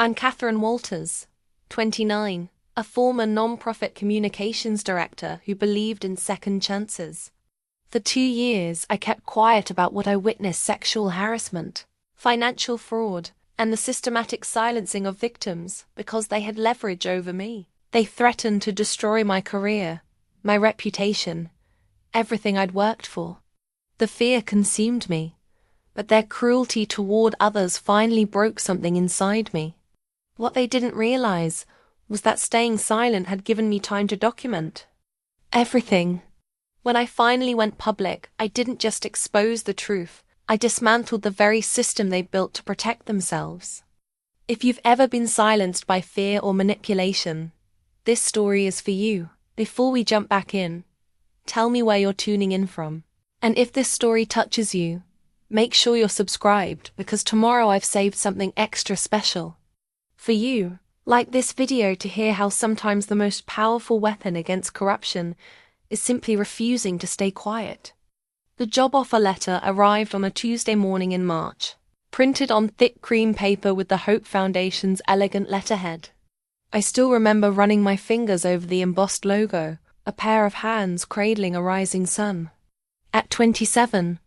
I'm Katherine Walters, 29, a former non-profit communications director who believed in second chances. For 2 years, I kept quiet about what I witnessed: sexual harassment, financial fraud, and the systematic silencing of victims because they had leverage over me. They threatened to destroy my career, my reputation, everything I'd worked for. The fear consumed me, but their cruelty toward others finally broke something inside me. What they didn't realize was that staying silent had given me time to document everything. When I finally went public, I didn't just expose the truth, I dismantled the very system they built to protect themselves. If you've ever been silenced by fear or manipulation, this story is for you. Before we jump back in, tell me where you're tuning in from. And if this story touches you, make sure you're subscribed, because tomorrow I've saved something extra special for you. Like this video to hear how sometimes the most powerful weapon against corruption is simply refusing to stay quiet. The job offer letter arrived on a Tuesday morning in March, printed on thick cream paper with the Hope Foundation's elegant letterhead. I still remember running my fingers over the embossed logo, a pair of hands cradling a rising sun. At 27,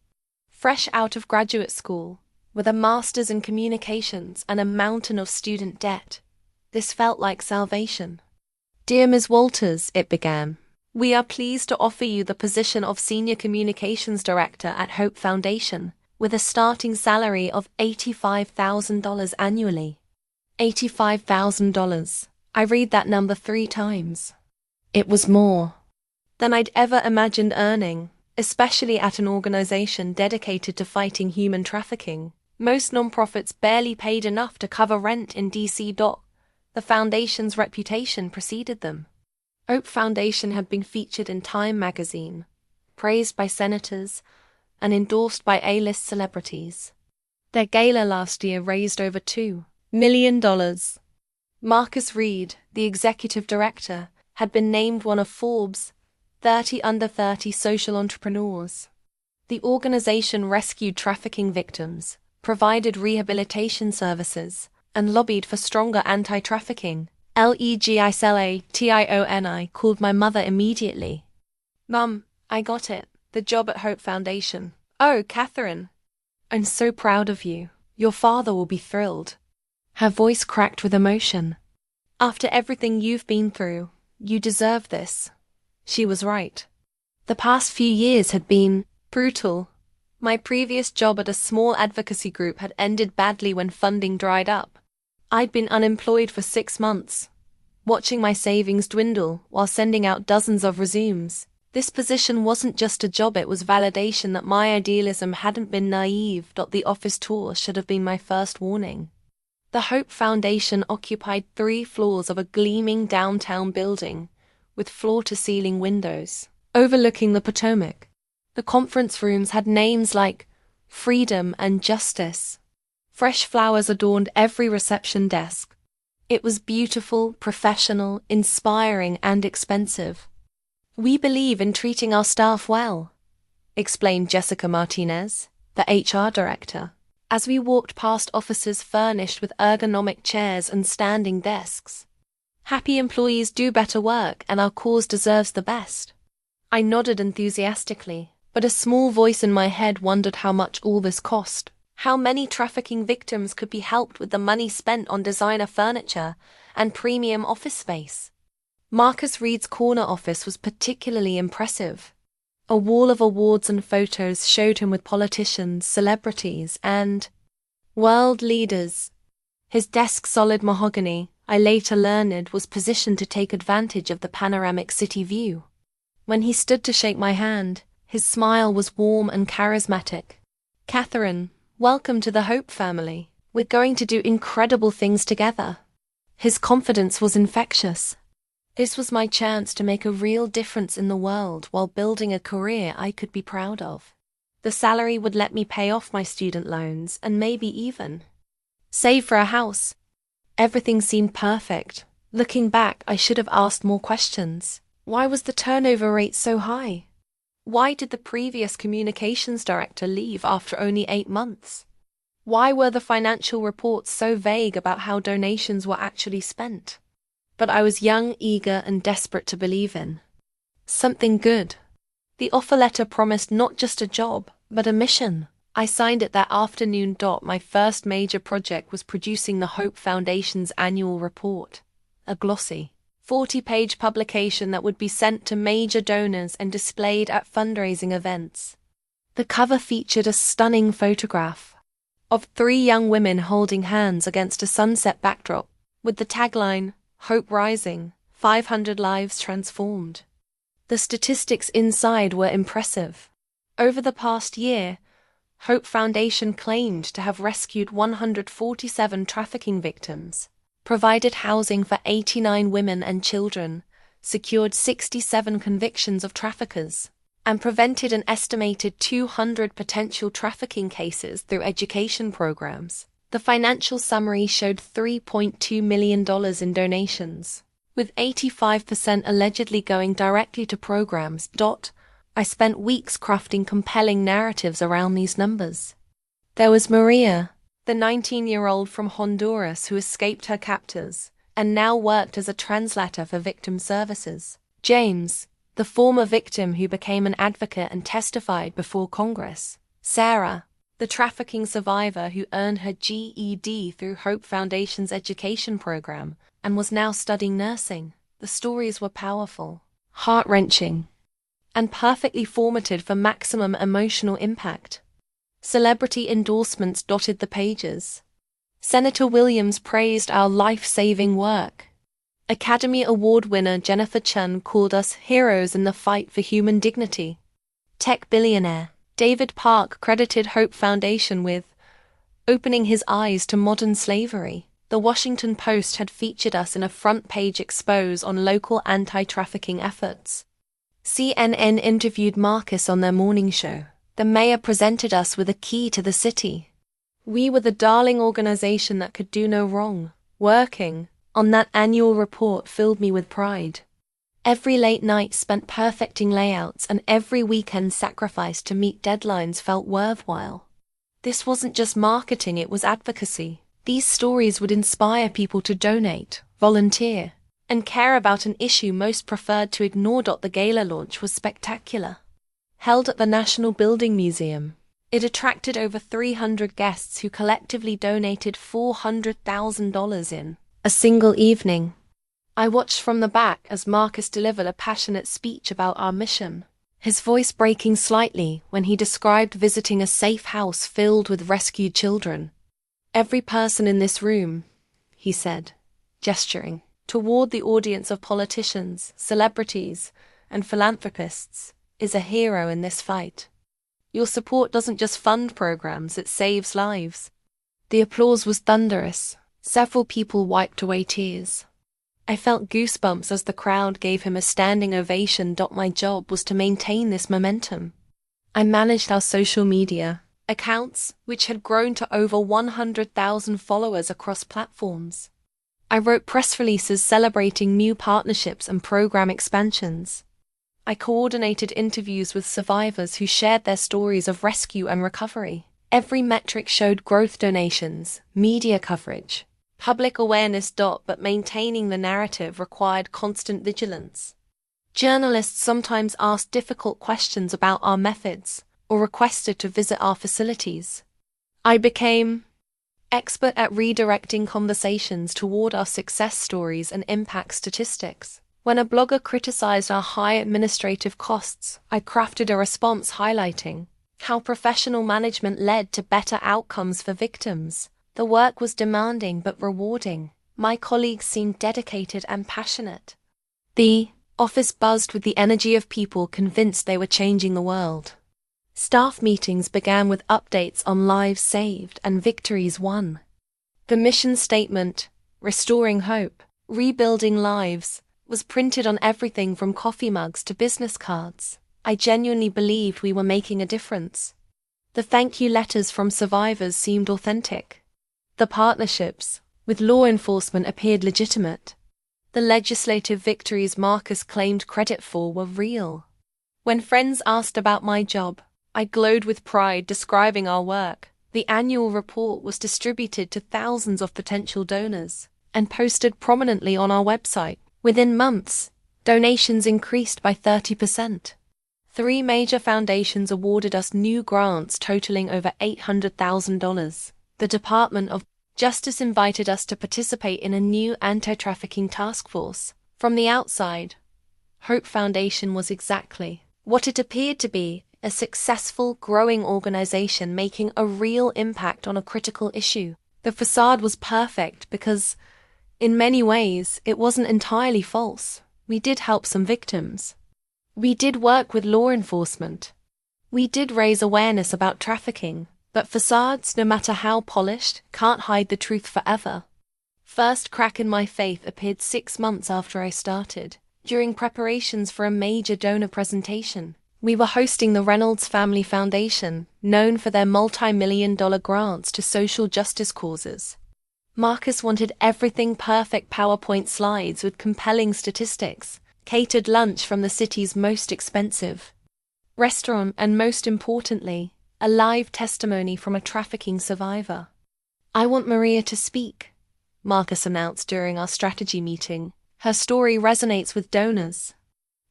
fresh out of graduate school, with a master's in communications and a mountain of student debt, this felt like salvation. "Dear Ms. Walters," it began, "we are pleased to offer you the position of Senior Communications Director at Hope Foundation, with a starting salary of $85,000 annually." $85,000. I read that number 3 times. It was more than I'd ever imagined earning, especially at an organization dedicated to fighting human trafficking. Most nonprofits barely paid enough to cover rent in DC. The foundation's reputation preceded them. Hope Foundation had been featured in Time magazine, praised by senators, and endorsed by A-list celebrities. Their gala last year raised over $2 million. Marcus Reed, the executive director, had been named one of Forbes' 30 under 30 social entrepreneurs. The organization rescued trafficking victims, provided rehabilitation services, and lobbied for stronger anti-trafficking legislation. Called my mother immediately. "Mum, I got it, the job at Hope Foundation." "Oh, Katherine, I'm so proud of you. Your father will be thrilled." Her voice cracked with emotion. "After everything you've been through, you deserve this." She was right. The past few years had been brutal. My previous job at a small advocacy group had ended badly when funding dried up. I'd been unemployed for 6 months, watching my savings dwindle while sending out dozens of resumes. This position wasn't just a job, it was validation that my idealism hadn't been naive. The office tour should have been my first warning. The Hope Foundation occupied 3 floors of a gleaming downtown building, with floor-to-ceiling windows overlooking the Potomac. The conference rooms had names like Freedom and Justice. Fresh flowers adorned every reception desk. It was beautiful, professional, inspiring, and expensive. "We believe in treating our staff well," explained Jessica Martinez, the HR director, as we walked past offices furnished with ergonomic chairs and standing desks. "Happy employees do better work, and our cause deserves the best." I nodded enthusiastically, but a small voice in my head wondered how much all this cost. How many trafficking victims could be helped with the money spent on designer furniture and premium office space? Marcus Reed's corner office was particularly impressive. A wall of awards and photos showed him with politicians, celebrities, and world leaders. His desk, solid mahogany, I later learned, was positioned to take advantage of the panoramic city view. When he stood to shake my hand, his smile was warm and charismatic. "Katherine, welcome to the Hope family. We're going to do incredible things together." His confidence was infectious. This was my chance to make a real difference in the world while building a career I could be proud of. The salary would let me pay off my student loans and maybe even save for a house. Everything seemed perfect. Looking back, I should have asked more questions. Why was the turnover rate so high? Why did the previous communications director leave after only 8 months? Why were the financial reports so vague about how donations were actually spent? But I was young, eager, and desperate to believe in something good. The offer letter promised not just a job, but a mission. I signed it that afternoon. My first major project was producing the Hope Foundation's annual report, a glossy, 40-page publication that would be sent to major donors and displayed at fundraising events. The cover featured a stunning photograph of 3 young women holding hands against a sunset backdrop, with the tagline, "Hope Rising, 500 Lives Transformed." The statistics inside were impressive. Over the past year, Hope Foundation claimed to have rescued 147 trafficking victims, provided housing for 89 women and children, secured 67 convictions of traffickers, and prevented an estimated 200 potential trafficking cases through education programs. The financial summary showed $3.2 million in donations, with 85% allegedly going directly to programs. I spent weeks crafting compelling narratives around these numbers. There was Maria, the 19-year-old from Honduras who escaped her captors and now worked as a translator for victim services. James, the former victim who became an advocate and testified before Congress. Sarah, the trafficking survivor who earned her GED through Hope Foundation's education program and was now studying nursing. The stories were powerful, heart-wrenching, and perfectly formatted for maximum emotional impact. Celebrity endorsements dotted the pages. Senator Williams praised our life-saving work. Academy Award winner Jennifer Chun called us heroes in the fight for human dignity. Tech billionaire David Park credited Hope Foundation with opening his eyes to modern slavery. The Washington Post had featured us in a front-page expose on local anti-trafficking efforts. CNN interviewed Marcus on their morning show. The mayor presented us with a key to the city. We were the darling organization that could do no wrong. Working on that annual report filled me with pride. Every late night spent perfecting layouts and every weekend sacrificed to meet deadlines felt worthwhile. This wasn't just marketing, it was advocacy. These stories would inspire people to donate, volunteer, and care about an issue most preferred to ignore. The gala launch was spectacular. Held at the National Building Museum, it attracted over 300 guests who collectively donated $400,000 in a single evening. I watched from the back as Marcus delivered a passionate speech about our mission, his voice breaking slightly when he described visiting a safe house filled with rescued children. "Every person in this room," he said, gesturing toward the audience of politicians, celebrities, and philanthropists, "is a hero in this fight. Your support doesn't just fund programs, it saves lives." The applause was thunderous. Several people wiped away tears. I felt goosebumps as the crowd gave him a standing ovation. My job was to maintain this momentum. I managed our social media accounts, which had grown to over 100,000 followers across platforms. I wrote press releases celebrating new partnerships and program expansions. I coordinated interviews with survivors who shared their stories of rescue and recovery. Every metric showed growth: donations, media coverage, public awareness. But maintaining the narrative required constant vigilance. Journalists sometimes asked difficult questions about our methods or requested to visit our facilities. I became expert at redirecting conversations toward our success stories and impact statistics. When a blogger criticized our high administrative costs, I crafted a response highlighting how professional management led to better outcomes for victims. The work was demanding but rewarding. My colleagues seemed dedicated and passionate. The office buzzed with the energy of people convinced they were changing the world. Staff meetings began with updates on lives saved and victories won. The mission statement, "Restoring Hope, Rebuilding Lives," was printed on everything from coffee mugs to business cards. I genuinely believed we were making a difference. The thank you letters from survivors seemed authentic. The partnerships with law enforcement appeared legitimate. The legislative victories Marcus claimed credit for were real. When friends asked about my job, I glowed with pride describing our work. The annual report was distributed to thousands of potential donors and posted prominently on our website. Within months, donations increased by 30%. 3 major foundations awarded us new grants totaling over $800,000. The Department of Justice invited us to participate in a new anti-trafficking task force. From the outside, Hope Foundation was exactly what it appeared to be: a successful, growing organization making a real impact on a critical issue. The facade was perfect because, in many ways, it wasn't entirely false. We did help some victims. We did work with law enforcement. We did raise awareness about trafficking. But facades, no matter how polished, can't hide the truth forever. First crack in my faith appeared 6 months after I started, during preparations for a major donor presentation. We were hosting the Reynolds Family Foundation, known for their multi-million-dollar grants to social justice causes. Marcus wanted everything perfect: PowerPoint slides with compelling statistics, catered lunch from the city's most expensive restaurant, and most importantly, a live testimony from a trafficking survivor. "I want Maria to speak," Marcus announced during our strategy meeting. "Her story resonates with donors."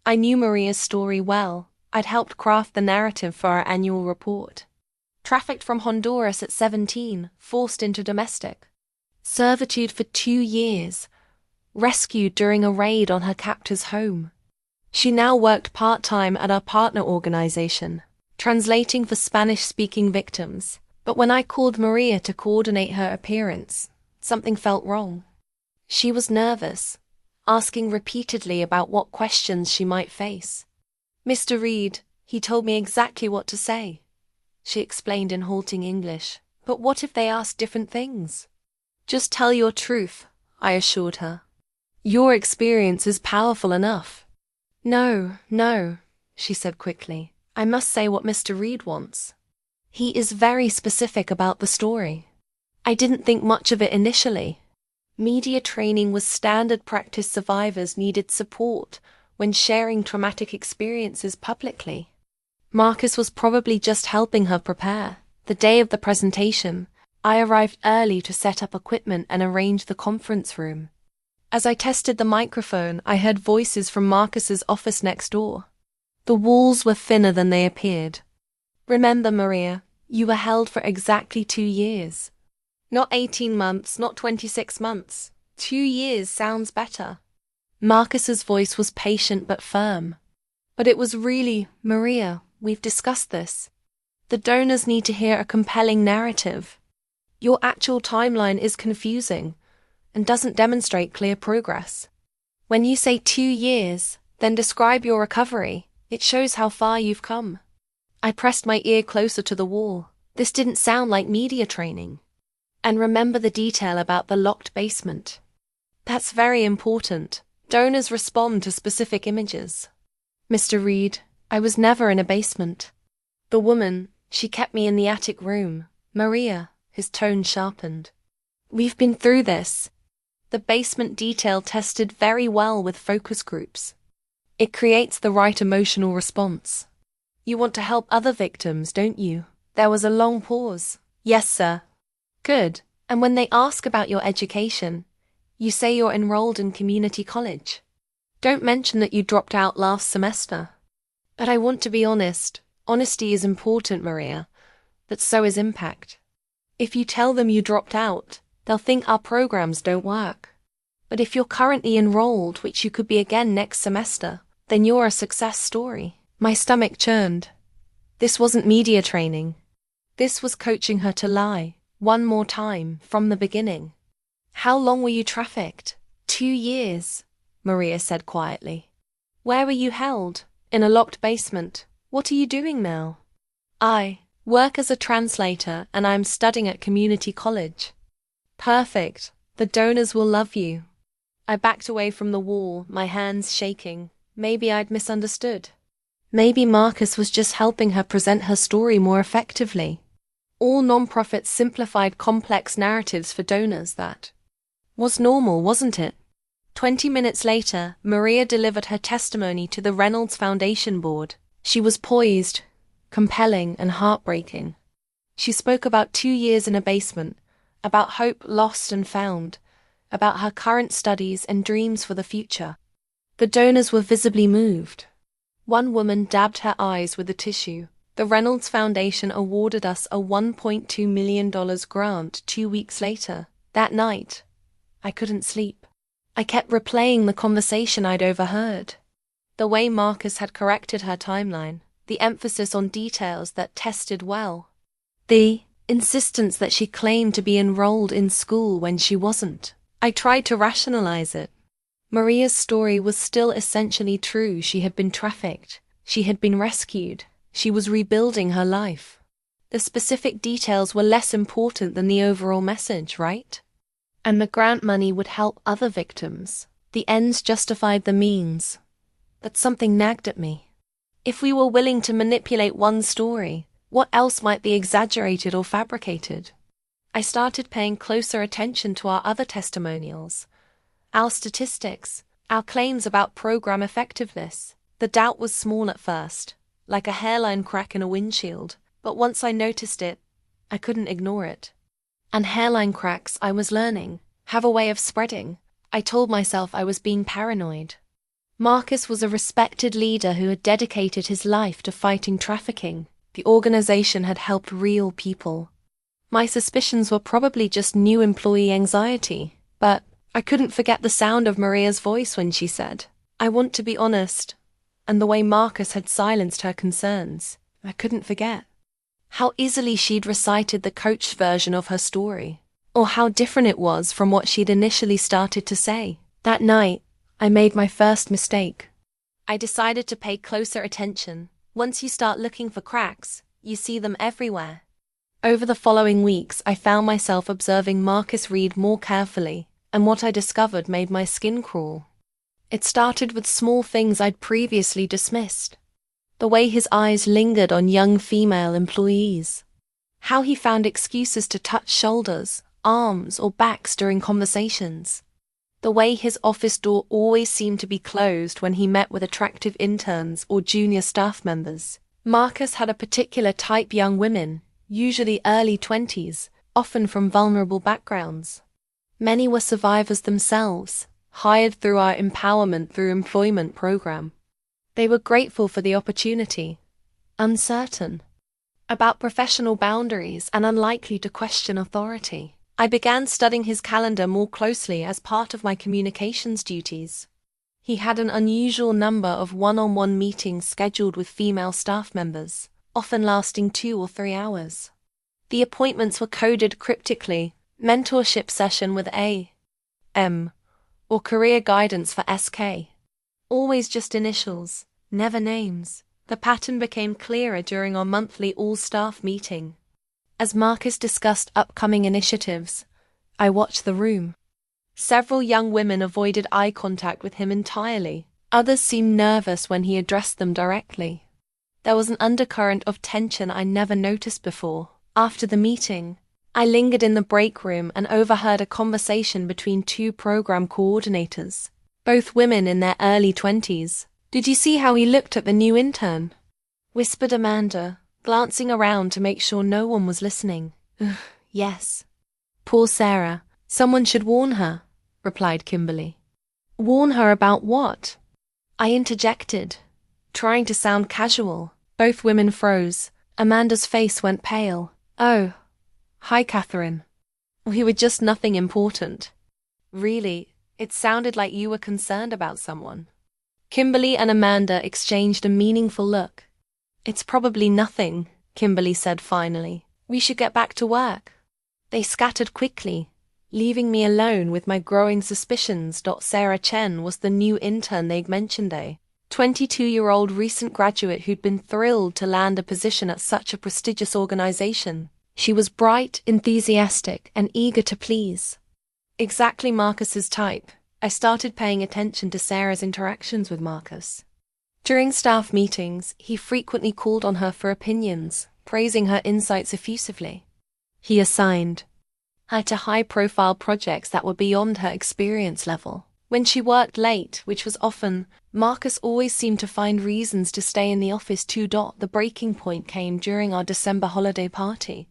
I knew Maria's story well. I'd helped craft the narrative for our annual report. Trafficked from Honduras at 17, forced into domestic servitude for 2 years, rescued during a raid on her captor's home. She now worked part-time at our partner organization, translating for Spanish-speaking victims. But when I called Maria to coordinate her appearance, something felt wrong. She was nervous, asking repeatedly about what questions she might face. "Mr. Reed, he told me exactly what to say," she explained in halting English. "But what if they ask different things?" "Just tell your truth," I assured her. "Your experience is powerful enough." No, she said quickly. "I must say what Mr. Reed wants. He is very specific about the story." I didn't think much of it initially. Media training was standard practice. Survivors needed support when sharing traumatic experiences publicly. Marcus was probably just helping her prepare. The day of the presentation, I arrived early to set up equipment and arrange the conference room. As I tested the microphone, I heard voices from Marcus's office next door. The walls were thinner than they appeared. "Remember, Maria, you were held for exactly 2 years. Not 18 months, not 26 months. 2 years sounds better." Marcus's voice was patient but firm. "But it was really, Maria, we've discussed this. The donors need to hear a compelling narrative. Your actual timeline is confusing and doesn't demonstrate clear progress. When you say 2 years, then describe your recovery. It shows how far you've come." I pressed my ear closer to the wall. This didn't sound like media training. "And remember the detail about the locked basement. That's very important. Donors respond to specific images." "Mr. Reed, I was never in a basement. The woman, she kept me in the attic room. Maria," his tone sharpened. "We've been through this. The basement detail tested very well with focus groups. It creates the right emotional response. You want to help other victims, don't you?" There was a long pause. "Yes, sir." "Good. And when they ask about your education, you say you're enrolled in community college. Don't mention that you dropped out last semester." "But I want to be honest. Honesty is important, Maria, but so is impact. If you tell them you dropped out, they'll think our programs don't work. But if you're currently enrolled, which you could be again next semester, then you're a success story." My stomach churned. This wasn't media training. This was coaching her to lie, one more time, from the beginning. "How long were you trafficked?" 2 years, Maria said quietly. "Where were you held?" "In a locked basement." "What are you doing now?" "I work as a translator and I'm studying at community college." "Perfect. The donors will love you." I backed away from the wall, my hands shaking. Maybe I'd misunderstood. Maybe Marcus was just helping her present her story more effectively. All nonprofits simplified complex narratives for donors. That was normal, wasn't it? 20 minutes later, Maria delivered her testimony to the Reynolds Foundation board. She was poised, compelling, and heartbreaking. She spoke about 2 years in a basement, about hope lost and found, about her current studies and dreams for the future. The donors were visibly moved. One woman dabbed her eyes with a tissue. The Reynolds Foundation awarded us a $1.2 million grant 2 weeks later. That night, I couldn't sleep. I kept replaying the conversation I'd overheard. The way Marcus had corrected her timeline, the emphasis on details that tested well. The insistence that she claimed to be enrolled in school when she wasn't. I tried to rationalize it. Maria's story was still essentially true. She had been trafficked. She had been rescued. She was rebuilding her life. The specific details were less important than the overall message, right? And the grant money would help other victims. The ends justified the means. But something nagged at me. If we were willing to manipulate one story, what else might be exaggerated or fabricated? I started paying closer attention to our other testimonials, our statistics, our claims about program effectiveness. The doubt was small at first, like a hairline crack in a windshield, but once I noticed it, I couldn't ignore it. And hairline cracks, I was learning, have a way of spreading. I told myself I was being paranoid. Marcus was a respected leader who had dedicated his life to fighting trafficking. The organization had helped real people. My suspicions were probably just new employee anxiety, but I couldn't forget the sound of Maria's voice when she said, "I want to be honest," and the way Marcus had silenced her concerns. I couldn't forget. How easily she'd recited the coached version of her story, or how different it was from what she'd initially started to say. That night, I made my first mistake. I decided to pay closer attention. Once you start looking for cracks, you see them everywhere. Over the following weeks, I found myself observing Marcus read more carefully, and what I discovered made my skin crawl. It started with small things I'd previously dismissed. The way his eyes lingered on young female employees. How he found excuses to touch shoulders, arms, or backs during conversations. The way his office door always seemed to be closed when he met with attractive interns or junior staff members. Marcus had a particular type: young women, usually early 20s, often from vulnerable backgrounds. Many were survivors themselves, hired through our Empowerment Through Employment program. They were grateful for the opportunity, uncertain about professional boundaries and unlikely to question authority. I began studying his calendar more closely as part of my communications duties. He had an unusual number of one-on-one meetings scheduled with female staff members, often lasting 2 or 3 hours. The appointments were coded cryptically: mentorship session with A.M. or career guidance for SK. Always just initials, never names. The pattern became clearer during our monthly all-staff meeting. As Marcus discussed upcoming initiatives, I watched the room. Several young women avoided eye contact with him entirely. Others seemed nervous when he addressed them directly. There was an undercurrent of tension I never noticed before. After the meeting, I lingered in the break room and overheard a conversation between 2 program coordinators, both women in their early 20s. "Did you see how he looked at the new intern?" whispered Amanda, glancing around to make sure no one was listening. "Yes." "Poor Sarah. Someone should warn her," replied Kimberly. "Warn her about what?" I interjected, trying to sound casual. Both women froze. Amanda's face went pale. "Oh, hi, Katherine. We were just nothing important." "Really, it sounded like you were concerned about someone." Kimberly and Amanda exchanged a meaningful look. "It's probably nothing," Kimberly said finally. "We should get back to work." They scattered quickly, leaving me alone with my growing suspicions. Sarah Chen was the new intern they'd mentioned, a 22-year-old recent graduate who'd been thrilled to land a position at such a prestigious organization. She was bright, enthusiastic, and eager to please. Exactly Marcus's type. I started paying attention to Sarah's interactions with Marcus. During staff meetings, he frequently called on her for opinions, praising her insights effusively. He assigned her to high-profile projects that were beyond her experience level. When she worked late, which was often, Marcus always seemed to find reasons to stay in the office too. The breaking point came during our December holiday party.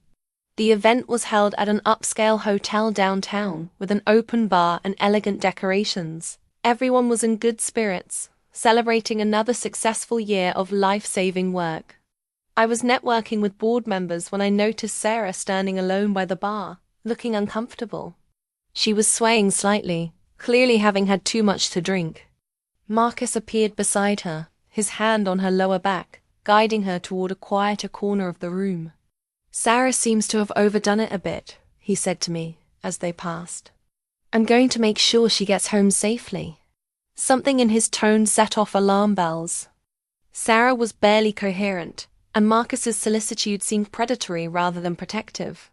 The event was held at an upscale hotel downtown with an open bar and elegant decorations. Everyone was in good spirits, celebrating another successful year of life-saving work. I was networking with board members when I noticed Sarah standing alone by the bar, looking uncomfortable. She was swaying slightly, clearly having had too much to drink. Marcus appeared beside her, his hand on her lower back, guiding her toward a quieter corner of the room. "Sarah seems to have overdone it a bit," he said to me as they passed. "I'm going to make sure she gets home safely." Something in his tone set off alarm bells. Sarah was barely coherent, and Marcus's solicitude seemed predatory rather than protective.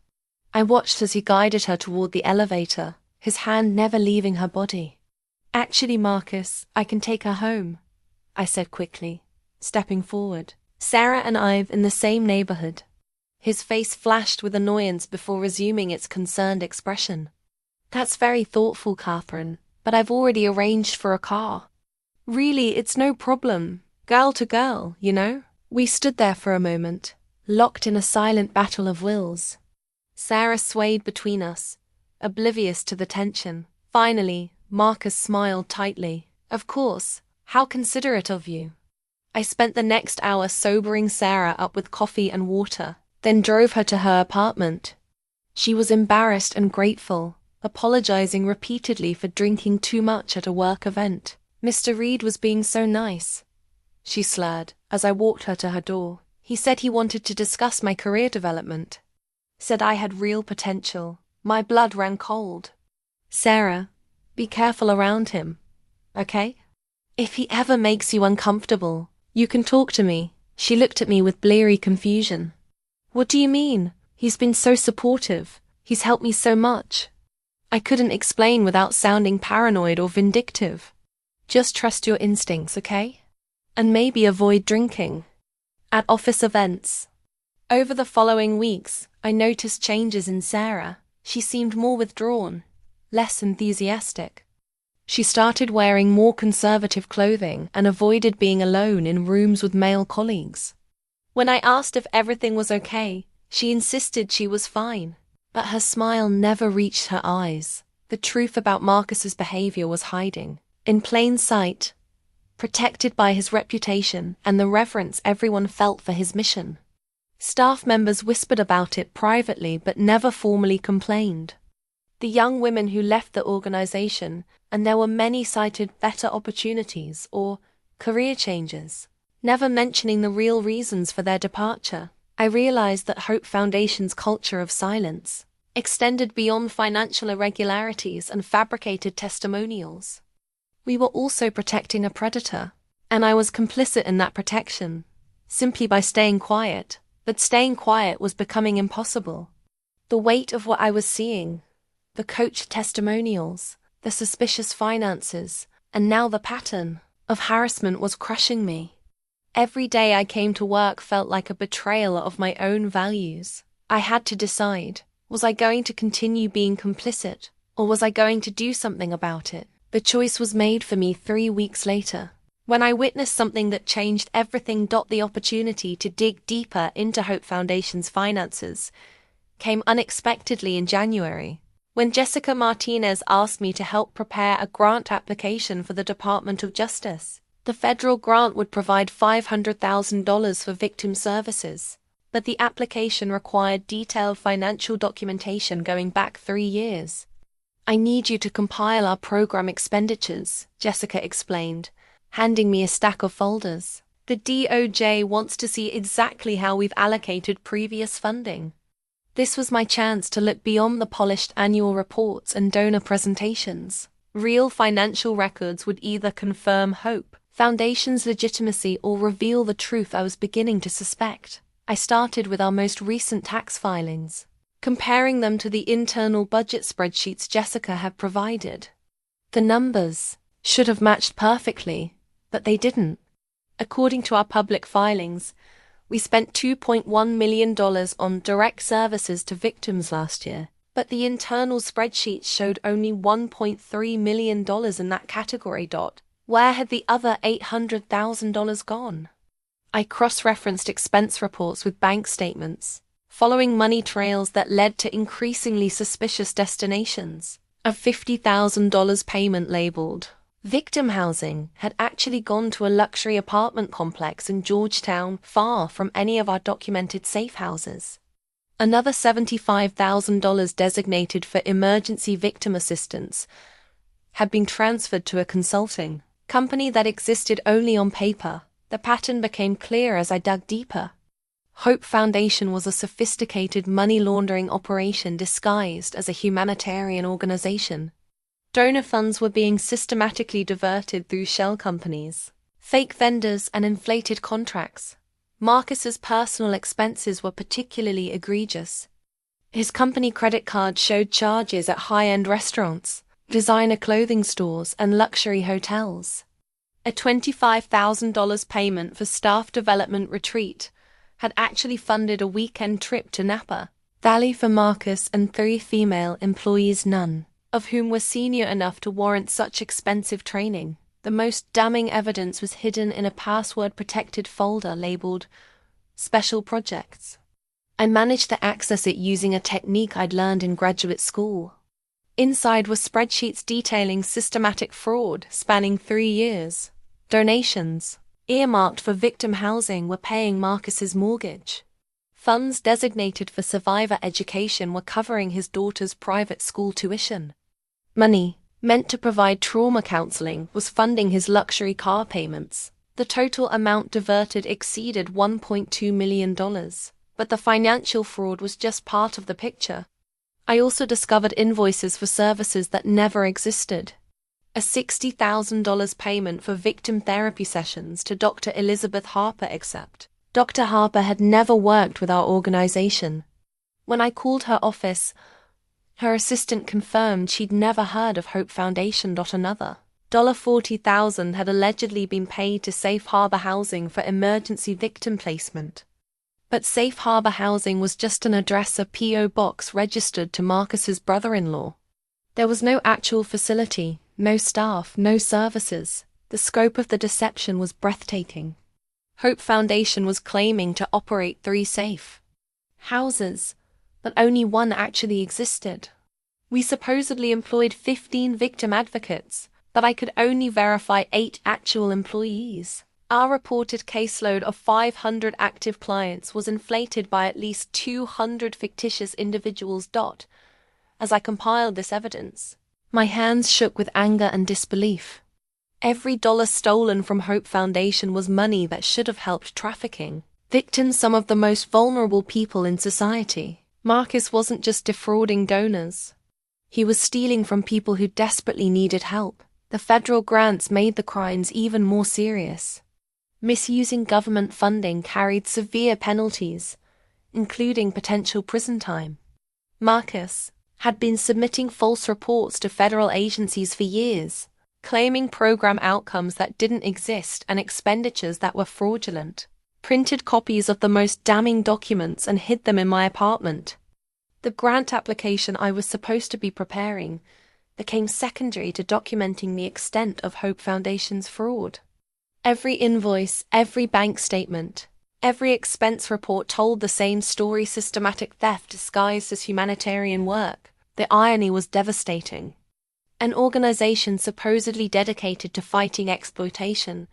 I watched as he guided her toward the elevator, his hand never leaving her body. "Actually, Marcus, I can take her home," I said quickly, stepping forward. "Sarah and I've in the same neighborhood." His face flashed with annoyance before resuming its concerned expression. "That's very thoughtful, Katherine, but I've already arranged for a car." "Really, it's no problem. Girl to girl, you know?" We stood there for a moment, locked in a silent battle of wills. Sarah swayed between us, oblivious to the tension. Finally, Marcus smiled tightly. "Of course, how considerate of you." I spent the next hour sobering Sarah up with coffee and water, then drove her to her apartment. She was embarrassed and grateful, apologizing repeatedly for drinking too much at a work event. "Mr. Reed was being so nice," she slurred as I walked her to her door. "He said he wanted to discuss my career development. Said I had real potential." My blood ran cold. "Sarah, be careful around him, okay? If he ever makes you uncomfortable, you can talk to me." She looked at me with bleary confusion. "What do you mean? He's been so supportive. He's helped me so much." I couldn't explain without sounding paranoid or vindictive. "Just trust your instincts, okay? And maybe avoid drinking." At office events. Over the following weeks, I noticed changes in Sarah. She seemed more withdrawn, less enthusiastic. She started wearing more conservative clothing and avoided being alone in rooms with male colleagues. When I asked if everything was okay, she insisted she was fine, but her smile never reached her eyes. The truth about Marcus's behavior was hiding, in plain sight, protected by his reputation and the reverence everyone felt for his mission. Staff members whispered about it privately but never formally complained. The young women who left the organization, and there were many, cited better opportunities or career changes, never mentioning the real reasons for their departure. I realized that Hope Foundation's culture of silence extended beyond financial irregularities and fabricated testimonials. We were also protecting a predator, and I was complicit in that protection, simply by staying quiet. But staying quiet was becoming impossible. The weight of what I was seeing, the coached testimonials, the suspicious finances, and now the pattern of harassment was crushing me. Every day I came to work felt like a betrayal of my own values. I had to decide, was I going to continue being complicit, or was I going to do something about it? The choice was made for me 3 weeks later, when I witnessed something that changed everything. The opportunity to dig deeper into Hope Foundation's finances came unexpectedly in January, when Jessica Martinez asked me to help prepare a grant application for the Department of Justice. The federal grant would provide $500,000 for victim services, but the application required detailed financial documentation going back 3 years. "I need you to compile our program expenditures," Jessica explained, handing me a stack of folders. "The DOJ wants to see exactly how we've allocated previous funding." This was my chance to look beyond the polished annual reports and donor presentations. Real financial records would either confirm Hope Foundation's legitimacy or reveal the truth I was beginning to suspect. I started with our most recent tax filings, comparing them to the internal budget spreadsheets Jessica had provided. The numbers should have matched perfectly, but they didn't. According to our public filings, we spent $2.1 million on direct services to victims last year, but the internal spreadsheets showed only $1.3 million in that category. Where had the other $800,000 gone? I cross-referenced expense reports with bank statements, following money trails that led to increasingly suspicious destinations. A $50,000 payment labeled victim housing had actually gone to a luxury apartment complex in Georgetown, far from any of our documented safe houses. Another $75,000 designated for emergency victim assistance had been transferred to a consulting company that existed only on paper. The pattern became clear as I dug deeper. Hope Foundation was a sophisticated money laundering operation disguised as a humanitarian organization. Donor funds were being systematically diverted through shell companies, fake vendors, and inflated contracts. Marcus's personal expenses were particularly egregious. His company credit card showed charges at high-end restaurants, designer clothing stores, and luxury hotels. A $25,000 payment for staff development retreat had actually funded a weekend trip to Napa Valley for Marcus and 3 female employees, none of whom were senior enough to warrant such expensive training. The most damning evidence was hidden in a password-protected folder labeled Special Projects. I managed to access it using a technique I'd learned in graduate school. Inside were spreadsheets detailing systematic fraud spanning 3 years. Donations earmarked for victim housing were paying Marcus's mortgage. Funds designated for survivor education were covering his daughter's private school tuition. Money meant to provide trauma counseling was funding his luxury car payments. The total amount diverted exceeded $1.2 million, but the financial fraud was just part of the picture. I also discovered invoices for services that never existed. A $60,000 payment for victim therapy sessions to Dr. Elizabeth Harper, except Dr. Harper had never worked with our organization. When I called her office, her assistant confirmed she'd never heard of Hope Foundation. Another $40,000 had allegedly been paid to Safe Harbor Housing for emergency victim placement. But Safe Harbor Housing was just an address, a P.O. box registered to Marcus's brother-in-law. There was no actual facility, no staff, no services. The scope of the deception was breathtaking. Hope Foundation was claiming to operate 3 safe houses, but only one actually existed. We supposedly employed 15 victim advocates, but I could only verify 8 actual employees. Our reported caseload of 500 active clients was inflated by at least 200 fictitious individuals. As I compiled this evidence, my hands shook with anger and disbelief. Every dollar stolen from Hope Foundation was money that should have helped trafficking victims, some of the most vulnerable people in society. Marcus wasn't just defrauding donors. He was stealing from people who desperately needed help. The federal grants made the crimes even more serious. Misusing government funding carried severe penalties, including potential prison time. Marcus had been submitting false reports to federal agencies for years, claiming program outcomes that didn't exist and expenditures that were fraudulent. Printed copies of the most damning documents and hid them in my apartment. The grant application I was supposed to be preparing became secondary to documenting the extent of Hope Foundation's fraud. Every invoice, every bank statement, every expense report told the same story: systematic theft disguised as humanitarian work. The irony was devastating. An organization supposedly dedicated to fighting exploitation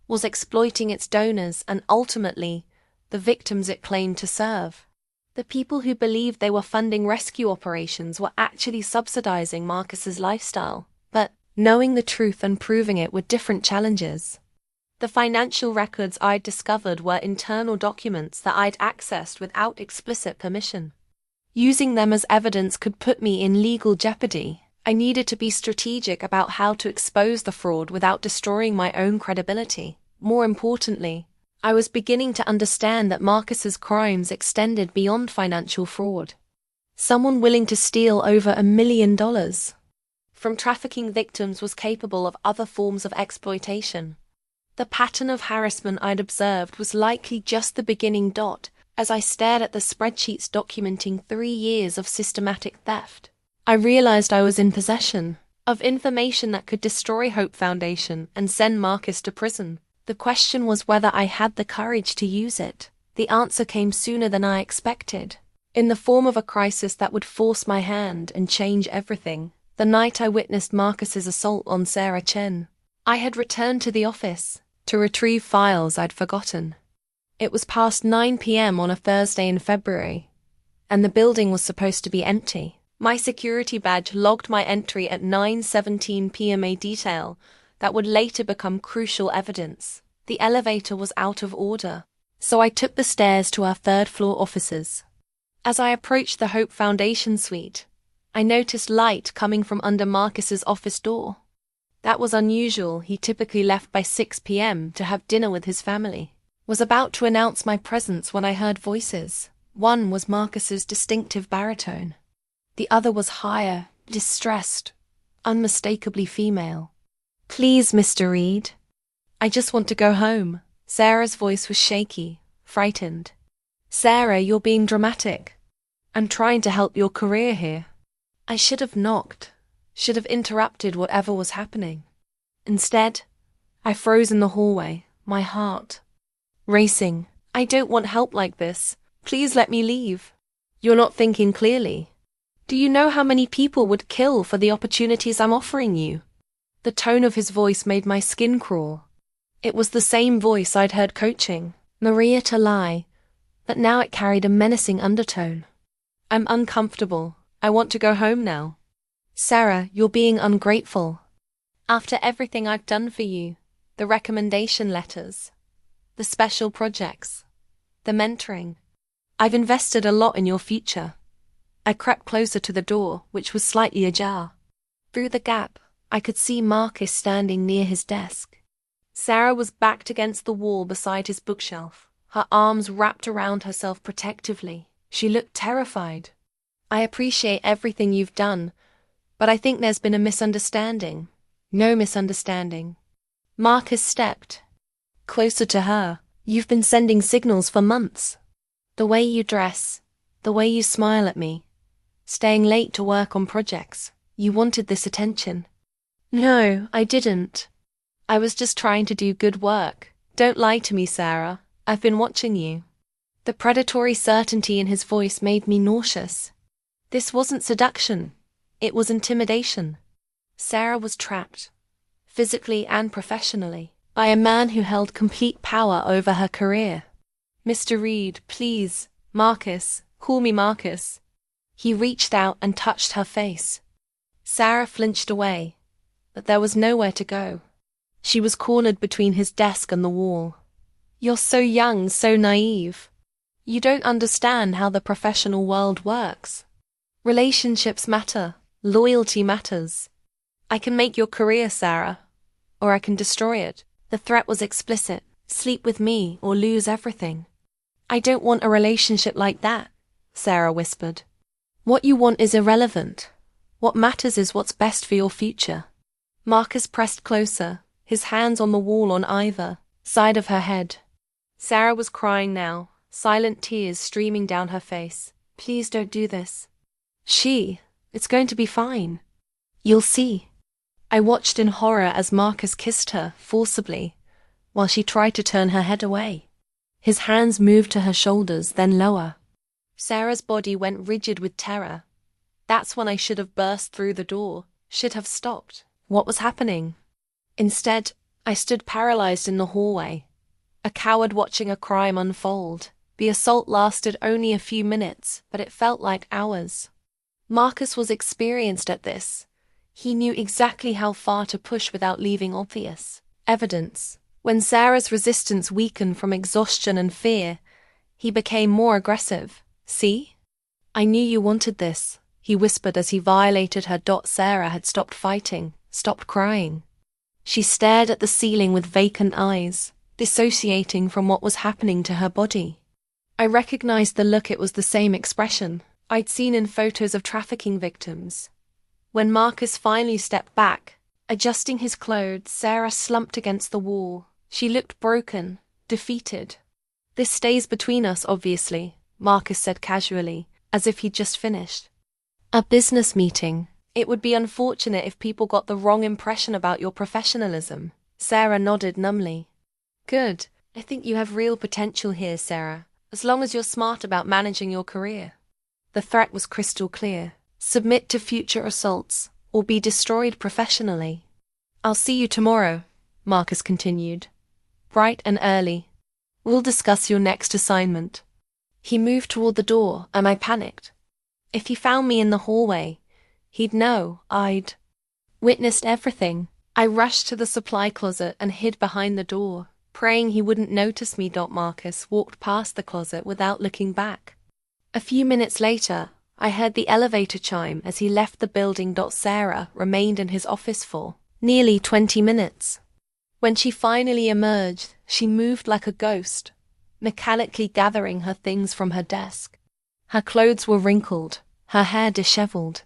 was exploiting its donors and ultimately the victims it claimed to serve. The people who believed they were funding rescue operations were actually subsidizing Marcus's lifestyle. But knowing the truth and proving it were different challenges. The financial records I'd discovered were internal documents that I'd accessed without explicit permission. Using them as evidence could put me in legal jeopardy. I needed to be strategic about how to expose the fraud without destroying my own credibility. More importantly, I was beginning to understand that Marcus's crimes extended beyond financial fraud. Someone willing to steal over $1 million from trafficking victims was capable of other forms of exploitation. The pattern of harassment I'd observed was likely just the beginning. As I stared at the spreadsheets documenting 3 years of systematic theft, I realized I was in possession of information that could destroy Hope Foundation and send Marcus to prison. The question was whether I had the courage to use it. The answer came sooner than I expected, in the form of a crisis that would force my hand and change everything. The night I witnessed Marcus's assault on Sarah Chen, I had returned to the office to retrieve files I'd forgotten. It was past 9 p.m. on a Thursday in February, and the building was supposed to be empty. My security badge logged my entry at 9:17 p.m., a detail that would later become crucial evidence. The elevator was out of order, so I took the stairs to our third-floor offices. As I approached the Hope Foundation suite, I noticed light coming from under Marcus's office door. That was unusual. He typically left by 6 p.m. to have dinner with his family. Was about to announce my presence when I heard voices. One was Marcus's distinctive baritone. The other was higher, distressed, unmistakably female. "Please, Mr. Reed. I just want to go home." Sarah's voice was shaky, frightened. "Sarah, you're being dramatic. I'm trying to help your career here." I should have knocked, should have interrupted whatever was happening. Instead, I froze in the hallway, my heart racing. "I don't want help like this. Please let me leave." "You're not thinking clearly. Do you know how many people would kill for the opportunities I'm offering you?" The tone of his voice made my skin crawl. It was the same voice I'd heard coaching Maria to lie, but now it carried a menacing undertone. "I'm uncomfortable. I want to go home now." "Sarah, you're being ungrateful. After everything I've done for you, the recommendation letters, the special projects, the mentoring, I've invested a lot in your future." I crept closer to the door, which was slightly ajar. Through the gap, I could see Marcus standing near his desk. Sarah was backed against the wall beside his bookshelf, her arms wrapped around herself protectively. She looked terrified. "I appreciate everything you've done, but I think there's been a misunderstanding." "No misunderstanding." Marcus stepped closer to her. "You've been sending signals for months. The way you dress, the way you smile at me, staying late to work on projects. You wanted this attention." "No, I didn't. I was just trying to do good work." "Don't lie to me, Sarah. I've been watching you." The predatory certainty in his voice made me nauseous. This wasn't seduction. It was intimidation. Sarah was trapped, physically and professionally, by a man who held complete power over her career. "Mr. Reed, please. Marcus. Call me Marcus." He reached out and touched her face. Sarah flinched away, but there was nowhere to go. She was cornered between his desk and the wall. "You're so young, so naive. You don't understand how the professional world works. Relationships matter. Loyalty matters. I can make your career, Sarah, or I can destroy it." The threat was explicit. "Sleep with me or lose everything." "I don't want a relationship like that," Sarah whispered. "What you want is irrelevant. What matters is what's best for your future." Marcus pressed closer, his hands on the wall on either side of her head. Sarah was crying now, silent tears streaming down her face. "Please don't do this." It's going to be fine. You'll see." I watched in horror as Marcus kissed her, forcibly, while she tried to turn her head away. His hands moved to her shoulders, then lower. Sarah's body went rigid with terror. That's when I should have burst through the door, should have stopped. What was happening? Instead, I stood paralyzed in the hallway, a coward watching a crime unfold. The assault lasted only a few minutes, but it felt like hours. Marcus was experienced at this. He knew exactly how far to push without leaving obvious evidence. When Sarah's resistance weakened from exhaustion and fear, he became more aggressive. "See? I knew you wanted this," he whispered as he violated her. Sarah had stopped fighting, stopped crying. She stared at the ceiling with vacant eyes, dissociating from what was happening to her body. I recognized the look. It was the same expression I'd seen in photos of trafficking victims. When Marcus finally stepped back, adjusting his clothes, Sarah slumped against the wall. She looked broken, defeated. "This stays between us, obviously," Marcus said casually, as if he'd just finished a business meeting. "It would be unfortunate if people got the wrong impression about your professionalism." Sarah nodded numbly. "Good. I think you have real potential here, Sarah. as long as you're smart about managing your career. The threat was crystal clear. Submit to future assaults, or be destroyed professionally. I'll see you tomorrow, Marcus continued. Bright and early. We'll discuss your next assignment. He moved toward the door, and I panicked. If he found me in the hallway, he'd know I'd witnessed everything. I rushed to the supply closet and hid behind the door, praying he wouldn't notice me. Marcus walked past the closet without looking back. A few minutes later, I heard the elevator chime as he left the building. Sarah remained in his office for nearly 20 minutes. When she finally emerged, she moved like a ghost, mechanically gathering her things from her desk. Her clothes were wrinkled, her hair disheveled.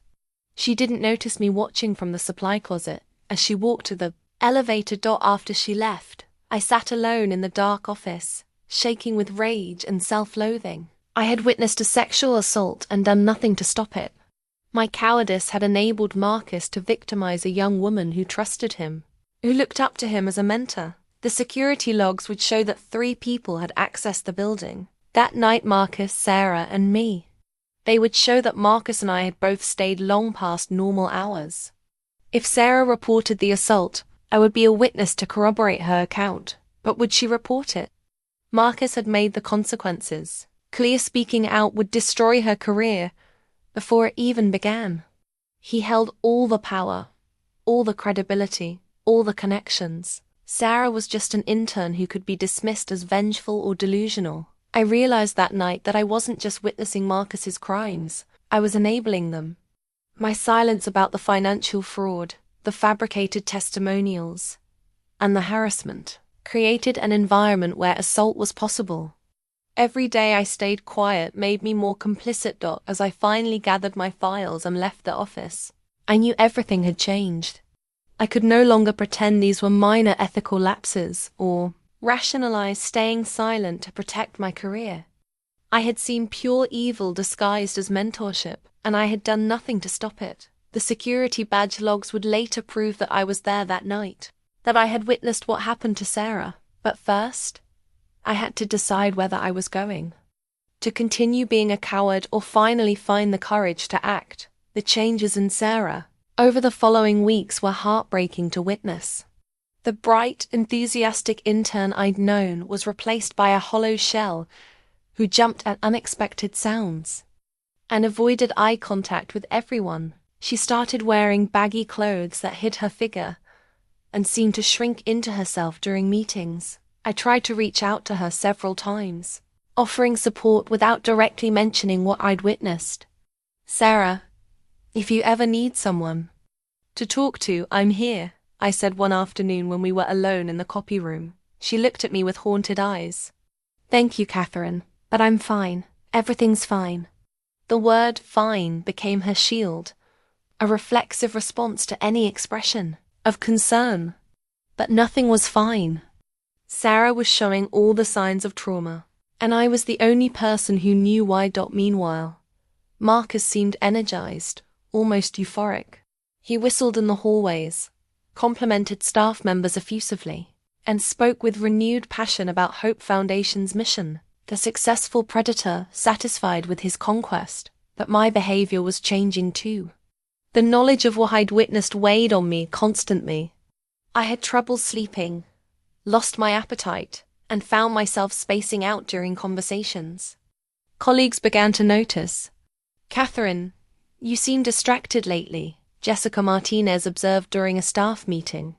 She didn't notice me watching from the supply closet as she walked to the elevator. After she left, I sat alone in the dark office, shaking with rage and self-loathing. I had witnessed a sexual assault and done nothing to stop it. My cowardice had enabled Marcus to victimize a young woman who trusted him, who looked up to him as a mentor. The security logs would show that 3 people had accessed the building. That night, Marcus, Sarah, and me. They would show that Marcus and I had both stayed long past normal hours. If Sarah reported the assault, I would be a witness to corroborate her account. But would she report it? Marcus had made the consequences. Clear speaking out would destroy her career before it even began. He held all the power, all the credibility, all the connections. Sarah was just an intern who could be dismissed as vengeful or delusional. I realized that night that I wasn't just witnessing Marcus's crimes, I was enabling them. My silence about the financial fraud, the fabricated testimonials, and the harassment created an environment where assault was possible. Every day I stayed quiet made me more complicit. As I finally gathered my files and left the office, I knew everything had changed. I could no longer pretend these were minor ethical lapses or rationalize staying silent to protect my career. I had seen pure evil disguised as mentorship, and I had done nothing to stop it. The security badge logs would later prove that I was there that night, that I had witnessed what happened to Sarah. But first, I had to decide whether I was going to continue being a coward or finally find the courage to act. The changes in Sarah over the following weeks were heartbreaking to witness. The bright, enthusiastic intern I'd known was replaced by a hollow shell who jumped at unexpected sounds and avoided eye contact with everyone. She started wearing baggy clothes that hid her figure and seemed to shrink into herself during meetings. I tried to reach out to her several times, offering support without directly mentioning what I'd witnessed. Sarah, if you ever need someone to talk to, I'm here, I said one afternoon when we were alone in the copy room. She looked at me with haunted eyes. Thank you, Katherine, but I'm fine. Everything's fine. The word fine became her shield, a reflexive response to any expression of concern. But nothing was fine. Sarah was showing all the signs of trauma, and I was the only person who knew why. Meanwhile, Marcus seemed energized, almost euphoric. He whistled in the hallways, complimented staff members effusively, and spoke with renewed passion about Hope Foundation's mission. The successful predator satisfied with his conquest, but my behavior was changing too. The knowledge of what I'd witnessed weighed on me constantly. I had trouble sleeping, lost my appetite, and found myself spacing out during conversations. Colleagues began to notice. Katherine, you seem distracted lately, Jessica Martinez observed during a staff meeting.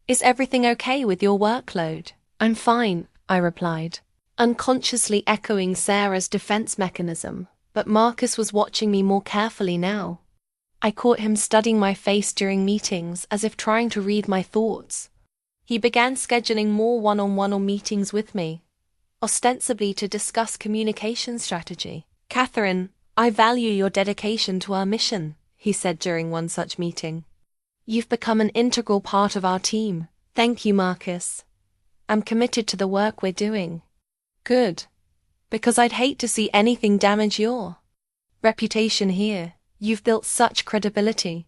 Is everything okay with your workload? I'm fine, I replied, unconsciously echoing Sarah's defense mechanism, but Marcus was watching me more carefully now. I caught him studying my face during meetings as if trying to read my thoughts. He began scheduling more one-on-one meetings with me, ostensibly to discuss communication strategy. Katherine, I value your dedication to our mission, he said during one such meeting. You've become an integral part of our team. Thank you, Marcus. I'm committed to the work we're doing. Good. Because I'd hate to see anything damage your reputation here. You've built such credibility.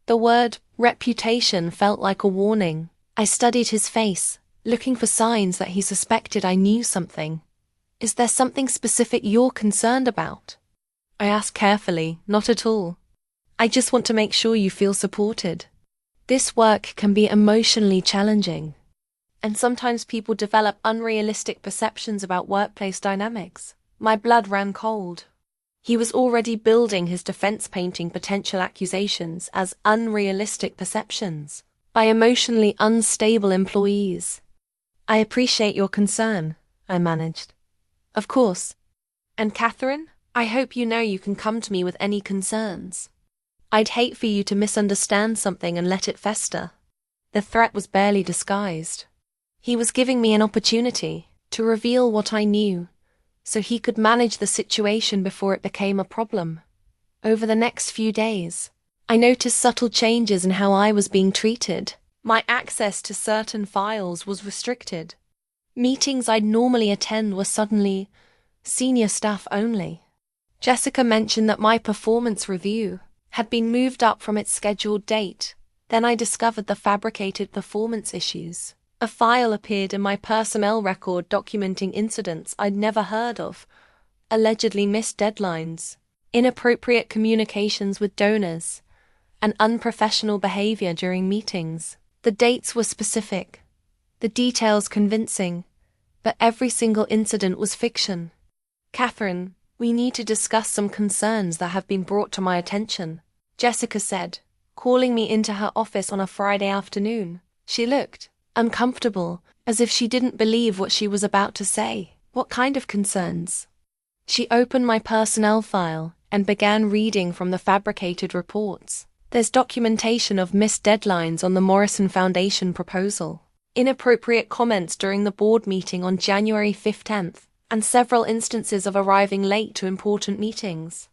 The word reputation felt like a warning. I studied his face, looking for signs that he suspected I knew something. Is there something specific you're concerned about? I asked carefully. Not at all. I just want to make sure you feel supported. This work can be emotionally challenging, and sometimes people develop unrealistic perceptions about workplace dynamics. My blood ran cold. He was already building his defense, painting potential accusations as unrealistic perceptions by emotionally unstable employees. I appreciate your concern, I managed. Of course. And Katherine, I hope you know you can come to me with any concerns. I'd hate for you to misunderstand something and let it fester. The threat was barely disguised. He was giving me an opportunity to reveal what I knew, so he could manage the situation before it became a problem. Over the next few days, I noticed subtle changes in how I was being treated. My access to certain files was restricted. Meetings I'd normally attend were suddenly senior staff only. Jessica mentioned that my performance review had been moved up from its scheduled date. Then I discovered the fabricated performance issues. A file appeared in my personnel record documenting incidents I'd never heard of, allegedly missed deadlines, inappropriate communications with donors, and unprofessional behavior during meetings. The dates were specific, the details convincing, but every single incident was fiction. Katherine, we need to discuss some concerns that have been brought to my attention, Jessica said, calling me into her office on a Friday afternoon. She looked uncomfortable, as if she didn't believe what she was about to say. What kind of concerns? She opened my personnel file and began reading from the fabricated reports. There's documentation of missed deadlines on the Morrison Foundation proposal, inappropriate comments during the board meeting on January 15th, and several instances of arriving late to important meetings.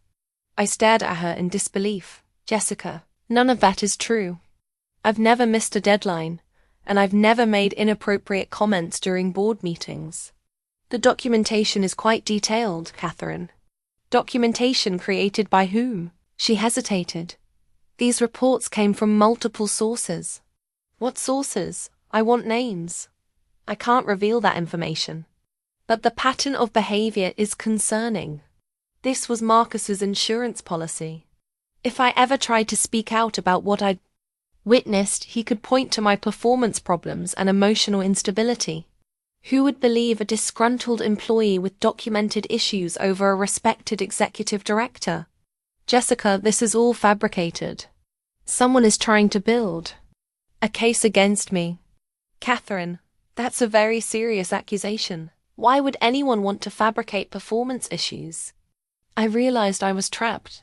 I stared at her in disbelief. Jessica, none of that is true. I've never missed a deadline, and I've never made inappropriate comments during board meetings. The documentation is quite detailed, Katherine. Documentation created by whom? She hesitated. These reports came from multiple sources. What sources? I want names. I can't reveal that information. But the pattern of behavior is concerning. This was Marcus's insurance policy. If I ever tried to speak out about what I'd witnessed, he could point to my performance problems and emotional instability. Who would believe a disgruntled employee with documented issues over a respected executive director? Jessica, this is all fabricated. Someone is trying to build a case against me. Katherine, that's a very serious accusation. Why would anyone want to fabricate performance issues? I realized I was trapped.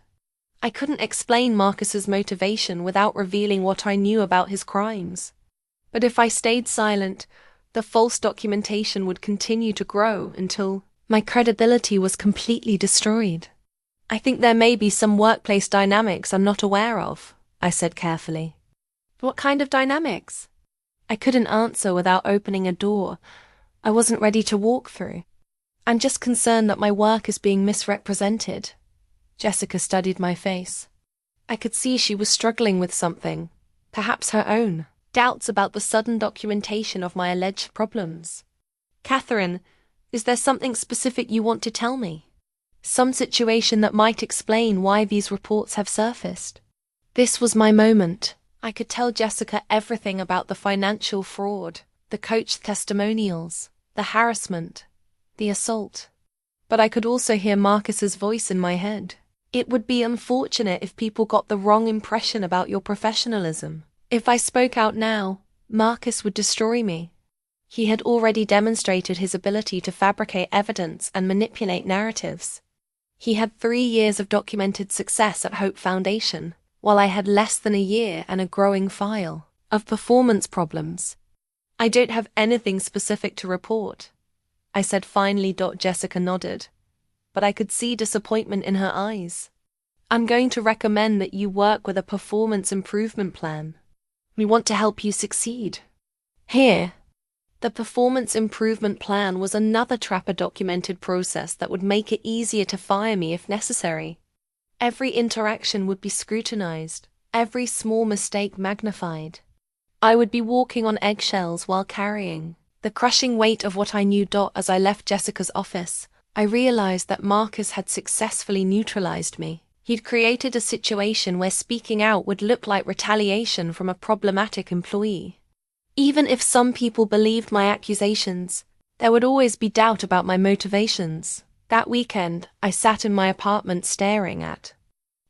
I couldn't explain Marcus's motivation without revealing what I knew about his crimes. But if I stayed silent, the false documentation would continue to grow until my credibility was completely destroyed. I think there may be some workplace dynamics I'm not aware of, I said carefully. What kind of dynamics? I couldn't answer without opening a door I wasn't ready to walk through. I'm just concerned that my work is being misrepresented. Jessica studied my face. I could see she was struggling with something, perhaps her own doubts about the sudden documentation of my alleged problems. Katherine, is there something specific you want to tell me? Some situation that might explain why these reports have surfaced? This was my moment. I could tell Jessica everything about the financial fraud, the coached testimonials, the harassment, the assault. But I could also hear Marcus's voice in my head. It would be unfortunate if people got the wrong impression about your professionalism. If I spoke out now, Marcus would destroy me. He had already demonstrated his ability to fabricate evidence and manipulate narratives. He had 3 years of documented success at Hope Foundation, while I had less than a year and a growing file of performance problems. I don't have anything specific to report, I said finally. Jessica nodded, but I could see disappointment in her eyes. I'm going to recommend that you work with a performance improvement plan. We want to help you succeed. Here, the performance improvement plan was another trapper documented process that would make it easier to fire me if necessary. Every interaction would be scrutinized, every small mistake magnified. I would be walking on eggshells while carrying the crushing weight of what I knew. As I left Jessica's office, I realized that Marcus had successfully neutralized me. He'd created a situation where speaking out would look like retaliation from a problematic employee. Even if some people believed my accusations, there would always be doubt about my motivations. That weekend, I sat in my apartment staring at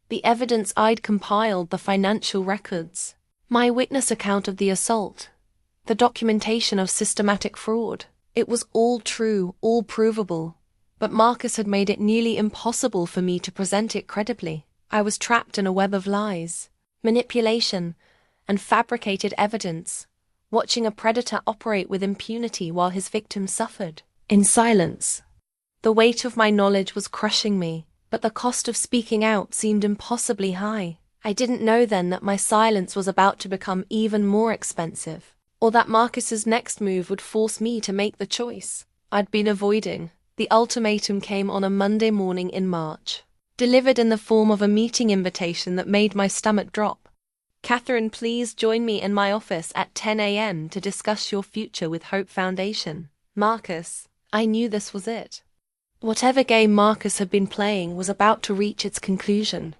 the evidence I'd compiled, the financial records, my witness account of the assault, the documentation of systematic fraud. It was all true, all provable. But Marcus had made it nearly impossible for me to present it credibly. I was trapped in a web of lies, manipulation, and fabricated evidence, watching a predator operate with impunity while his victim suffered in silence. The weight of my knowledge was crushing me, but the cost of speaking out seemed impossibly high. I didn't know then that my silence was about to become even more expensive, or that Marcus's next move would force me to make the choice I'd been avoiding. The ultimatum came on a Monday morning in March, delivered in the form of a meeting invitation that made my stomach drop. Katherine, please join me in my office at 10 a.m. to discuss your future with Hope Foundation. Marcus, I knew this was it. Whatever game Marcus had been playing was about to reach its conclusion.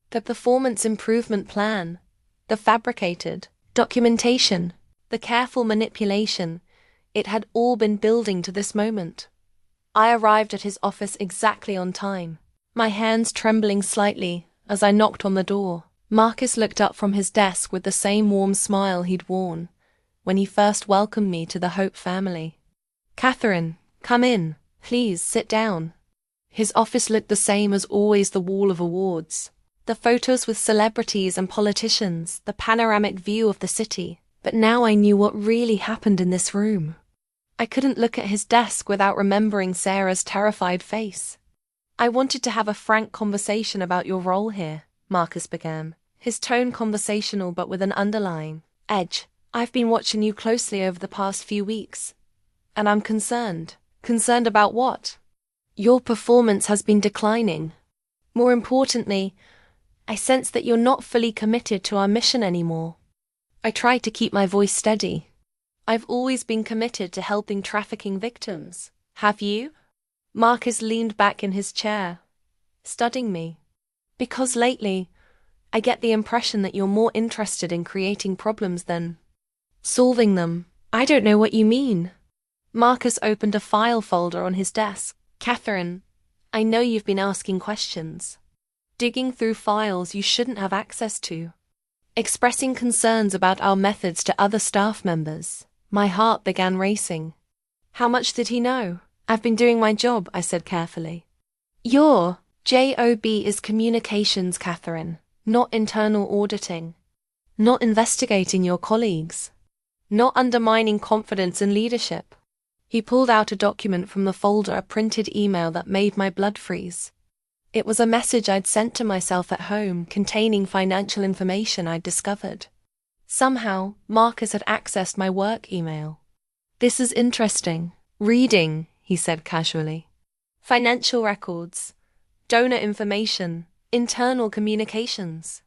The performance improvement plan, the fabricated documentation, the careful manipulation, it had all been building to this moment. I arrived at his office exactly on time, my hands trembling slightly as I knocked on the door. Marcus looked up from his desk with the same warm smile he'd worn when he first welcomed me to the Hope family. Katherine, come in. Please, sit down. His office looked the same as always, the wall of awards, the photos with celebrities and politicians, the panoramic view of the city. But now I knew what really happened in this room. I couldn't look at his desk without remembering Sarah's terrified face. I wanted to have a frank conversation about your role here, Marcus began, his tone conversational but with an underlying edge. I've been watching you closely over the past few weeks, and I'm concerned. Concerned about what? Your performance has been declining. More importantly, I sense that you're not fully committed to our mission anymore. I tried to keep my voice steady. I've always been committed to helping trafficking victims. Have you? Marcus leaned back in his chair, studying me. Because lately, I get the impression that you're more interested in creating problems than solving them. I don't know what you mean. Marcus opened a file folder on his desk. Katherine, I know you've been asking questions, digging through files you shouldn't have access to, expressing concerns about our methods to other staff members. My heart began racing. How much did he know? I've been doing my job, I said carefully. Your job is communications, Katherine, not internal auditing, not investigating your colleagues, not undermining confidence in leadership. He pulled out a document from the folder, a printed email that made my blood freeze. It was a message I'd sent to myself at home containing financial information I'd discovered. Somehow, Marcus had accessed my work email. This is interesting. Reading, he said casually. Financial records, donor information, internal communications.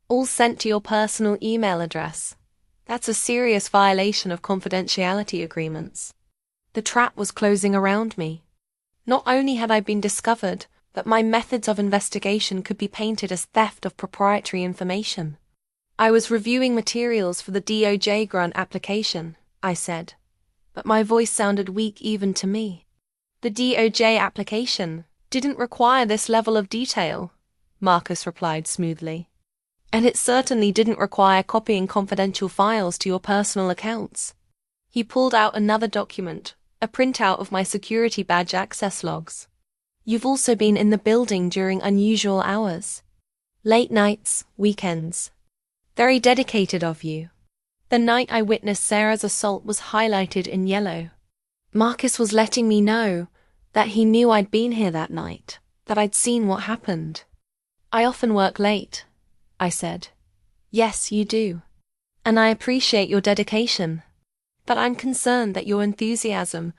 All sent to your personal email address. That's a serious violation of confidentiality agreements. The trap was closing around me. Not only had I been discovered, but my methods of investigation could be painted as theft of proprietary information. I was reviewing materials for the DOJ grant application, I said, but my voice sounded weak even to me. The DOJ application didn't require this level of detail, Marcus replied smoothly. And it certainly didn't require copying confidential files to your personal accounts. He pulled out another document, a printout of my security badge access logs. You've also been in the building during unusual hours. Late nights, weekends. Very dedicated of you. The night I witnessed Sarah's assault was highlighted in yellow. Marcus was letting me know that he knew I'd been here that night, that I'd seen what happened. I often work late, I said. Yes, you do. And I appreciate your dedication. But I'm concerned that your enthusiasm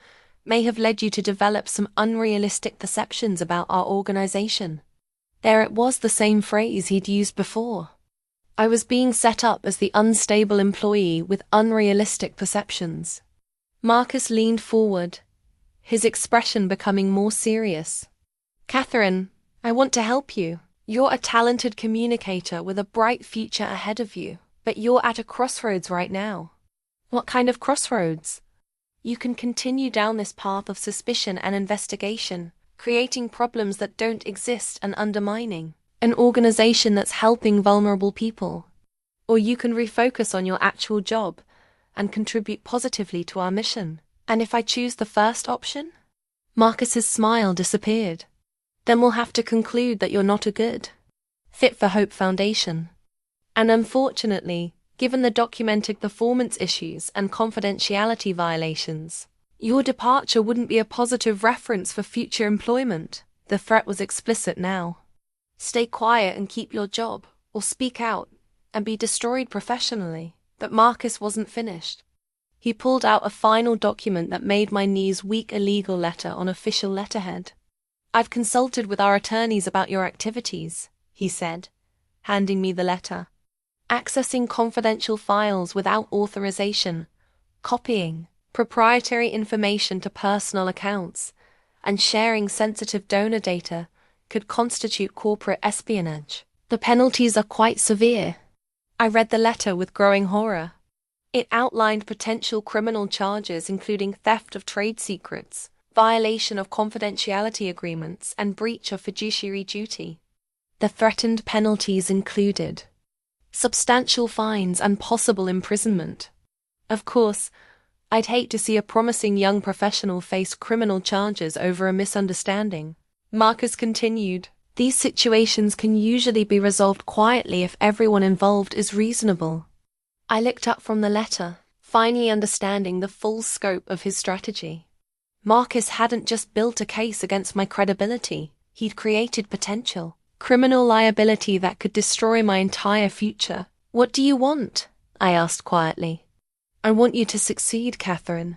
may have led you to develop some unrealistic perceptions about our organization. There it was, the same phrase he'd used before. I was being set up as the unstable employee with unrealistic perceptions. Marcus leaned forward, his expression becoming more serious. Katherine, I want to help you. You're a talented communicator with a bright future ahead of you, but you're at a crossroads right now. What kind of crossroads? You can continue down this path of suspicion and investigation, creating problems that don't exist and undermining an organization that's helping vulnerable people. Or you can refocus on your actual job and contribute positively to our mission. And if I choose the first option? Marcus's smile disappeared. Then we'll have to conclude that you're not a good fit for Hope Foundation. And unfortunately, given the documented performance issues and confidentiality violations, your departure wouldn't be a positive reference for future employment. The threat was explicit now. Stay quiet and keep your job, or speak out and be destroyed professionally. But Marcus wasn't finished. He pulled out a final document that made my knees weak, a legal letter on official letterhead. I've consulted with our attorneys about your activities, he said, handing me the letter. Accessing confidential files without authorization, copying proprietary information to personal accounts, and sharing sensitive donor data could constitute corporate espionage. The penalties are quite severe. I read the letter with growing horror. It outlined potential criminal charges including theft of trade secrets, violation of confidentiality agreements, and breach of fiduciary duty. The threatened penalties included substantial fines and possible imprisonment. Of course, I'd hate to see a promising young professional face criminal charges over a misunderstanding. Marcus continued, these situations can usually be resolved quietly if everyone involved is reasonable. I looked up from the letter, finally understanding the full scope of his strategy. Marcus hadn't just built a case against my credibility, he'd created potential criminal liability that could destroy my entire future. What do you want? I asked quietly. I want you to succeed, Katherine.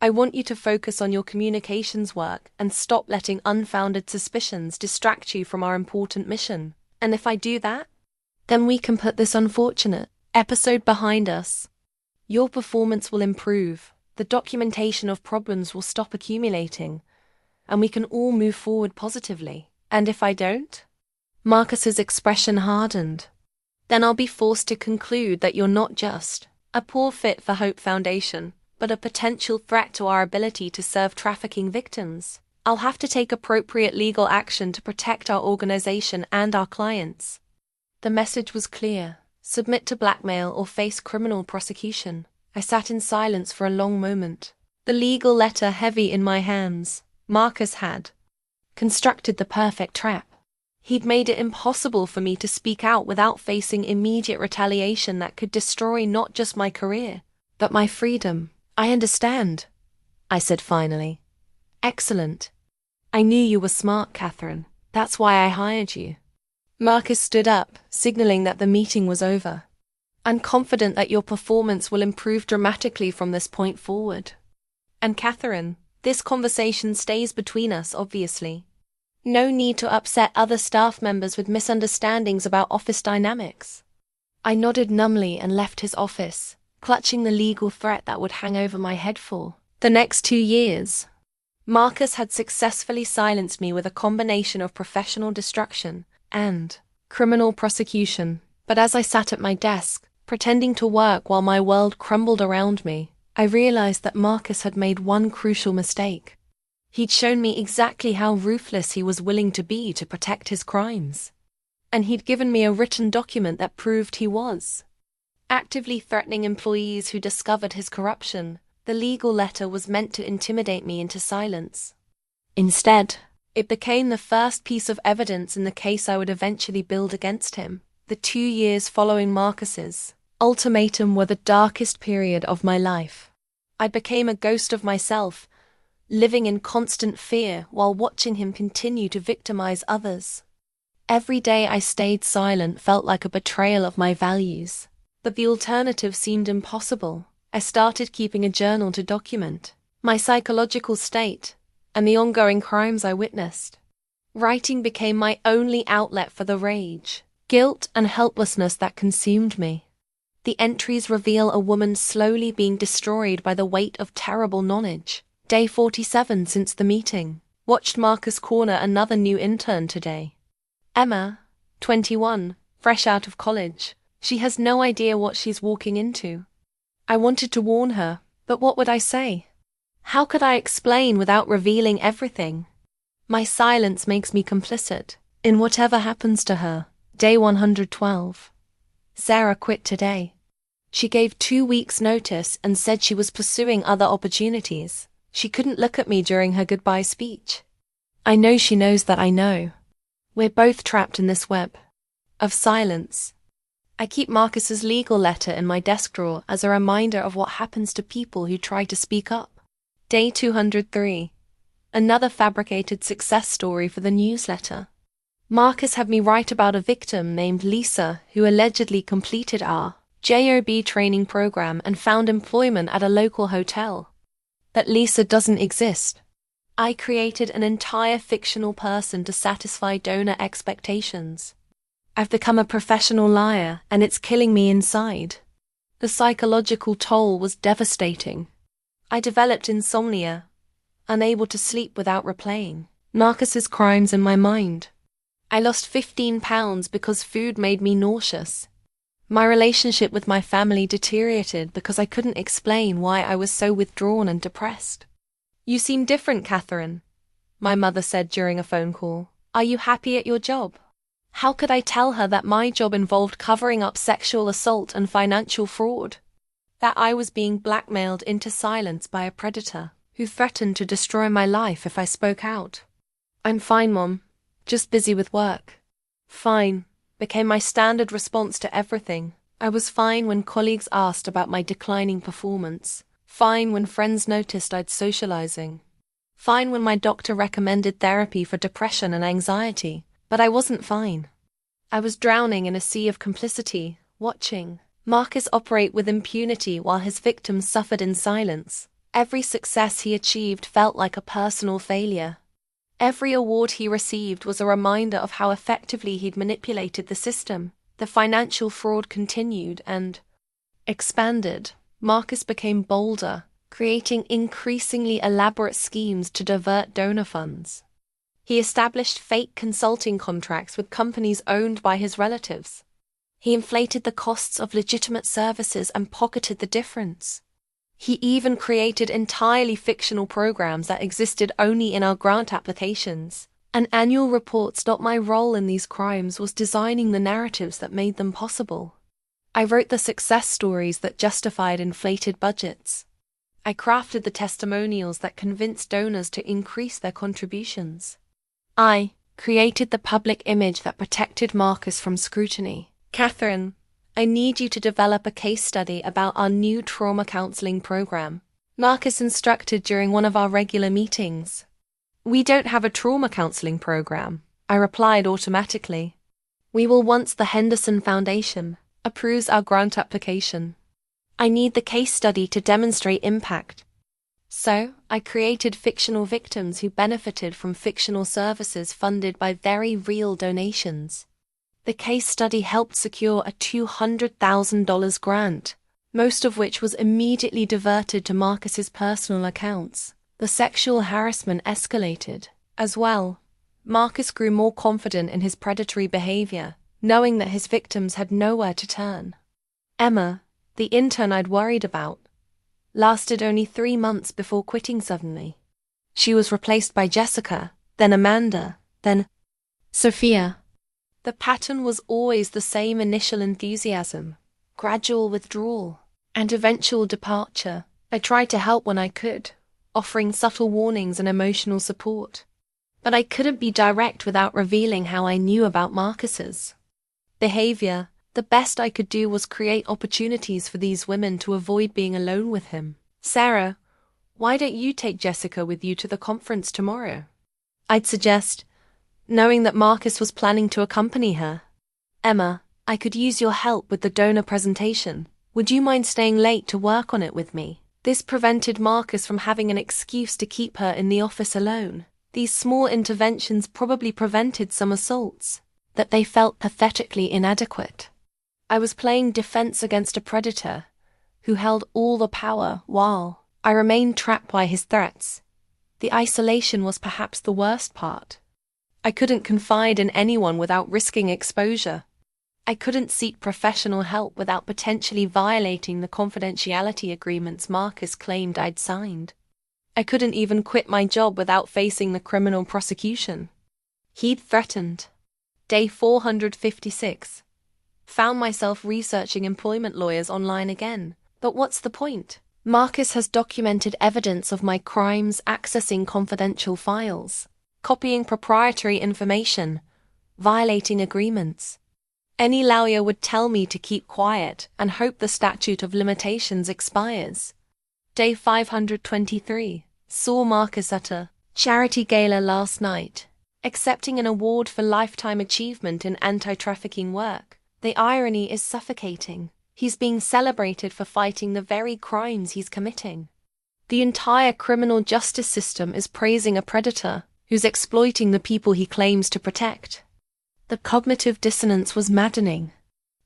I want you to focus on your communications work and stop letting unfounded suspicions distract you from our important mission. And if I do that, then we can put this unfortunate episode behind us. Your performance will improve, the documentation of problems will stop accumulating, and we can all move forward positively. And if I don't? Marcus's expression hardened. Then I'll be forced to conclude that you're not just a poor fit for Hope Foundation, but a potential threat to our ability to serve trafficking victims. I'll have to take appropriate legal action to protect our organization and our clients. The message was clear. Submit to blackmail or face criminal prosecution. I sat in silence for a long moment, the legal letter heavy in my hands. Marcus had constructed the perfect trap. He'd made it impossible for me to speak out without facing immediate retaliation that could destroy not just my career, but my freedom. I understand, I said finally. Excellent. I knew you were smart, Katherine. That's why I hired you. Marcus stood up, signaling that the meeting was over. I'm confident that your performance will improve dramatically from this point forward. And Katherine, this conversation stays between us, obviously. No need to upset other staff members with misunderstandings about office dynamics. I nodded numbly and left his office, clutching the legal threat that would hang over my head for the next 2 years. Marcus had successfully silenced me with a combination of professional destruction and criminal prosecution. But as I sat at my desk, pretending to work while my world crumbled around me, I realized that Marcus had made one crucial mistake. He'd shown me exactly how ruthless he was willing to be to protect his crimes. And he'd given me a written document that proved he was actively threatening employees who discovered his corruption. The legal letter was meant to intimidate me into silence. Instead, it became the first piece of evidence in the case I would eventually build against him. The 2 years following Marcus's ultimatum were the darkest period of my life. I became a ghost of myself, living in constant fear while watching him continue to victimize others. Every day I stayed silent felt like a betrayal of my values. But the alternative seemed impossible. I started keeping a journal to document my psychological state and the ongoing crimes I witnessed. Writing became my only outlet for the rage, guilt, and helplessness that consumed me. The entries reveal a woman slowly being destroyed by the weight of terrible knowledge, Day 47 since the meeting. Watched Marcus corner another new intern today. Emma, 21, fresh out of college. She has no idea what she's walking into. I wanted to warn her, but what would I say? How could I explain without revealing everything? My silence makes me complicit in whatever happens to her. Day 112. Sarah quit today. She gave 2 weeks' notice and said she was pursuing other opportunities. She couldn't look at me during her goodbye speech. I know she knows that I know. We're both trapped in this web of silence. I keep Marcus's legal letter in my desk drawer as a reminder of what happens to people who try to speak up. Day 203. Another fabricated success story for the newsletter. Marcus had me write about a victim named Lisa who allegedly completed our JOB training program and found employment at a local hotel. That Lisa doesn't exist. I created an entire fictional person to satisfy donor expectations. I've become a professional liar, and it's killing me inside. The psychological toll was devastating. I developed insomnia, unable to sleep without replaying Marcus's crimes in my mind. I lost 15 pounds because food made me nauseous. My relationship with my family deteriorated because I couldn't explain why I was so withdrawn and depressed. You seem different, Katherine, my mother said during a phone call. Are you happy at your job? How could I tell her that my job involved covering up sexual assault and financial fraud? That I was being blackmailed into silence by a predator who threatened to destroy my life if I spoke out? I'm fine, Mom. Just busy with work. Fine became my standard response to everything. I was fine when colleagues asked about my declining performance. Fine when friends noticed I'd socializing. Fine when my doctor recommended therapy for depression and anxiety. But I wasn't fine. I was drowning in a sea of complicity, watching Marcus operate with impunity while his victims suffered in silence. Every success he achieved felt like a personal failure. Every award he received was a reminder of how effectively he'd manipulated the system. The financial fraud continued and expanded. Marcus became bolder, creating increasingly elaborate schemes to divert donor funds. He established fake consulting contracts with companies owned by his relatives. He inflated the costs of legitimate services and pocketed the difference. He even created entirely fictional programs that existed only in our grant applications. An annual report stopped my role in these crimes was designing the narratives that made them possible. I wrote the success stories that justified inflated budgets. I crafted the testimonials that convinced donors to increase their contributions. I created the public image that protected Marcus from scrutiny. Katherine, I need you to develop a case study about our new trauma counseling program. Marcus instructed during one of our regular meetings. We don't have a trauma counseling program, I replied automatically. We will once the Henderson Foundation approves our grant application. I need the case study to demonstrate impact. So, I created fictional victims who benefited from fictional services funded by very real donations. The case study helped secure a $200,000 grant, most of which was immediately diverted to Marcus's personal accounts. The sexual harassment escalated. As well, Marcus grew more confident in his predatory behavior, knowing that his victims had nowhere to turn. Emma, the intern I'd worried about, lasted only 3 months before quitting suddenly. She was replaced by Jessica, then Amanda, then Sophia. The pattern was always the same: initial enthusiasm, gradual withdrawal, and eventual departure. I tried to help when I could, offering subtle warnings and emotional support. But I couldn't be direct without revealing how I knew about Marcus's behavior. The best I could do was create opportunities for these women to avoid being alone with him. Sarah, why don't you take Jessica with you to the conference tomorrow? I'd suggest, knowing that Marcus was planning to accompany her. Emma, I could use your help with the donor presentation. Would you mind staying late to work on it with me? This prevented Marcus from having an excuse to keep her in the office alone. These small interventions probably prevented some assaults that they felt pathetically inadequate. I was playing defense against a predator who held all the power while I remained trapped by his threats. The isolation was perhaps the worst part. I couldn't confide in anyone without risking exposure. I couldn't seek professional help without potentially violating the confidentiality agreements Marcus claimed I'd signed. I couldn't even quit my job without facing the criminal prosecution he'd threatened. Day 456. Found myself researching employment lawyers online again. But what's the point? Marcus has documented evidence of my crimes, accessing confidential files, copying proprietary information, violating agreements. Any lawyer would tell me to keep quiet and hope the statute of limitations expires. Day 523. Saw Marcus at a charity gala last night, accepting an award for lifetime achievement in anti-trafficking work. The irony is suffocating. He's being celebrated for fighting the very crimes he's committing. The entire criminal justice system is praising a predator who's exploiting the people he claims to protect. The cognitive dissonance was maddening.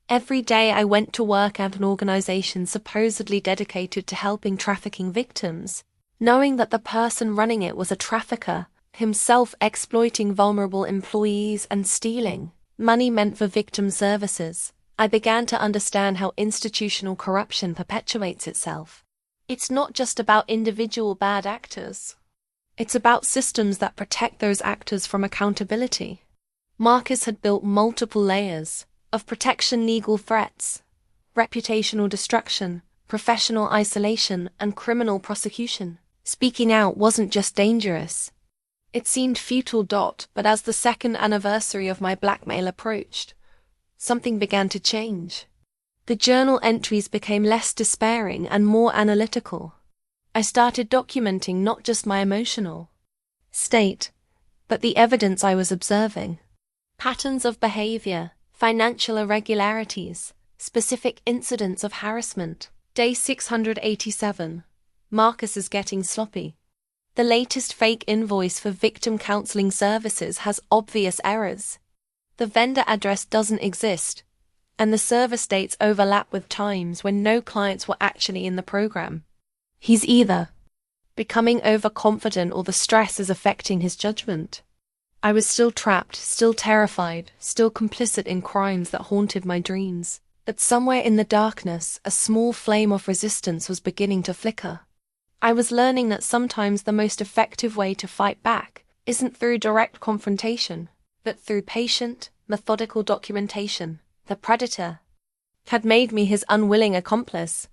Every day I went to work at an organization supposedly dedicated to helping trafficking victims, knowing that the person running it was a trafficker, himself exploiting vulnerable employees and stealing money meant for victim services. I began to understand how institutional corruption perpetuates itself. It's not just about individual bad actors. It's about systems that protect those actors from accountability. Marcus had built multiple layers of protection: legal threats, reputational destruction, professional isolation, and criminal prosecution. Speaking out wasn't just dangerous. It seemed futile. But as the second anniversary of my blackmail approached, something began to change. The journal entries became less despairing and more analytical. I started documenting not just my emotional state, but the evidence I was observing. Patterns of behavior, financial irregularities, specific incidents of harassment. Day 687. Marcus is getting sloppy. The latest fake invoice for victim counseling services has obvious errors. The vendor address doesn't exist, and the service dates overlap with times when no clients were actually in the program. He's either becoming overconfident or the stress is affecting his judgment. I was still trapped, still terrified, still complicit in crimes that haunted my dreams. But somewhere in the darkness, a small flame of resistance was beginning to flicker. I was learning that sometimes the most effective way to fight back isn't through direct confrontation, but through patient, methodical documentation. The predator had made me his unwilling accomplice,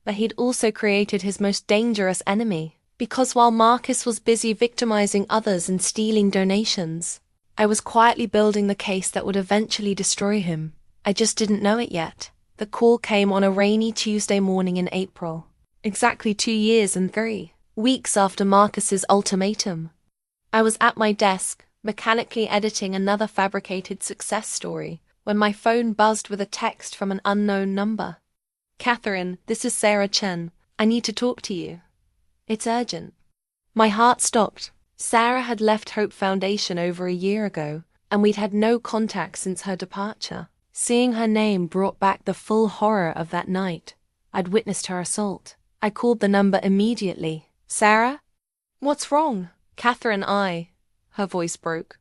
but he'd also created his most dangerous enemy. Because while Marcus was busy victimizing others and stealing donations, I was quietly building the case that would eventually destroy him. I just didn't know it yet. The call came on a rainy Tuesday morning in April, exactly 2 years and 3 weeks after Marcus's ultimatum. I was at my desk, mechanically editing another fabricated success story, when my phone buzzed with a text from an unknown number. "Katherine, this is Sarah Chen. I need to talk to you. It's urgent." My heart stopped. Sarah had left Hope Foundation over a year ago, and we'd had no contact since her departure. Seeing her name brought back the full horror of that night. I'd witnessed her assault. I called the number immediately. "Sarah? What's wrong?" "Katherine, her voice broke.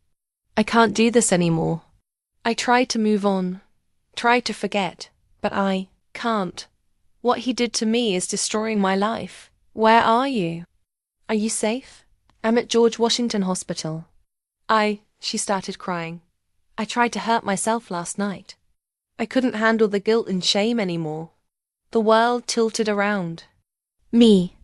"I can't do this anymore. I tried to move on, tried to forget, but I can't. What he did to me is destroying my life. Where are you? Are you safe?" "I'm at George Washington Hospital." She started crying. "I tried to hurt myself last night. I couldn't handle the guilt and shame anymore." The world tilted around me.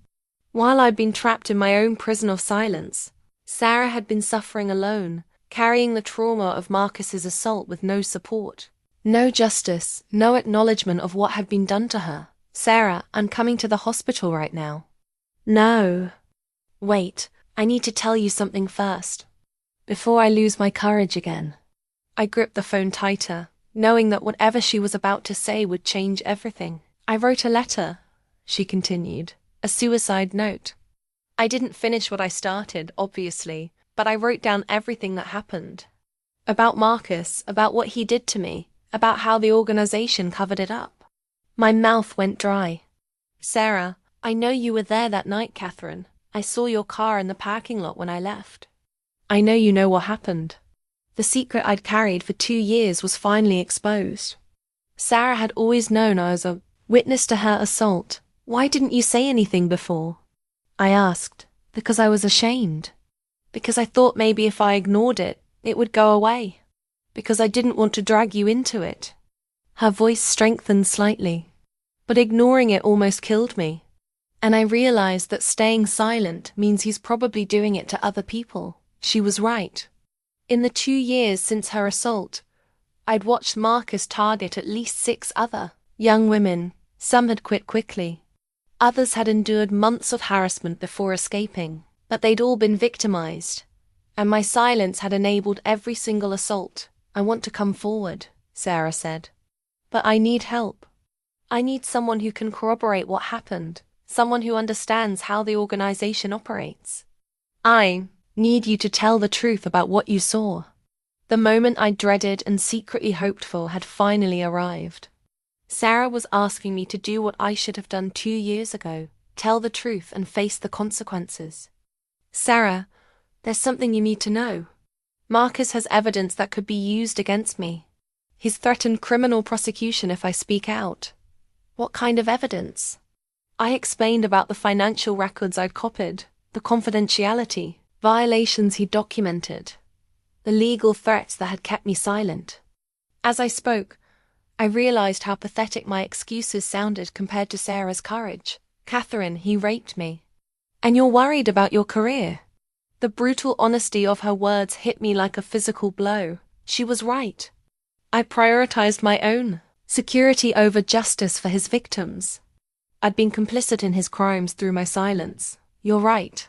While I'd been trapped in my own prison of silence, Sarah had been suffering alone, carrying the trauma of Marcus's assault with no support. No justice, no acknowledgement of what had been done to her. "Sarah, I'm coming to the hospital right now." "No. Wait, I need to tell you something first, before I lose my courage again." I gripped the phone tighter, knowing that whatever she was about to say would change everything. "I wrote a letter," she continued, "a suicide note. I didn't finish what I started, obviously, but I wrote down everything that happened. About Marcus, about what he did to me, about how the organization covered it up." My mouth went dry. "Sarah, I know you were there that night, Katherine. I saw your car in the parking lot when I left. I know you know what happened. The secret I'd carried for 2 years was finally exposed. Sarah had always known I was a witness to her assault. Why didn't you say anything before? I asked. Because I was ashamed. Because I thought maybe if I ignored it, it would go away. Because I didn't want to drag you into it. Her voice strengthened slightly. But ignoring it almost killed me. And I realized that staying silent means he's probably doing it to other people. She was right. In the 2 years since her assault, I'd watched Marcus target at least 6 other young women. Some had quit quickly. Others had endured months of harassment before escaping, but they'd all been victimized. And my silence had enabled every single assault. I want to come forward, Sarah said. But I need help. I need someone who can corroborate what happened, someone who understands how the organization operates. I need you to tell the truth about what you saw. The moment I dreaded and secretly hoped for had finally arrived. Sarah was asking me to do what I should have done 2 years ago, tell the truth and face the consequences. Sarah, there's something you need to know. Marcus has evidence that could be used against me. He's threatened criminal prosecution if I speak out. What kind of evidence? I explained about the financial records I'd copied, the confidentiality, violations he'd documented, the legal threats that had kept me silent. As I spoke, I realized how pathetic my excuses sounded compared to Sarah's courage. Katherine, he raped me. And you're worried about your career. The brutal honesty of her words hit me like a physical blow. She was right. I prioritized my own security over justice for his victims. I'd been complicit in his crimes through my silence. You're right,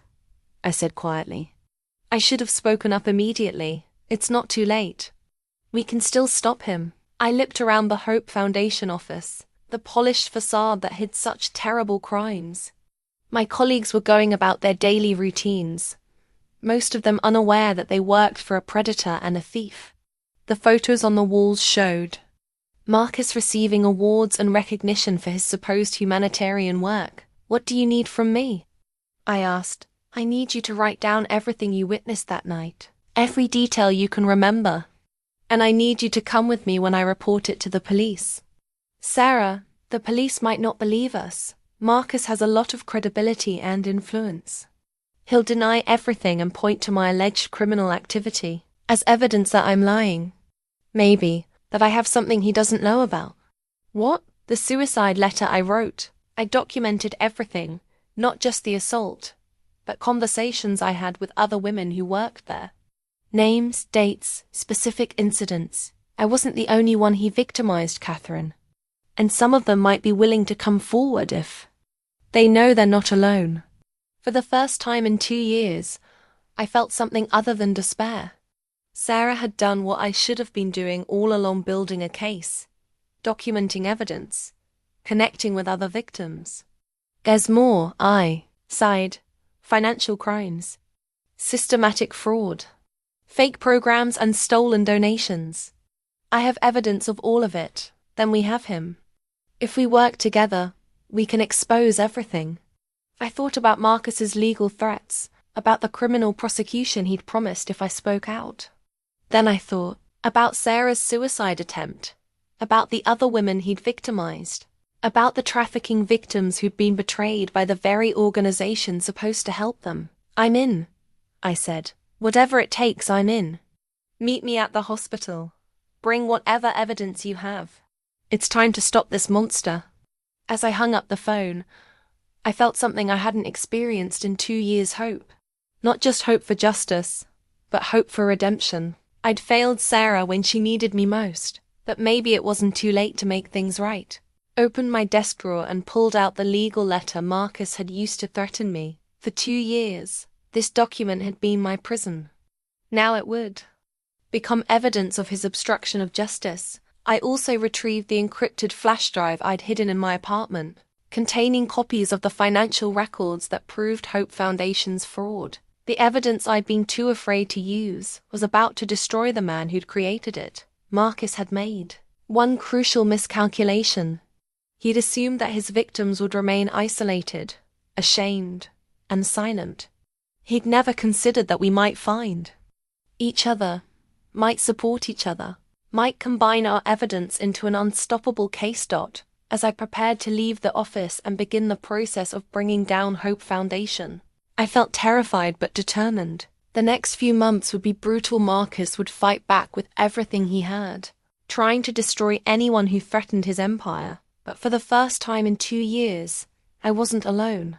I said quietly. I should have spoken up immediately. It's not too late. We can still stop him. I looked around the Hope Foundation office, the polished facade that hid such terrible crimes. My colleagues were going about their daily routines, most of them unaware that they worked for a predator and a thief. The photos on the walls showed Marcus receiving awards and recognition for his supposed humanitarian work. What do you need from me? I asked. I need you to write down everything you witnessed that night, every detail you can remember. And I need you to come with me when I report it to the police. Sarah, the police might not believe us. Marcus has a lot of credibility and influence. He'll deny everything and point to my alleged criminal activity as evidence that I'm lying. Maybe that I have something he doesn't know about. What? The suicide letter I wrote. I documented everything, not just the assault, but conversations I had with other women who worked there. Names, dates, specific incidents. I wasn't the only one he victimized, Katherine. And some of them might be willing to come forward if they know they're not alone. For the first time in 2 years, I felt something other than despair. Sarah had done what I should have been doing all along, building a case, documenting evidence, connecting with other victims. There's more, I sighed. Financial crimes, systematic fraud, fake programs and stolen donations. I have evidence of all of it. Then we have him. If we work together, we can expose everything. I thought about Marcus's legal threats, about the criminal prosecution he'd promised if I spoke out. Then I thought about Sarah's suicide attempt, about the other women he'd victimized, about the trafficking victims who'd been betrayed by the very organization supposed to help them. I'm in, I said. Whatever it takes, I'm in. Meet me at the hospital. Bring whatever evidence you have. It's time to stop this monster. As I hung up the phone, I felt something I hadn't experienced in 2 years' hope. Not just hope for justice, but hope for redemption. I'd failed Sarah when she needed me most, but maybe it wasn't too late to make things right. Opened my desk drawer and pulled out the legal letter Marcus had used to threaten me. For 2 years, this document had been my prison. Now it would become evidence of his obstruction of justice. I also retrieved the encrypted flash drive I'd hidden in my apartment, containing copies of the financial records that proved Hope Foundation's fraud. The evidence I'd been too afraid to use was about to destroy the man who'd created it. Marcus had made one crucial miscalculation. He'd assumed that his victims would remain isolated, ashamed, and silent. He'd never considered that we might find each other, might support each other, might combine our evidence into an unstoppable case. As I prepared to leave the office and begin the process of bringing down Hope Foundation, I felt terrified but determined. The next few months would be brutal. Marcus would fight back with everything he had, trying to destroy anyone who threatened his empire. But for the first time in 2 years, I wasn't alone.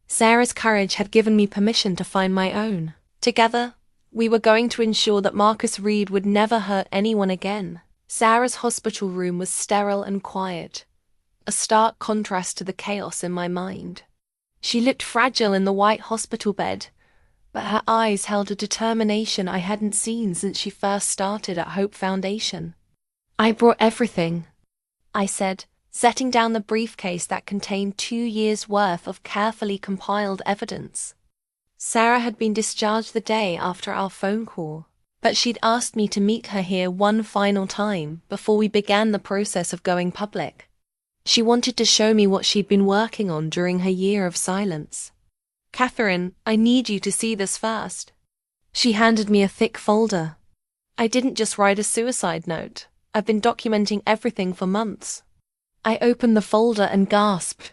Sarah's courage had given me permission to find my own. Together, we were going to ensure that Marcus Reed would never hurt anyone again. Sarah's hospital room was sterile and quiet, a stark contrast to the chaos in my mind. She looked fragile in the white hospital bed, but her eyes held a determination I hadn't seen since she first started at Hope Foundation. "I brought everything," I said, setting down the briefcase that contained 2 years' worth of carefully compiled evidence. Sarah had been discharged the day after our phone call, but she'd asked me to meet her here one final time before we began the process of going public. She wanted to show me what she'd been working on during her year of silence. "Katherine, I need you to see this first." She handed me a thick folder. "I didn't just write a suicide note. I've been documenting everything for months." I opened the folder and gasped.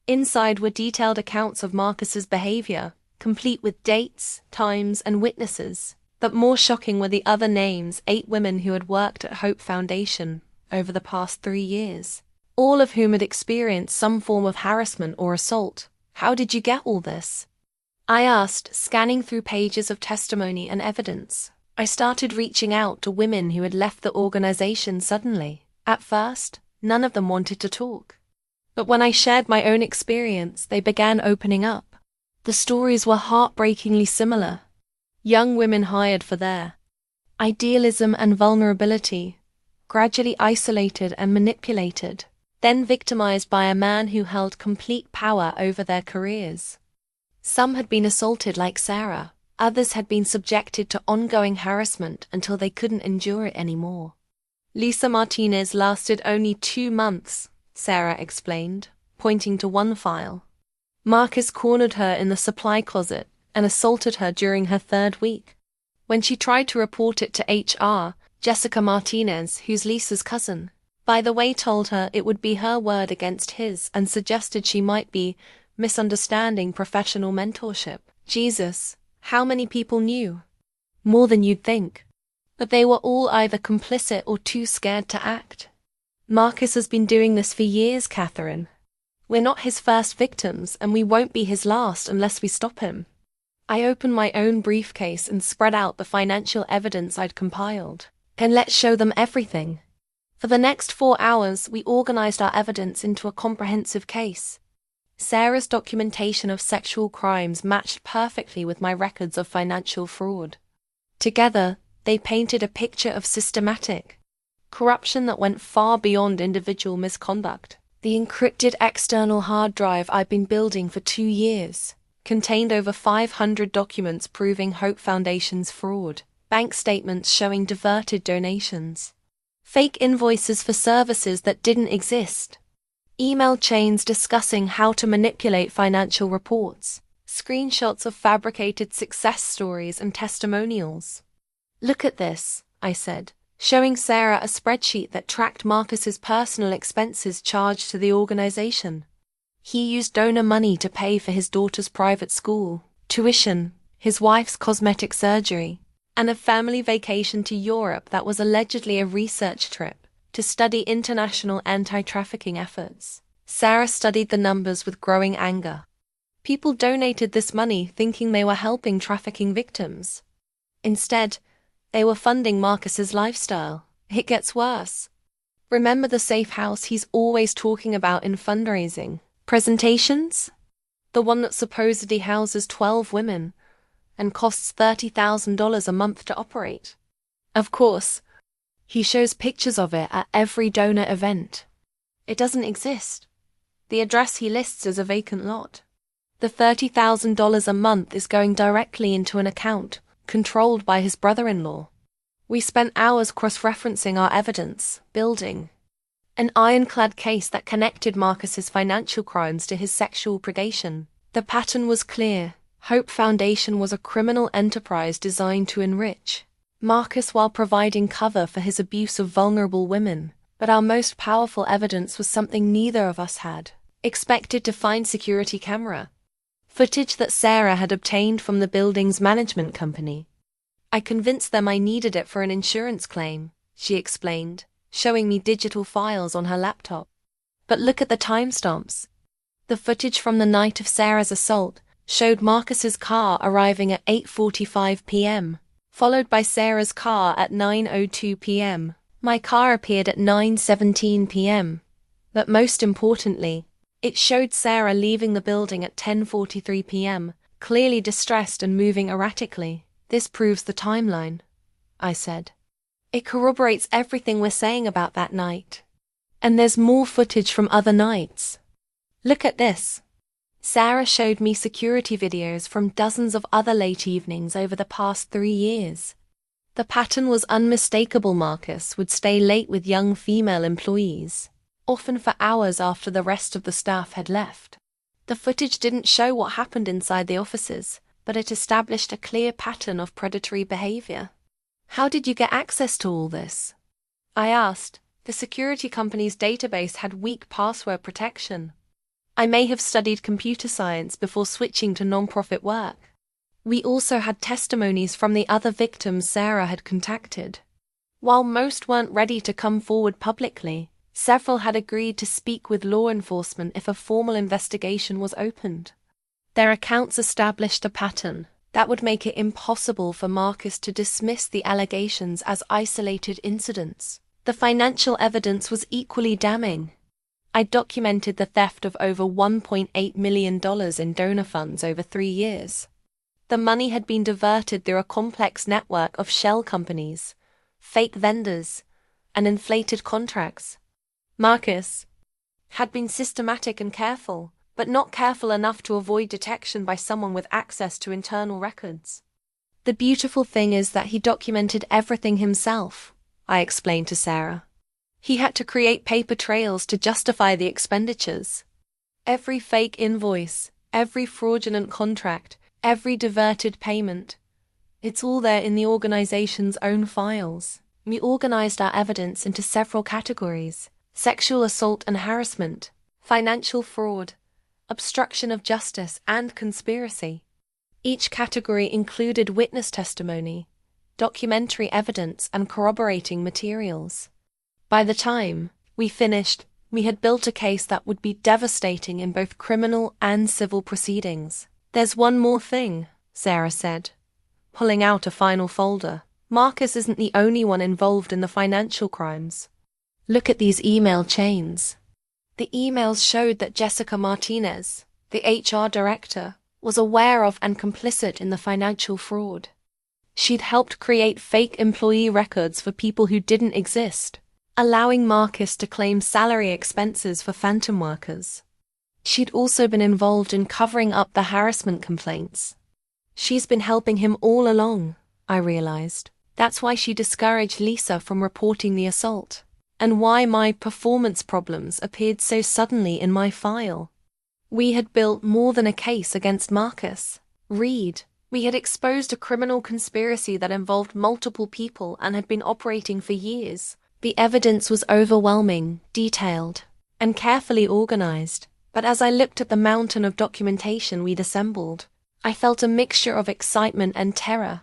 Inside were detailed accounts of Marcus's behavior, complete with dates, times, and witnesses. But more shocking were the other names: 8 women who had worked at Hope Foundation over the past 3 years, all of whom had experienced some form of harassment or assault. "How did you get all this?" I asked, scanning through pages of testimony and evidence. I started reaching out to women who had left the organization suddenly. At first, none of them wanted to talk. But when I shared my own experience, they began opening up. The stories were heartbreakingly similar. Young women hired for their idealism and vulnerability, gradually isolated and manipulated, then victimized by a man who held complete power over their careers. Some had been assaulted like Sarah. Others had been subjected to ongoing harassment until they couldn't endure it anymore. Lisa Martinez lasted only 2 months, Sarah explained, pointing to one file. Marcus cornered her in the supply closet and assaulted her during her 3rd week. When she tried to report it to HR, Jessica Martinez, who's Lisa's cousin, by the way, told her it would be her word against his and suggested she might be misunderstanding professional mentorship. Jesus, how many people knew? More than you'd think. But they were all either complicit or too scared to act. Marcus has been doing this for years, Katherine. We're not his first victims, and we won't be his last unless we stop him. I opened my own briefcase and spread out the financial evidence I'd compiled. And let's show them everything. For the next 4 hours, we organized our evidence into a comprehensive case. Sarah's documentation of sexual crimes matched perfectly with my records of financial fraud. Together, they painted a picture of systematic corruption that went far beyond individual misconduct. The encrypted external hard drive I'd been building for 2 years contained over 500 documents proving Hope Foundation's fraud, bank statements showing diverted donations, fake invoices for services that didn't exist, email chains discussing how to manipulate financial reports, screenshots of fabricated success stories and testimonials. "Look at this," I said, showing Sarah a spreadsheet that tracked Marcus's personal expenses charged to the organization. He used donor money to pay for his daughter's private school, tuition, his wife's cosmetic surgery, and a family vacation to Europe that was allegedly a research trip to study international anti-trafficking efforts. Sarah studied the numbers with growing anger. People donated this money thinking they were helping trafficking victims. Instead, they were funding Marcus's lifestyle. It gets worse. Remember the safe house he's always talking about in fundraising presentations? The one that supposedly houses 12 women and costs $30,000 a month to operate. Of course, he shows pictures of it at every donor event. It doesn't exist. The address he lists is a vacant lot. The $30,000 a month is going directly into an account controlled by his brother-in-law. We spent hours cross-referencing our evidence, building an ironclad case that connected Marcus's financial crimes to his sexual predation. The pattern was clear. Hope Foundation was a criminal enterprise designed to enrich Marcus while providing cover for his abuse of vulnerable women. But our most powerful evidence was something neither of us had expected to find: security camera footage that Sarah had obtained from the building's management company. I convinced them I needed it for an insurance claim, she explained, showing me digital files on her laptop. But look at the timestamps. The footage from the night of Sarah's assault showed Marcus's car arriving at 8:45 p.m., followed by Sarah's car at 9:02 p.m. My car appeared at 9:17 p.m. But most importantly, it showed Sarah leaving the building at 10:43 p.m., clearly distressed and moving erratically. This proves the timeline, I said. It corroborates everything we're saying about that night. And there's more footage from other nights. Look at this. Sarah showed me security videos from dozens of other late evenings over the past 3 years. The pattern was unmistakable. Marcus would stay late with young female employees, often for hours after the rest of the staff had left. The footage didn't show what happened inside the offices, but it established a clear pattern of predatory behavior. How did you get access to all this? I asked. The security company's database had weak password protection. I may have studied computer science before switching to non-profit work. We also had testimonies from the other victims Sarah had contacted. While most weren't ready to come forward publicly, several had agreed to speak with law enforcement if a formal investigation was opened. Their accounts established a pattern that would make it impossible for Marcus to dismiss the allegations as isolated incidents. The financial evidence was equally damning. I documented the theft of over $1.8 million in donor funds over 3 years. The money had been diverted through a complex network of shell companies, fake vendors, and inflated contracts. Marcus had been systematic and careful, but not careful enough to avoid detection by someone with access to internal records. The beautiful thing is that he documented everything himself, I explained to Sarah. He had to create paper trails to justify the expenditures. Every fake invoice, every fraudulent contract, every diverted payment. It's all there in the organization's own files. We organized our evidence into several categories: sexual assault and harassment, financial fraud, obstruction of justice, and conspiracy. Each category included witness testimony, documentary evidence, and corroborating materials. By the time we finished, we had built a case that would be devastating in both criminal and civil proceedings. There's one more thing, Sarah said, pulling out a final folder. Marcus isn't the only one involved in the financial crimes. Look at these email chains. The emails showed that Jessica Martinez, the HR director, was aware of and complicit in the financial fraud. She'd helped create fake employee records for people who didn't exist, allowing Marcus to claim salary expenses for phantom workers. She'd also been involved in covering up the harassment complaints. She's been helping him all along, I realized. That's why she discouraged Lisa from reporting the assault, and why my performance problems appeared so suddenly in my file. We had built more than a case against Marcus. Reed. We had exposed a criminal conspiracy that involved multiple people and had been operating for years. The evidence was overwhelming, detailed, and carefully organized. But as I looked at the mountain of documentation we'd assembled, I felt a mixture of excitement and terror.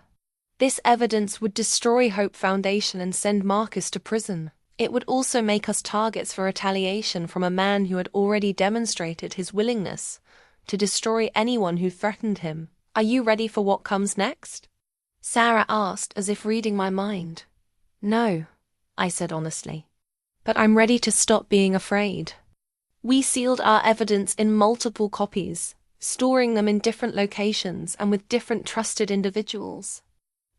This evidence would destroy Hope Foundation and send Marcus to prison. It would also make us targets for retaliation from a man who had already demonstrated his willingness to destroy anyone who threatened him. Are you ready for what comes next? Sarah asked, as if reading my mind. No, I said honestly. But I'm ready to stop being afraid. We sealed our evidence in multiple copies, storing them in different locations and with different trusted individuals.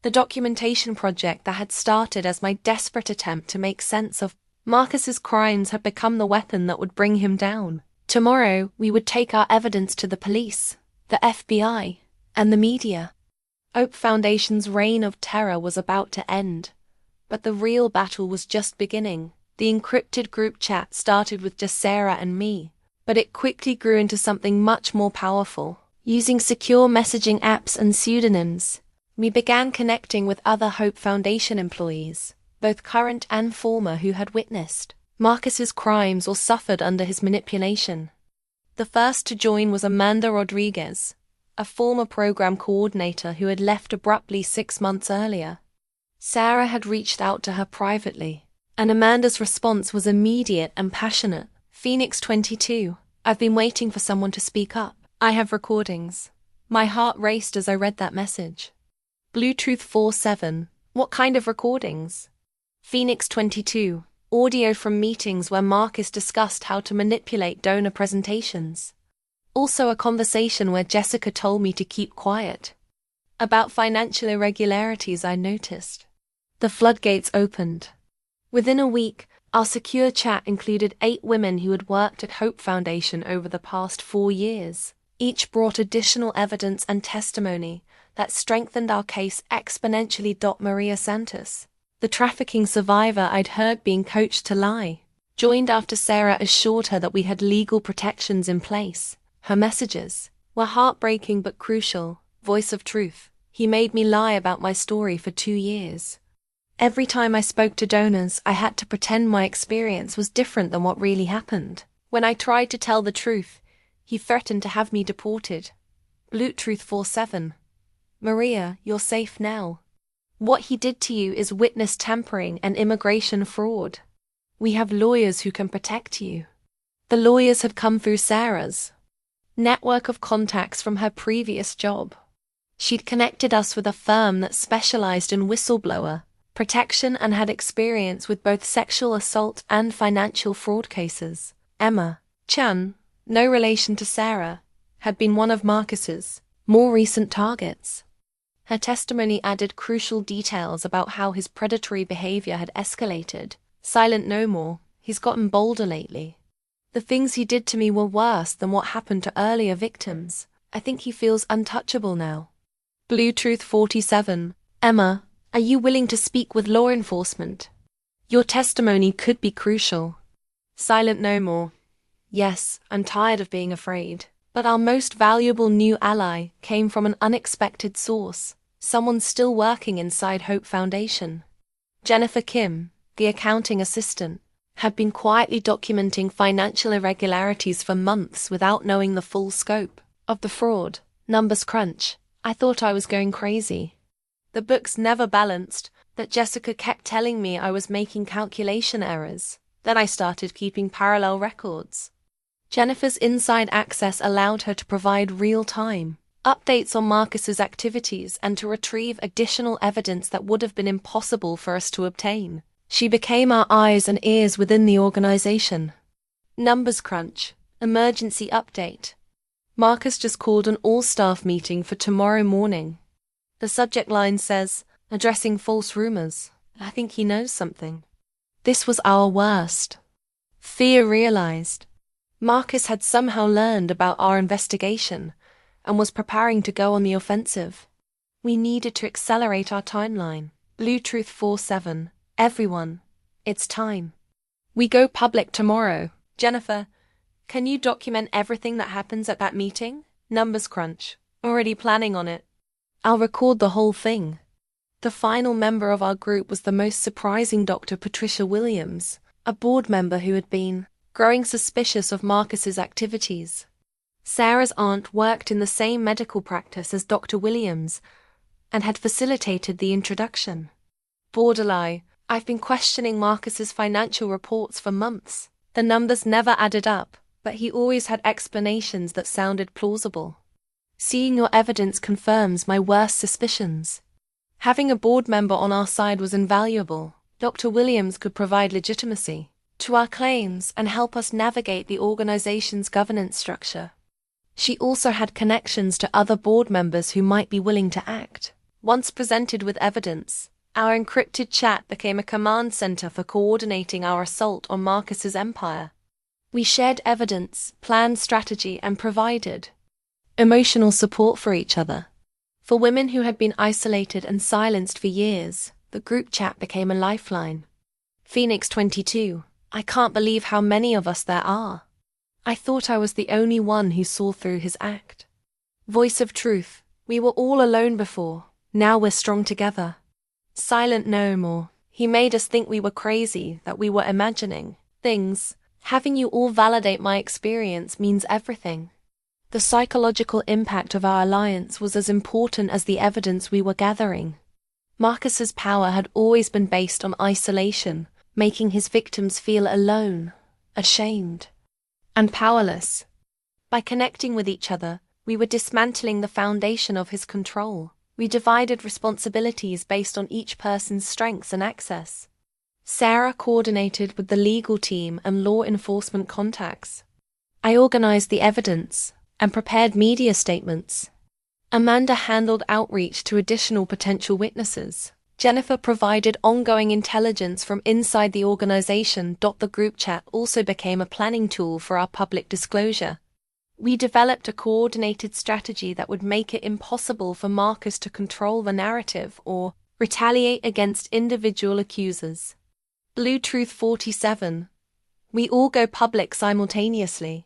The documentation project that had started as my desperate attempt to make sense of Marcus's crimes had become the weapon that would bring him down. Tomorrow, we would take our evidence to the police, the FBI, and the media. Hope Foundation's reign of terror was about to end, but the real battle was just beginning. The encrypted group chat started with just Sarah and me, But it quickly grew into something much more powerful. Using secure messaging apps and pseudonyms, we began connecting with other Hope Foundation employees, both current and former, who had witnessed Marcus's crimes or suffered under his manipulation. The first to join was Amanda Rodriguez, a former program coordinator who had left abruptly 6 months earlier. Sarah had reached out to her privately, and Amanda's response was immediate and passionate. Phoenix 22, I've been waiting for someone to speak up. I have recordings. My heart raced as I read that message. Blue Truth 47, what kind of recordings? Phoenix 22, audio from meetings where Marcus discussed how to manipulate donor presentations. Also a conversation where Jessica told me to keep quiet about financial irregularities I noticed. The floodgates opened. Within a week, our secure chat included 8 women who had worked at Hope Foundation over the past 4 years. Each brought additional evidence and testimony that strengthened our case exponentially. Maria Santos, the trafficking survivor I'd heard being coached to lie, joined after Sarah assured her that we had legal protections in place. Her messages were heartbreaking but crucial. Voice of truth. He made me lie about my story for 2 years. Every time I spoke to donors, I had to pretend my experience was different than what really happened. When I tried to tell the truth, he threatened to have me deported. Blue Truth 47. Maria, you're safe now. What he did to you is witness tampering and immigration fraud. We have lawyers who can protect you. The lawyers had come through Sarah's network of contacts from her previous job. She'd connected us with a firm that specialized in whistleblower protection and had experience with both sexual assault and financial fraud cases. Emma Chan, no relation to Sarah, had been one of Marcus's more recent targets. Her testimony added crucial details about how his predatory behavior had escalated. Silent no more, he's gotten bolder lately. The things he did to me were worse than what happened to earlier victims. I think he feels untouchable now. Blue Truth 47. Emma, are you willing to speak with law enforcement? Your testimony could be crucial. Silent no more. Yes, I'm tired of being afraid. But our most valuable new ally came from an unexpected source. Someone still working inside Hope Foundation. Jennifer Kim, the accounting assistant, had been quietly documenting financial irregularities for months without knowing the full scope of the fraud. Numbers crunch. I thought I was going crazy. The books never balanced, that Jessica kept telling me I was making calculation errors. Then I started keeping parallel records. Jennifer's inside access allowed her to provide real-time updates on Marcus's activities and to retrieve additional evidence that would have been impossible for us to obtain. She became our eyes and ears within the organization. Numbers crunch. Emergency update. Marcus just called an all-staff meeting for tomorrow morning. The subject line says, addressing false rumors. I think he knows something. This was our worst. Fear realized. Marcus had somehow learned about our investigation and was preparing to go on the offensive. We needed to accelerate our timeline. Blue Truth 47. Everyone, it's time. We go public tomorrow. Jennifer, can you document everything that happens at that meeting? Numbers crunch. Already planning on it. I'll record the whole thing. The final member of our group was the most surprising Dr. Patricia Williams, a board member who had been growing suspicious of Marcus's activities. Sarah's aunt worked in the same medical practice as Dr. Williams and had facilitated the introduction. Borderline, I've been questioning Marcus's financial reports for months. The numbers never added up, but he always had explanations that sounded plausible. Seeing your evidence confirms my worst suspicions. Having a board member on our side was invaluable. Dr. Williams could provide legitimacy to our claims and help us navigate the organization's governance structure. She also had connections to other board members who might be willing to act. Once presented with evidence, our encrypted chat became a command center for coordinating our assault on Marcus's empire. We shared evidence, planned strategy, and provided emotional support for each other. For women who had been isolated and silenced for years, the group chat became a lifeline. Phoenix 22. I can't believe how many of us there are. I thought I was the only one who saw through his act. Voice of truth, we were all alone before, now we're strong together. Silent no more. He made us think we were crazy, that we were imagining things. Having you all validate my experience means everything. The psychological impact of our alliance was as important as the evidence we were gathering. Marcus's power had always been based on isolation, making his victims feel alone, ashamed, and powerless. By connecting with each other, we were dismantling the foundation of his control. We divided responsibilities based on each person's strengths and access. Sarah coordinated with the legal team and law enforcement contacts. I organized the evidence and prepared media statements. Amanda handled outreach to additional potential witnesses. Jennifer provided ongoing intelligence from inside the organization. The group chat also became a planning tool for our public disclosure. We developed a coordinated strategy that would make it impossible for Marcus to control the narrative or retaliate against individual accusers. Blue Truth 47. We all go public simultaneously.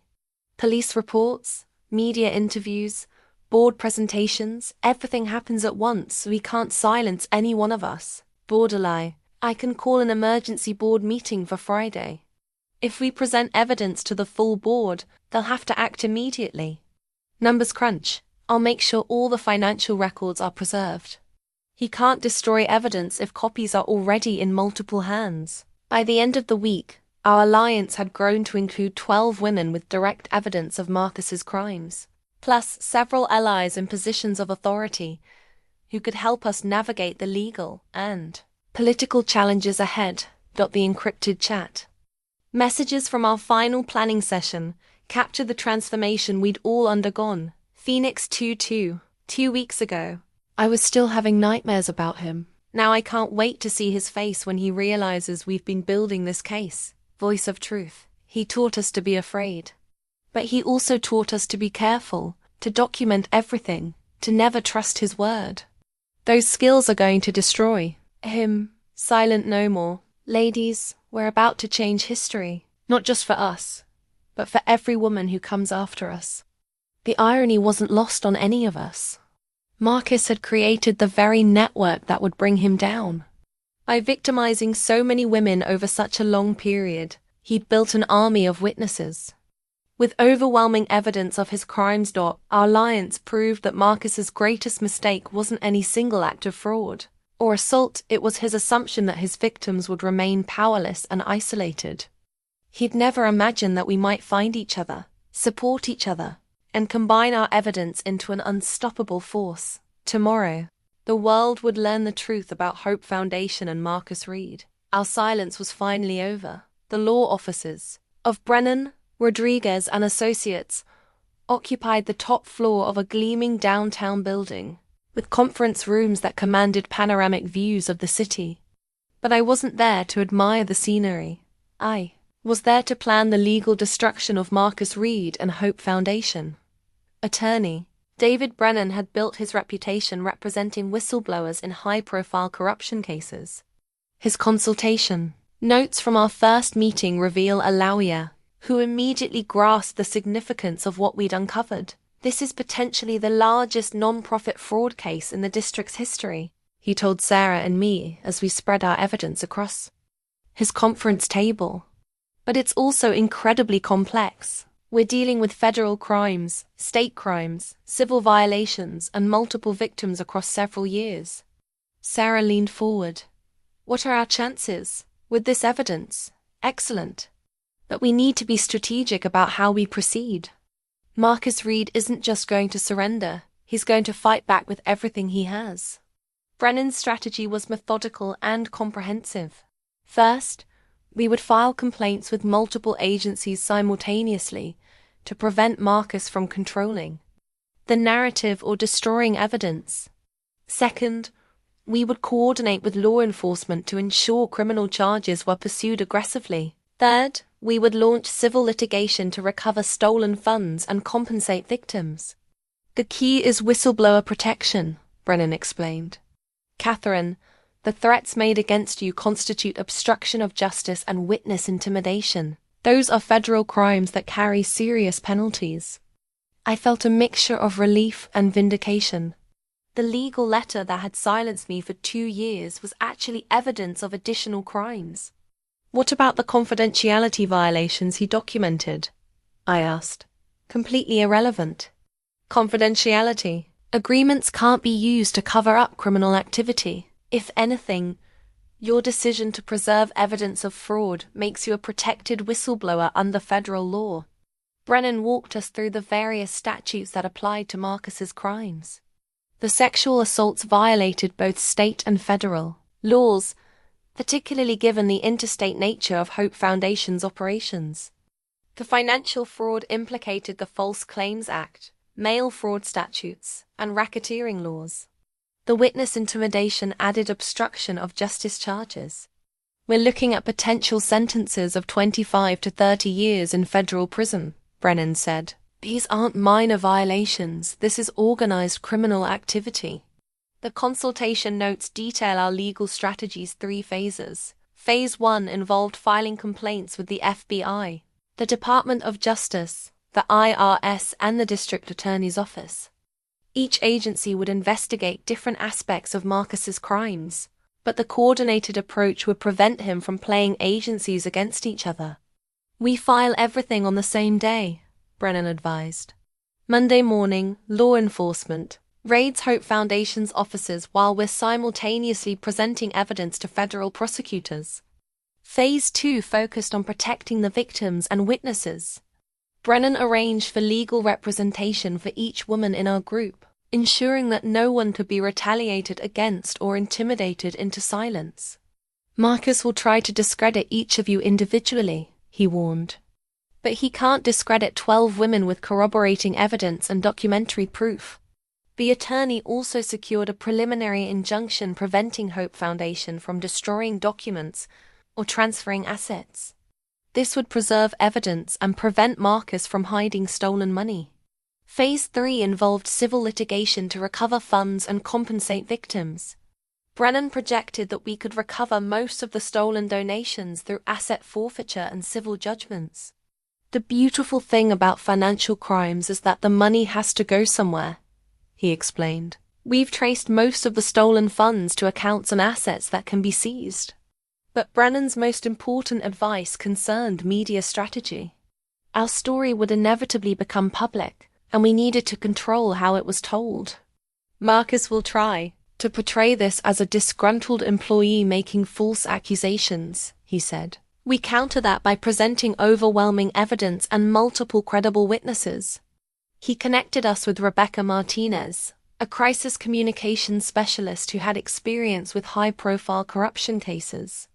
Police reports, media interviews, board presentations, everything happens at once. We can't silence any one of us. Borderline. I can call an emergency board meeting for Friday. If we present evidence to the full board, they'll have to act immediately. Numbers crunch. I'll make sure all the financial records are preserved. He can't destroy evidence if copies are already in multiple hands. By the end of the week, our alliance had grown to include 12 women with direct evidence of Marcus's crimes, plus several allies in positions of authority who could help us navigate the legal and political challenges ahead. The encrypted chat. Messages from our final planning session captured the transformation we'd all undergone. Phoenix 2-2. 2 weeks ago, I was still having nightmares about him. Now I can't wait to see his face when he realizes we've been building this case. Voice of truth. He taught us to be afraid. But he also taught us to be careful, to document everything, to never trust his word. Those skills are going to destroy him. Silent no more. Ladies, we're about to change history. Not just for us, but for every woman who comes after us. The irony wasn't lost on any of us. Marcus had created the very network that would bring him down. By victimizing so many women over such a long period, he'd built an army of witnesses. With overwhelming evidence of his crimes, our alliance proved that Marcus's greatest mistake wasn't any single act of fraud or assault, it was his assumption that his victims would remain powerless and isolated. He'd never imagined that we might find each other, support each other, and combine our evidence into an unstoppable force. Tomorrow, the world would learn the truth about Hope Foundation and Marcus Reed. Our silence was finally over. The law offices of Brennan, Rodriguez and Associates occupied the top floor of a gleaming downtown building, with conference rooms that commanded panoramic views of the city. But I wasn't there to admire the scenery. I was there to plan the legal destruction of Marcus Reed and Hope Foundation. Attorney David Brennan had built his reputation representing whistleblowers in high-profile corruption cases. His consultation notes from our first meeting reveal a lawyer who immediately grasped the significance of what we'd uncovered. This is potentially the largest non-profit fraud case in the district's history, he told Sarah and me as we spread our evidence across his conference table. But it's also incredibly complex. We're dealing with federal crimes, state crimes, civil violations, and multiple victims across several years. Sarah leaned forward. What are our chances? With this evidence? Excellent. But we need to be strategic about how we proceed. Marcus Reed isn't just going to surrender, he's going to fight back with everything he has. Brennan's strategy was methodical and comprehensive. First, we would file complaints with multiple agencies simultaneously to prevent Marcus from controlling the narrative or destroying evidence. Second, we would coordinate with law enforcement to ensure criminal charges were pursued aggressively. Third, we would launch civil litigation to recover stolen funds and compensate victims. The key is whistleblower protection, Brennan explained. Katherine, the threats made against you constitute obstruction of justice and witness intimidation. Those are federal crimes that carry serious penalties. I felt a mixture of relief and vindication. The legal letter that had silenced me for 2 years was actually evidence of additional crimes. What about the confidentiality violations he documented? I asked. Completely irrelevant. Confidentiality. Agreements can't be used to cover up criminal activity. If anything, your decision to preserve evidence of fraud makes you a protected whistleblower under federal law. Brennan walked us through the various statutes that applied to Marcus's crimes. The sexual assaults violated both state and federal laws, particularly given the interstate nature of Hope Foundation's operations. The financial fraud implicated the False Claims Act, mail fraud statutes, and racketeering laws. The witness intimidation added obstruction of justice charges. We're looking at potential sentences of 25 to 30 years in federal prison, Brennan said. These aren't minor violations, this is organized criminal activity. The consultation notes detail our legal strategy's 3 phases. Phase 1 involved filing complaints with the FBI, the Department of Justice, the IRS, and the District Attorney's Office. Each agency would investigate different aspects of Marcus's crimes, but the coordinated approach would prevent him from playing agencies against each other. We file everything on the same day, Brennan advised. Monday morning, law enforcement raids Hope Foundation's offices while we're simultaneously presenting evidence to federal prosecutors. Phase 2 focused on protecting the victims and witnesses. Brennan arranged for legal representation for each woman in our group, ensuring that no one could be retaliated against or intimidated into silence. Marcus will try to discredit each of you individually, he warned. But he can't discredit 12 women with corroborating evidence and documentary proof. The attorney also secured a preliminary injunction preventing Hope Foundation from destroying documents or transferring assets. This would preserve evidence and prevent Marcus from hiding stolen money. Phase 3 involved civil litigation to recover funds and compensate victims. Brennan projected that we could recover most of the stolen donations through asset forfeiture and civil judgments. The beautiful thing about financial crimes is that the money has to go somewhere, he explained. We've traced most of the stolen funds to accounts and assets that can be seized. But Brennan's most important advice concerned media strategy. Our story would inevitably become public, and we needed to control how it was told. Marcus will try to portray this as a disgruntled employee making false accusations, he said. We counter that by presenting overwhelming evidence and multiple credible witnesses. He connected us with Rebecca Martinez, a crisis communications specialist who had experience with high-profile corruption cases.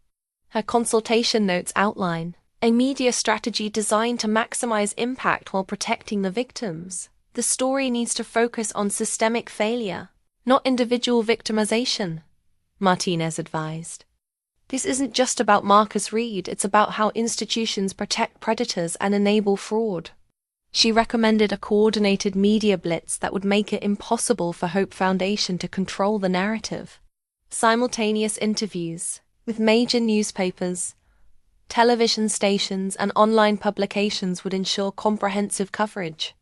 Her consultation notes outline a media strategy designed to maximize impact while protecting the victims. The story needs to focus on systemic failure, not individual victimization, Martinez advised. This isn't just about Marcus Reed, it's about how institutions protect predators and enable fraud. She recommended a coordinated media blitz that would make it impossible for Hope Foundation to control the narrative. Simultaneous interviews with major newspapers, television stations, and online publications would ensure comprehensive coverage.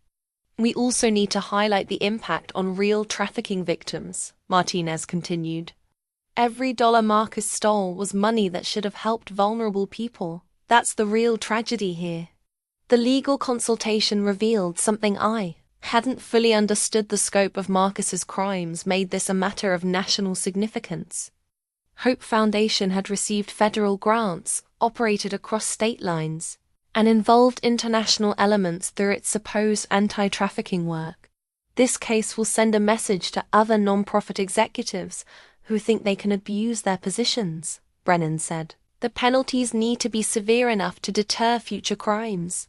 We also need to highlight the impact on real trafficking victims, Martinez continued. Every dollar Marcus stole was money that should have helped vulnerable people. That's the real tragedy here. The legal consultation revealed something I hadn't fully understood. The scope of Marcus's crimes made this a matter of national significance. Hope Foundation had received federal grants, operated across state lines, and involved international elements through its supposed anti-trafficking work. This case will send a message to other non-profit executives who think they can abuse their positions, Brennan said. The penalties need to be severe enough to deter future crimes.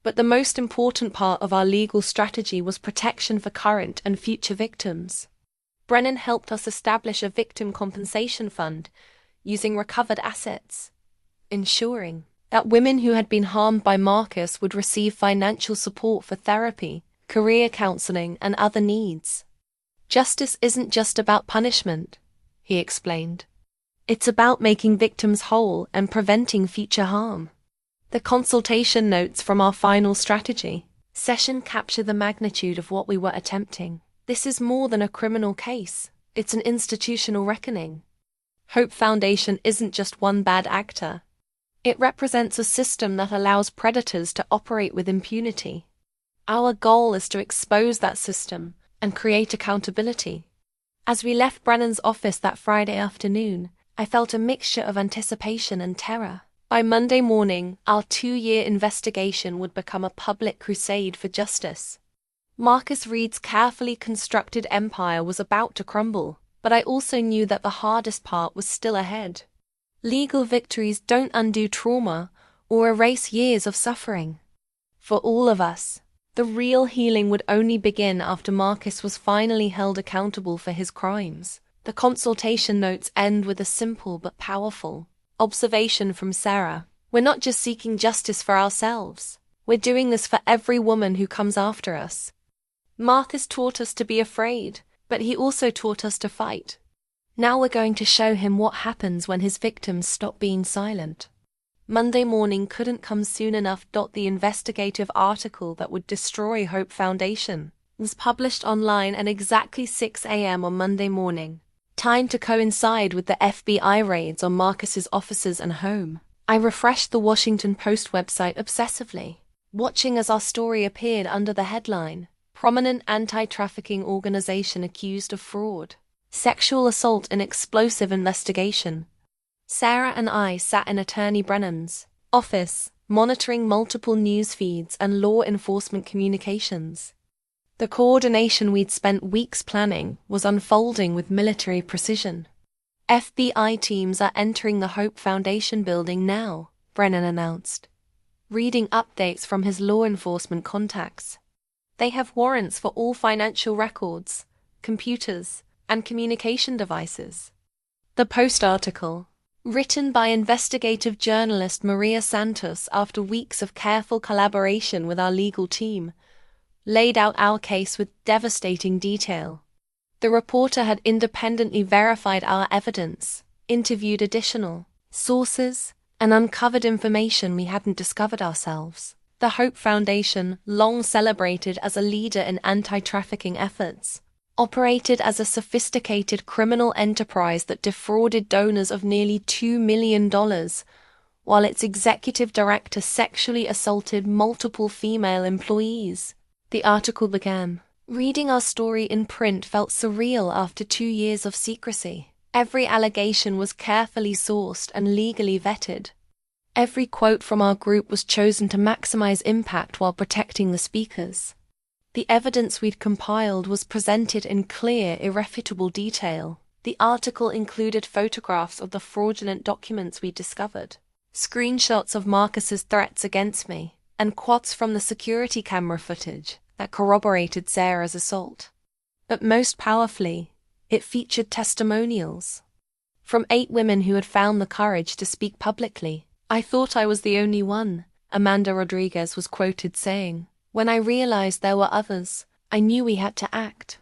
But the most important part of our legal strategy was protection for current and future victims. Brennan helped us establish a victim compensation fund using recovered assets, ensuring that women who had been harmed by Marcus would receive financial support for therapy, career counseling, and other needs. Justice isn't just about punishment, he explained. It's about making victims whole and preventing future harm. The consultation notes from our final strategy session capture the magnitude of what we were attempting. This is more than a criminal case. It's an institutional reckoning. Hope Foundation isn't just one bad actor. It represents a system that allows predators to operate with impunity. Our goal is to expose that system and create accountability. As we left Brennan's office that Friday afternoon, I felt a mixture of anticipation and terror. By Monday morning, our 2-year investigation would become a public crusade for justice. Marcus Reed's carefully constructed empire was about to crumble, but I also knew that the hardest part was still ahead. Legal victories don't undo trauma or erase years of suffering. For all of us, the real healing would only begin after Marcus was finally held accountable for his crimes. The consultation notes end with a simple but powerful observation from Sarah. We're not just seeking justice for ourselves. We're doing this for every woman who comes after us. Marcus taught us to be afraid, but he also taught us to fight. Now we're going to show him what happens when his victims stop being silent. Monday morning couldn't come soon enough. The investigative article that would destroy Hope Foundation was published online at exactly 6 a.m. on Monday morning, timed to coincide with the FBI raids on Marcus's offices and home. I refreshed the Washington Post website obsessively, watching as our story appeared under the headline, "Prominent Anti-Trafficking Organization Accused of Fraud. Sexual Assault in Explosive Investigation." Sarah and I sat in Attorney Brennan's office, monitoring multiple news feeds and law enforcement communications. The coordination we'd spent weeks planning was unfolding with military precision. FBI teams are entering the Hope Foundation building now, Brennan announced, reading updates from his law enforcement contacts. They have warrants for all financial records, computers, and communication devices. The Post article, written by investigative journalist Maria Santos after weeks of careful collaboration with our legal team, laid out our case with devastating detail. The reporter had independently verified our evidence, interviewed additional sources, and uncovered information we hadn't discovered ourselves. The Hope Foundation, long celebrated as a leader in anti-trafficking efforts, operated as a sophisticated criminal enterprise that defrauded donors of nearly $2 million, while its executive director sexually assaulted multiple female employees. The article began. Reading our story in print felt surreal after 2 years of secrecy. Every allegation was carefully sourced and legally vetted. Every quote from our group was chosen to maximize impact while protecting the speakers. The evidence we'd compiled was presented in clear, irrefutable detail. The article included photographs of the fraudulent documents we'd discovered, screenshots of Marcus's threats against me, and quotes from the security camera footage that corroborated Sarah's assault. But most powerfully, it featured testimonials from 8 women who had found the courage to speak publicly. "I thought I was the only one," Amanda Rodriguez was quoted saying. "When I realized there were others, I knew we had to act."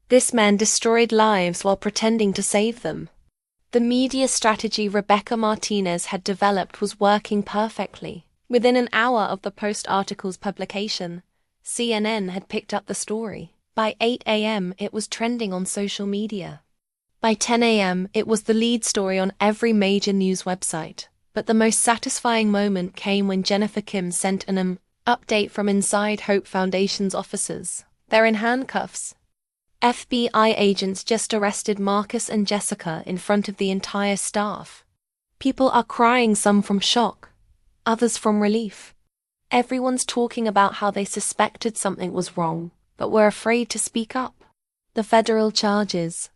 This man destroyed lives while pretending to save them. The media strategy Rebecca Martinez had developed was working perfectly. Within an hour of the Post article's publication, CNN had picked up the story. By 8 a.m., it was trending on social media. By 10 a.m., it was the lead story on every major news website. But the most satisfying moment came when Jennifer Kim sent an update from inside Hope Foundation's offices. "They're in handcuffs. FBI agents just arrested Marcus and Jessica in front of the entire staff. People are crying, some from shock, others from relief. Everyone's talking about how they suspected something was wrong, but were afraid to speak up." The federal charges,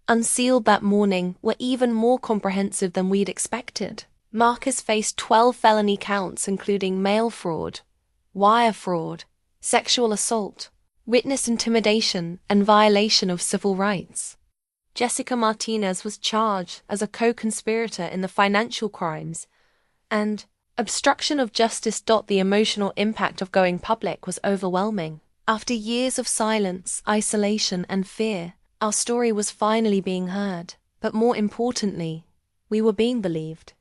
unsealed that morning, were even more comprehensive than we'd expected. Marcus faced 12 felony counts including mail fraud, wire fraud, sexual assault, witness intimidation, and violation of civil rights. Jessica Martinez was charged as a co-conspirator in the financial crimes and obstruction of justice. The emotional impact of going public was overwhelming. After years of silence, isolation, and fear, our story was finally being heard. But more importantly, we were being believed.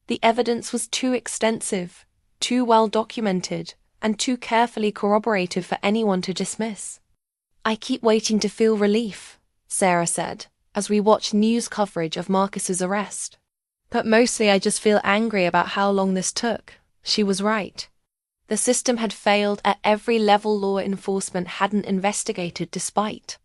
The evidence was too extensive, too well documented, and too carefully corroborated for anyone to dismiss. I keep waiting to feel relief, Sarah said, as we watched news coverage of Marcus's arrest. But mostly I just feel angry about how long this took. She was right. The system had failed at every level law enforcement hadn't investigated despite.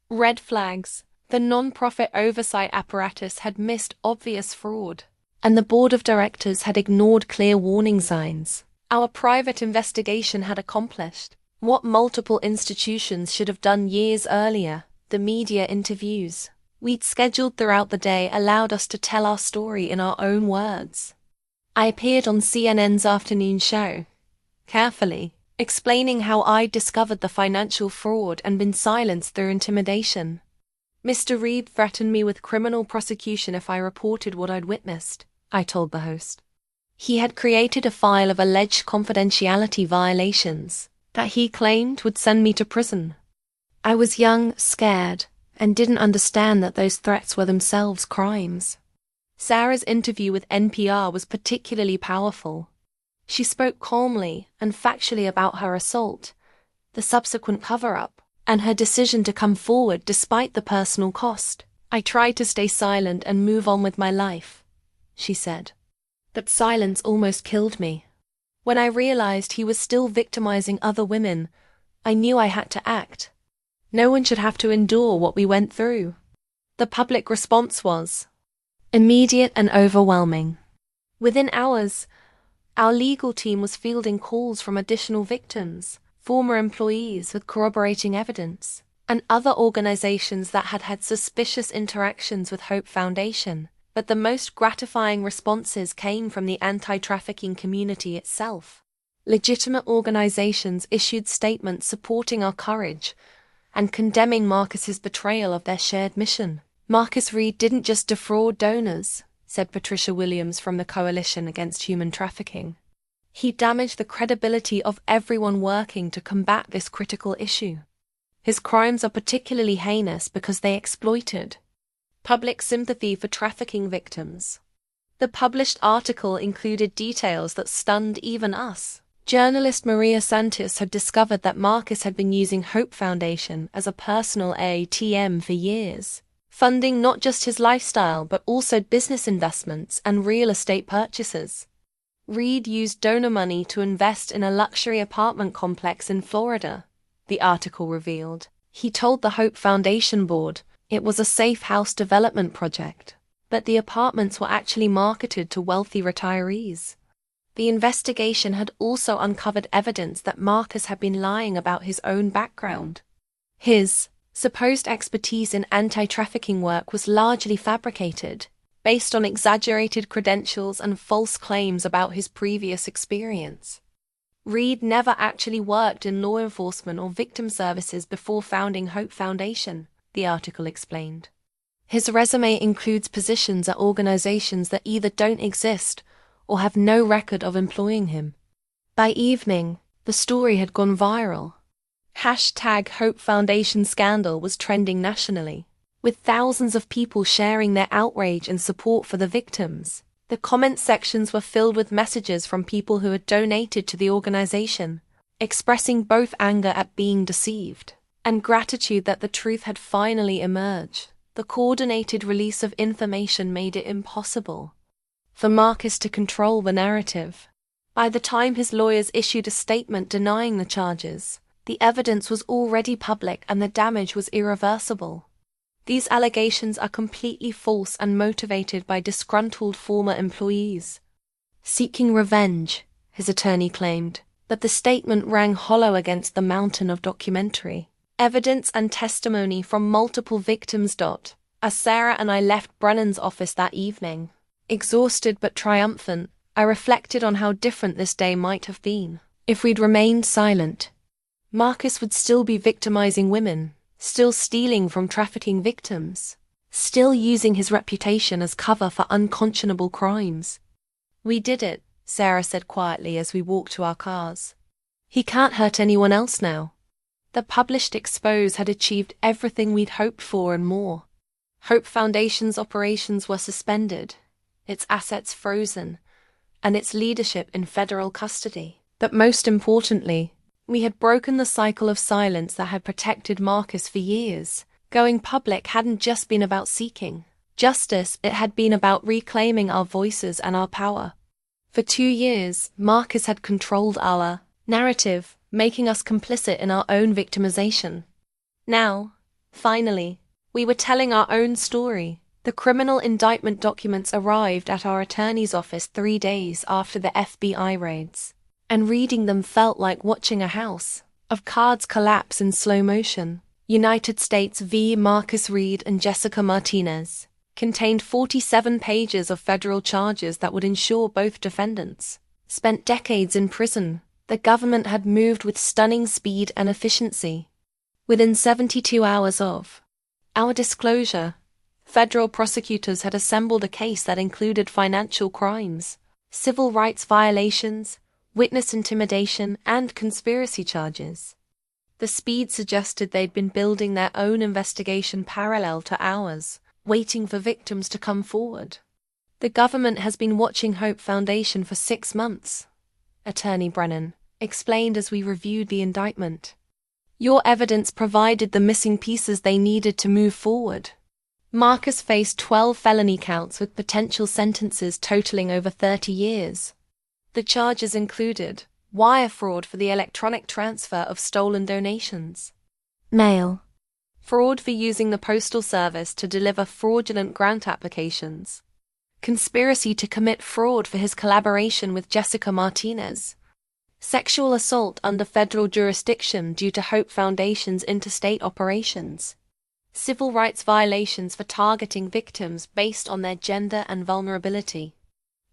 Red flags. The non-profit oversight apparatus had missed obvious fraud, and the board of directors had ignored clear warning signs. Our private investigation had accomplished what multiple institutions should have done years earlier. The media interviews we'd scheduled throughout the day allowed us to tell our story in our own words. I appeared on CNN's afternoon show, carefully explaining how I'd discovered the financial fraud and been silenced through intimidation. Mr. Reed threatened me with criminal prosecution if I reported what I'd witnessed, I told the host. He had created a file of alleged confidentiality violations that he claimed would send me to prison. I was young, scared, and didn't understand that those threats were themselves crimes. Sarah's interview with NPR was particularly powerful. She spoke calmly and factually about her assault, the subsequent cover-up, and her decision to come forward despite the personal cost. I tried to stay silent and move on with my life, she said. But silence almost killed me. When I realized he was still victimizing other women, I knew I had to act. No one should have to endure what we went through. The public response was immediate and overwhelming. Within hours, our legal team was fielding calls from additional victims, former employees with corroborating evidence, and other organizations that had had suspicious interactions with Hope Foundation. But the most gratifying responses came from the anti-trafficking community itself. Legitimate organizations issued statements supporting our courage and condemning Marcus's betrayal of their shared mission. Marcus Reed didn't just defraud donors, said Patricia Williams from the Coalition Against Human Trafficking. He damaged the credibility of everyone working to combat this critical issue. His crimes are particularly heinous because they exploited public sympathy for trafficking victims. The published article included details that stunned even us. Journalist Maria Santos had discovered that Marcus had been using Hope Foundation as a personal ATM for years, funding not just his lifestyle but also business investments and real estate purchases. Reed used donor money to invest in a luxury apartment complex in Florida, the article revealed. He told the Hope Foundation board it was a safe house development project, but the apartments were actually marketed to wealthy retirees. The investigation had also uncovered evidence that Marcus had been lying about his own background. His supposed expertise in anti-trafficking work was largely fabricated, based on exaggerated credentials and false claims about his previous experience. Reed never actually worked in law enforcement or victim services before founding Hope Foundation, the article explained. His resume includes positions at organizations that either don't exist or have no record of employing him. By evening, the story had gone viral. #Hope Foundation Scandal was trending nationally, with thousands of people sharing their outrage and support for the victims. The comment sections were filled with messages from people who had donated to the organization, expressing both anger at being deceived and gratitude that the truth had finally emerged. The coordinated release of information made it impossible for Marcus to control the narrative. By the time his lawyers issued a statement denying the charges, the evidence was already public and the damage was irreversible. These allegations are completely false and motivated by disgruntled former employees seeking revenge, his attorney claimed, but the statement rang hollow against the mountain of documentary evidence and testimony from multiple victims. As Sarah and I left Brennan's office that evening, exhausted but triumphant, I reflected on how different this day might have been. If we'd remained silent, Marcus would still be victimizing women, still stealing from trafficking victims, still using his reputation as cover for unconscionable crimes. We did it, Sarah said quietly as we walked to our cars. He can't hurt anyone else now. The published expose had achieved everything we'd hoped for and more. Hope Foundation's operations were suspended, its assets frozen, and its leadership in federal custody. But most importantly, we had broken the cycle of silence that had protected Marcus for years. Going public hadn't just been about seeking justice, it had been about reclaiming our voices and our power. For 2 years, Marcus had controlled our narrative, making us complicit in our own victimization. Now, finally, we were telling our own story. The criminal indictment documents arrived at our attorney's office 3 days after the FBI raids, and reading them felt like watching a house of cards collapse in slow motion. United States v. Marcus Reed and Jessica Martinez contained 47 pages of federal charges that would ensure both defendants spent decades in prison. The government had moved with stunning speed and efficiency. Within 72 hours of our disclosure, federal prosecutors had assembled a case that included financial crimes, civil rights violations, witness intimidation, and conspiracy charges. The speed suggested they'd been building their own investigation parallel to ours, waiting for victims to come forward. The government has been watching Hope Foundation for 6 months, Attorney Brennan explained as we reviewed the indictment. Your evidence provided the missing pieces they needed to move forward. Marcus faced 12 felony counts with potential sentences totaling over 30 years. The charges included wire fraud for the electronic transfer of stolen donations, mail fraud for using the postal service to deliver fraudulent grant applications, conspiracy to commit fraud for his collaboration with Jessica Martinez, sexual assault under federal jurisdiction due to Hope Foundation's interstate operations, civil rights violations for targeting victims based on their gender and vulnerability,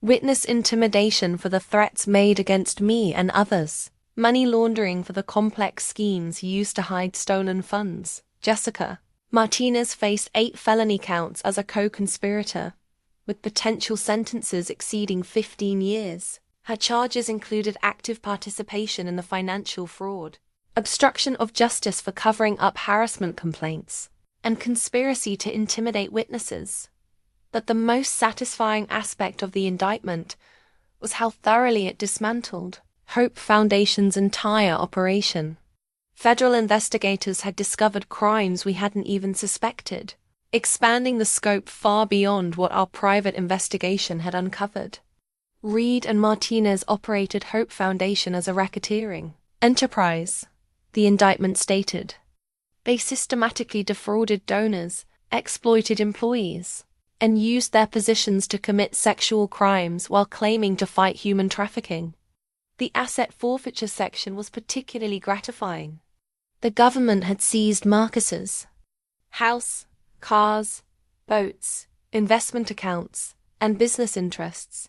witness intimidation for the threats made against me and others, money laundering for the complex schemes used to hide stolen funds. Jessica Martinez faced 8 felony counts as a co-conspirator, with potential sentences exceeding 15 years. Her charges included active participation in the financial fraud, obstruction of justice for covering up harassment complaints, and conspiracy to intimidate witnesses. But the most satisfying aspect of the indictment was how thoroughly it dismantled Hope Foundation's entire operation. Federal investigators had discovered crimes we hadn't even suspected, expanding the scope far beyond what our private investigation had uncovered. Reed and Martinez operated Hope Foundation as a racketeering enterprise, the indictment stated. They systematically defrauded donors, exploited employees, and used their positions to commit sexual crimes while claiming to fight human trafficking. The asset forfeiture section was particularly gratifying. The government had seized Marcus's house, cars, boats, investment accounts, and business interests.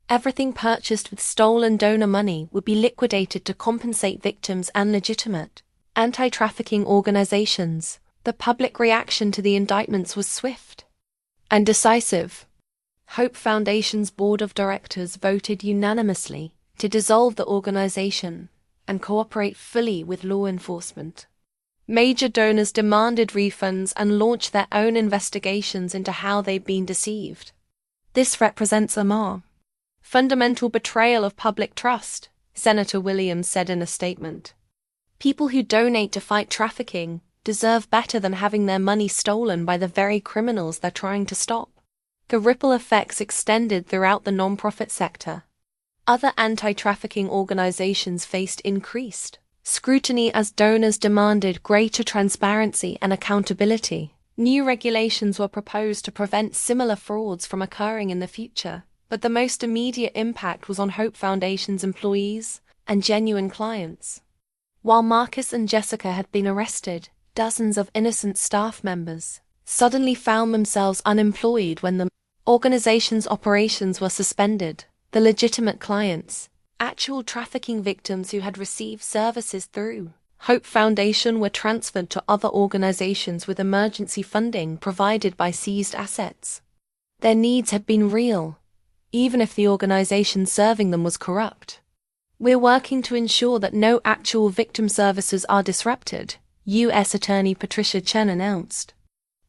Everything purchased with stolen donor money would be liquidated to compensate victims and legitimate anti-trafficking organizations. The public reaction to the indictments was swift and decisive. Hope Foundation's board of directors voted unanimously to dissolve the organization and cooperate fully with law enforcement. Major donors demanded refunds and launched their own investigations into how they'd been deceived. This represents a more fundamental betrayal of public trust, Senator Williams said in a statement. People who donate to fight trafficking deserve better than having their money stolen by the very criminals they're trying to stop. The ripple effects extended throughout the nonprofit sector. Other anti-trafficking organizations faced increased scrutiny as donors demanded greater transparency and accountability. New regulations were proposed to prevent similar frauds from occurring in the future, but the most immediate impact was on Hope Foundation's employees and genuine clients. While Marcus and Jessica had been arrested, dozens of innocent staff members suddenly found themselves unemployed when the organization's operations were suspended. The legitimate clients, actual trafficking victims who had received services through Hope Foundation, were transferred to other organizations with emergency funding provided by seized assets. Their needs had been real, even if the organization serving them was corrupt. We're working to ensure that no actual victim services are disrupted, U.S. Attorney Patricia Chen announced.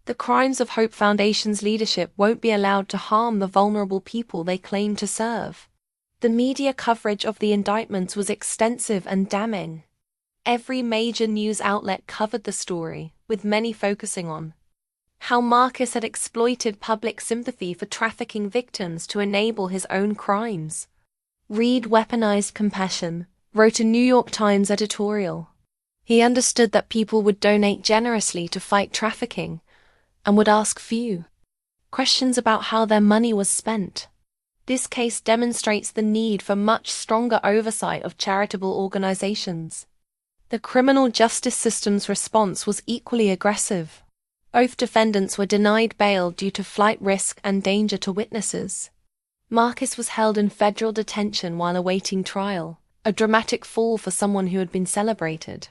The crimes of Hope Foundation's leadership won't be allowed to harm the vulnerable people they claim to serve. The media coverage of the indictments was extensive and damning. Every major news outlet covered the story, with many focusing on how Marcus had exploited public sympathy for trafficking victims to enable his own crimes. Reed weaponized compassion, wrote a New York Times editorial. He understood that people would donate generously to fight trafficking and would ask few questions about how their money was spent. This case demonstrates the need for much stronger oversight of charitable organizations. The criminal justice system's response was equally aggressive. Both defendants were denied bail due to flight risk and danger to witnesses. Marcus was held in federal detention while awaiting trial, a dramatic fall for someone who had been celebrated.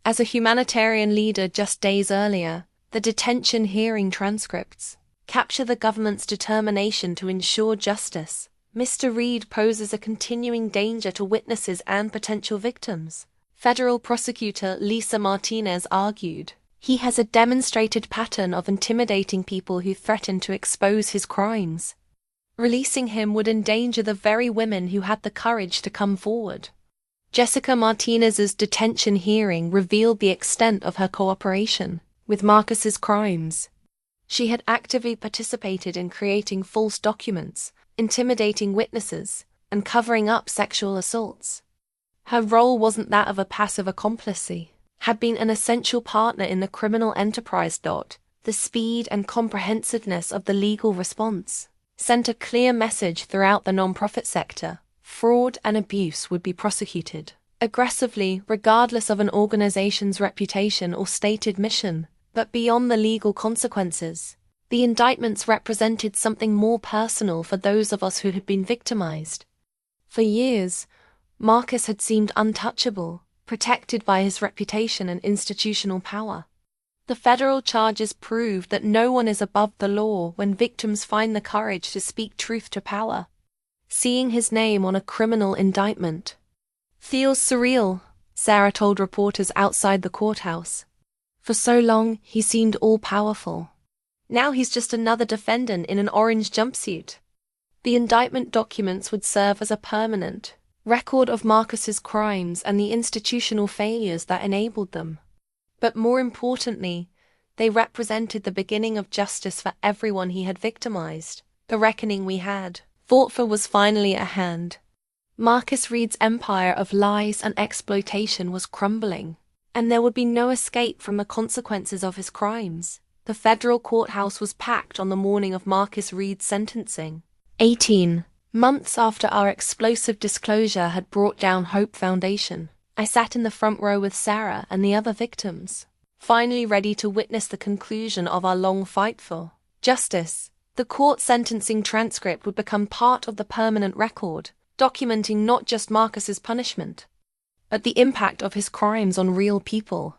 As a humanitarian leader just days earlier, the detention hearing transcripts capture the government's determination to ensure justice. Mr. Reed poses a continuing danger to witnesses and potential victims. Federal prosecutor Lisa Martinez argued, he has a demonstrated pattern of intimidating people who threaten to expose his crimes. Releasing him would endanger the very women who had the courage to come forward. Jessica Martinez's detention hearing revealed the extent of her cooperation with Marcus's crimes. She had actively participated in creating false documents, intimidating witnesses, and covering up sexual assaults. Her role wasn't that of a passive accomplice, had been an essential partner in the criminal enterprise. The speed and comprehensiveness of the legal response sent a clear message throughout the nonprofit sector. Fraud and abuse would be prosecuted aggressively, regardless of an organization's reputation or stated mission. But beyond the legal consequences, the indictments represented something more personal for those of us who had been victimized. For years, Marcus had seemed untouchable, protected by his reputation and institutional power. The federal charges proved that no one is above the law when victims find the courage to speak truth to power. Seeing his name on a criminal indictment feels surreal, Sarah told reporters outside the courthouse. For so long, he seemed all-powerful. Now he's just another defendant in an orange jumpsuit. The indictment documents would serve as a permanent record of Marcus's crimes and the institutional failures that enabled them. But more importantly, they represented the beginning of justice for everyone he had victimized. The reckoning we had fought for was finally at hand. Marcus Reed's empire of lies and exploitation was crumbling, and there would be no escape from the consequences of his crimes. The federal courthouse was packed on the morning of Marcus Reed's sentencing. 18 months after our explosive disclosure had brought down Hope Foundation, I sat in the front row with Sarah and the other victims, finally ready to witness the conclusion of our long fight for justice. The court sentencing transcript would become part of the permanent record, documenting not just Marcus's punishment, but the impact of his crimes on real people.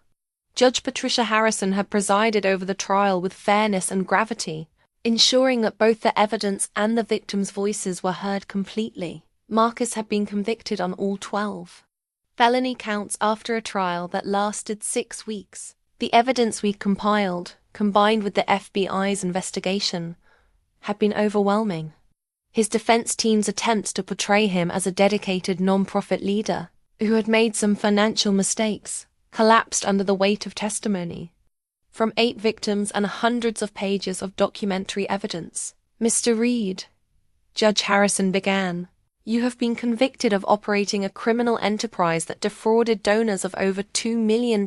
Judge Patricia Harrison had presided over the trial with fairness and gravity, ensuring that both the evidence and the victims' voices were heard completely. Marcus had been convicted on all 12 felony counts after a trial that lasted 6 weeks. The evidence we compiled, combined with the FBI's investigation, had been overwhelming. His defense team's attempts to portray him as a dedicated non-profit leader who had made some financial mistakes collapsed under the weight of testimony from 8 victims and hundreds of pages of documentary evidence. Mr. Reed, Judge Harrison began, you have been convicted of operating a criminal enterprise that defrauded donors of over $2 million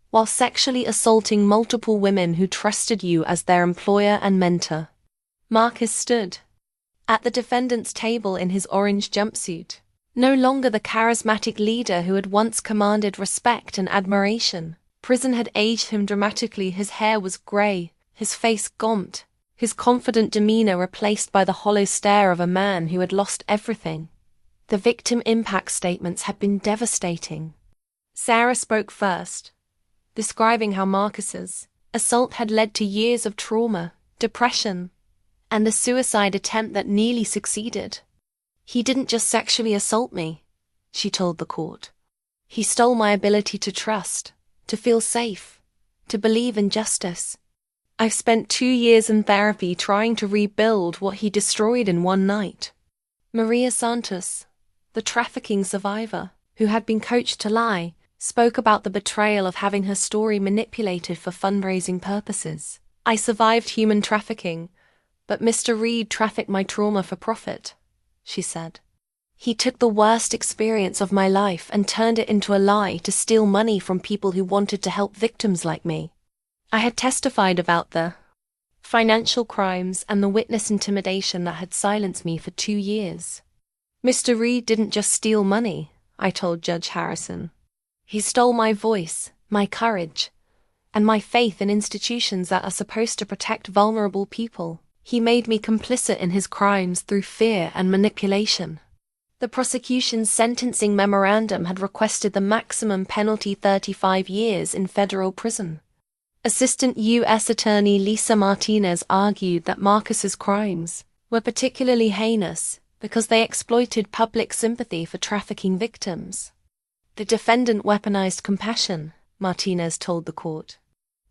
while sexually assaulting multiple women who trusted you as their employer and mentor. Marcus stood at the defendant's table in his orange jumpsuit, no longer the charismatic leader who had once commanded respect and admiration. Prison had aged him dramatically. His hair was grey, his face gaunt, his confident demeanor replaced by the hollow stare of a man who had lost everything. The victim impact statements had been devastating. Sarah spoke first, describing how Marcus's assault had led to years of trauma, depression, and a suicide attempt that nearly succeeded. He didn't just sexually assault me, she told the court. He stole my ability to trust, to feel safe, to believe in justice. I've spent 2 years in therapy trying to rebuild what he destroyed in one night. Maria Santos, the trafficking survivor, who had been coached to lie, spoke about the betrayal of having her story manipulated for fundraising purposes. "I survived human trafficking, but Mr. Reed trafficked my trauma for profit," she said. "He took the worst experience of my life and turned it into a lie to steal money from people who wanted to help victims like me." I had testified about the financial crimes and the witness intimidation that had silenced me for 2 years. "Mr. Reed didn't just steal money," I told Judge Harrison. "He stole my voice, my courage, and my faith in institutions that are supposed to protect vulnerable people. He made me complicit in his crimes through fear and manipulation." The prosecution's sentencing memorandum had requested the maximum penalty 35 years in federal prison. Assistant U.S. Attorney Lisa Martinez argued that Marcus's crimes were particularly heinous because they exploited public sympathy for trafficking victims. The defendant weaponized compassion, Martinez told the court.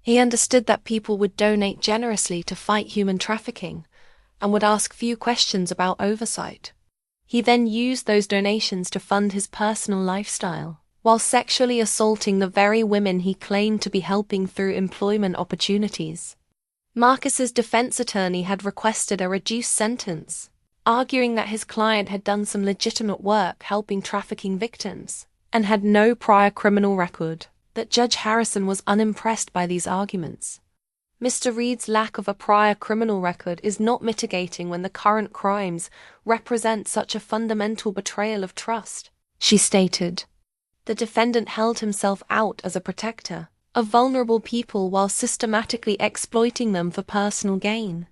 He understood that people would donate generously to fight human trafficking and would ask few questions about oversight. He then used those donations to fund his personal lifestyle, while sexually assaulting the very women he claimed to be helping through employment opportunities. Marcus's defense attorney had requested a reduced sentence, arguing that his client had done some legitimate work helping trafficking victims and had no prior criminal record. That Judge Harrison was unimpressed by these arguments. "Mr. Reed's lack of a prior criminal record is not mitigating when the current crimes represent such a fundamental betrayal of trust," she stated. The defendant held himself out as a protector of vulnerable people while systematically exploiting them for personal gain.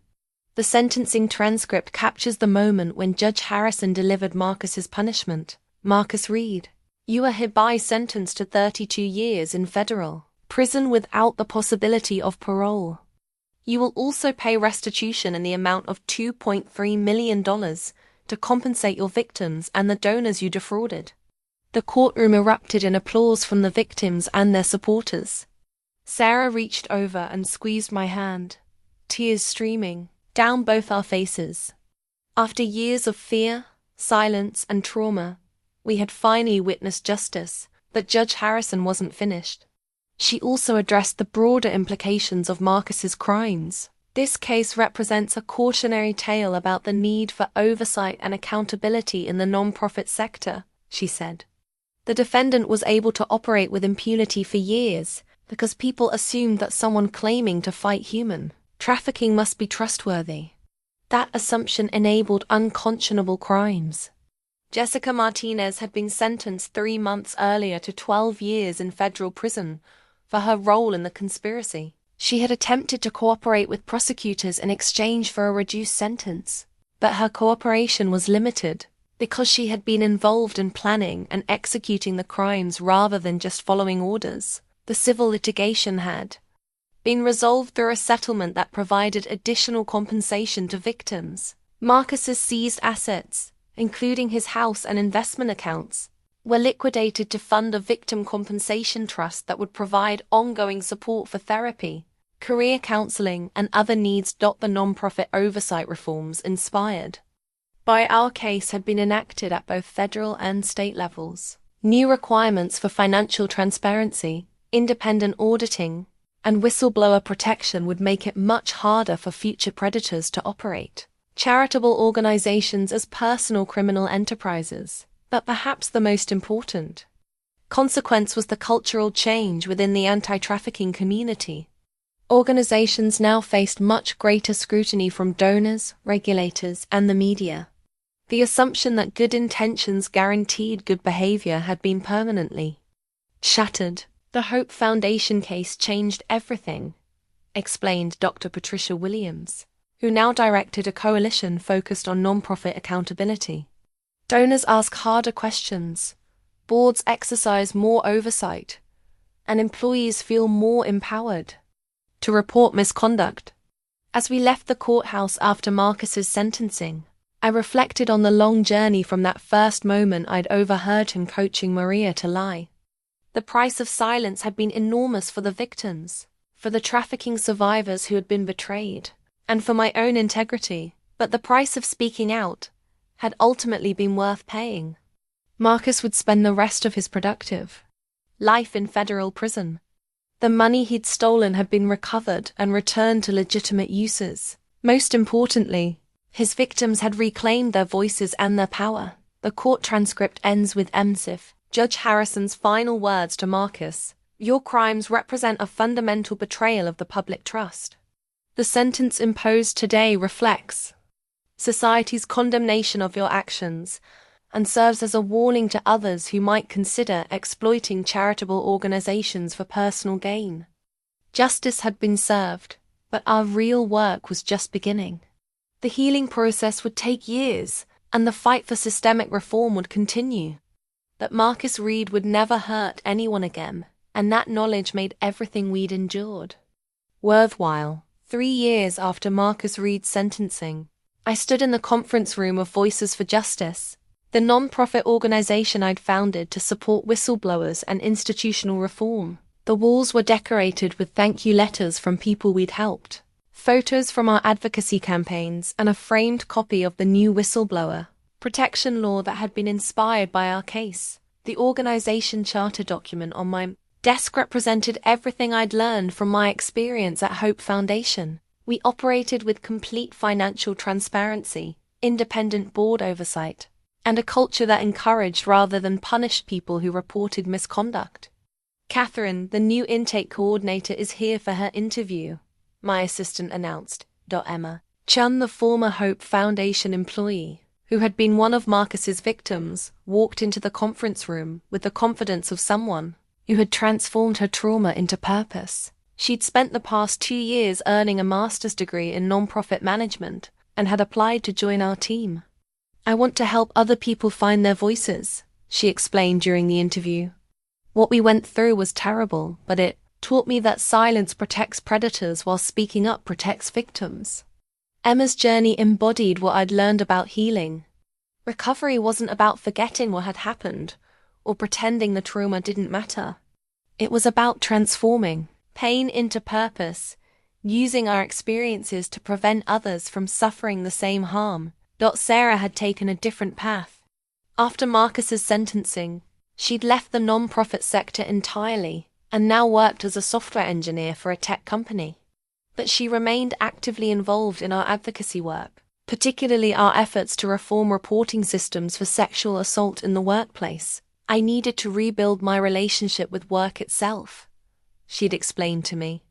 The sentencing transcript captures the moment when Judge Harrison delivered Marcus's punishment. "Marcus Reed, you are hereby sentenced to 32 years in federal prison without the possibility of parole. You will also pay restitution in the amount of $2.3 million to compensate your victims and the donors you defrauded." The courtroom erupted in applause from the victims and their supporters. Sarah reached over and squeezed my hand, tears streaming down both our faces. After years of fear, silence, and trauma, we had finally witnessed justice, but Judge Harrison wasn't finished. She also addressed the broader implications of Marcus's crimes. "This case represents a cautionary tale about the need for oversight and accountability in the nonprofit sector," she said. "The defendant was able to operate with impunity for years because people assumed that someone claiming to fight human trafficking must be trustworthy. That assumption enabled unconscionable crimes." Jessica Martinez had been sentenced 3 months earlier to 12 years in federal prison for her role in the conspiracy. She had attempted to cooperate with prosecutors in exchange for a reduced sentence, but her cooperation was limited because she had been involved in planning and executing the crimes rather than just following orders. The civil litigation had been resolved through a settlement that provided additional compensation to victims. Marcus's seized assets, including his house and investment accounts, were liquidated to fund a victim compensation trust that would provide ongoing support for therapy, career counseling, and other needs. The nonprofit oversight reforms inspired by our case had been enacted at both federal and state levels. New requirements for financial transparency, independent auditing, and whistleblower protection would make it much harder for future predators to operate charitable organizations as personal criminal enterprises. But perhaps the most important consequence was the cultural change within the anti-trafficking community. Organizations now faced much greater scrutiny from donors, regulators, and the media. The assumption that good intentions guaranteed good behavior had been permanently shattered. "The Hope Foundation case changed everything," explained Dr. Patricia Williams, who now directed a coalition focused on nonprofit accountability. "Donors ask harder questions, boards exercise more oversight, and employees feel more empowered to report misconduct." As we left the courthouse after Marcus's sentencing, I reflected on the long journey from that first moment I'd overheard him coaching Maria to lie. The price of silence had been enormous for the victims, for the trafficking survivors who had been betrayed, and for my own integrity. But the price of speaking out, had ultimately been worth paying. Marcus would spend the rest of his productive life in federal prison. The money he'd stolen had been recovered and returned to legitimate uses. Most importantly, his victims had reclaimed their voices and their power. The court transcript ends with MSIF, Judge Harrison's final words to Marcus: "Your crimes represent a fundamental betrayal of the public trust." The sentence imposed today reflects society's condemnation of your actions and serves as a warning to others who might consider exploiting charitable organizations for personal gain. Justice had been served, but our real work was just beginning. The healing process would take years, and the fight for systemic reform would continue. That Marcus Reed would never hurt anyone again, and that knowledge made everything we'd endured worthwhile. 3 years after Marcus Reed's sentencing, I stood in the conference room of Voices for Justice, the non-profit organization I'd founded to support whistleblowers and institutional reform. The walls were decorated with thank you letters from people we'd helped, photos from our advocacy campaigns, and a framed copy of the new whistleblower protection law that had been inspired by our case. The organization charter document on my desk represented everything I'd learned from my experience at Hope Foundation. We operated with complete financial transparency, independent board oversight, and a culture that encouraged rather than punished people who reported misconduct. Katherine, the new intake coordinator, is here for her interview, my assistant announced. Emma Chun, the former Hope Foundation employee, who had been one of Marcus's victims, walked into the conference room with the confidence of someone who had transformed her trauma into purpose. She'd spent the past 2 years earning a master's degree in nonprofit management and had applied to join our team. "I want to help other people find their voices," she explained during the interview. "What we went through was terrible, but it taught me that silence protects predators while speaking up protects victims." Emma's journey embodied what I'd learned about healing. Recovery wasn't about forgetting what had happened or pretending the trauma didn't matter. It was about transforming pain into purpose, using our experiences to prevent others from suffering the same harm. Sarah had taken a different path. After Marcus's sentencing, she'd left the non-profit sector entirely and now worked as a software engineer for a tech company. But she remained actively involved in our advocacy work, particularly our efforts to reform reporting systems for sexual assault in the workplace. "I needed to rebuild my relationship with work itself," she'd explained to me.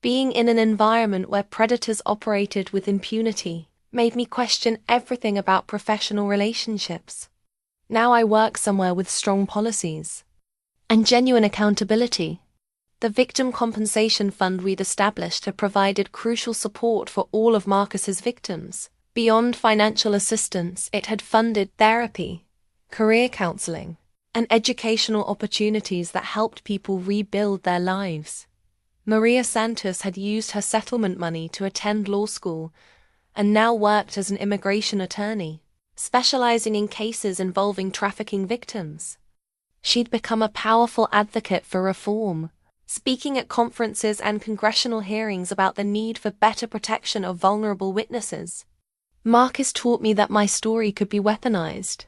"Being in an environment where predators operated with impunity made me question everything about professional relationships. Now I work somewhere with strong policies and genuine accountability." The Victim Compensation Fund we'd established had provided crucial support for all of Marcus's victims. Beyond financial assistance, it had funded therapy, career counseling, and educational opportunities that helped people rebuild their lives. Maria Santos had used her settlement money to attend law school and now worked as an immigration attorney, specializing in cases involving trafficking victims. She'd become a powerful advocate for reform, speaking at conferences and congressional hearings about the need for better protection of vulnerable witnesses. "Marcus taught me that my story could be weaponized,"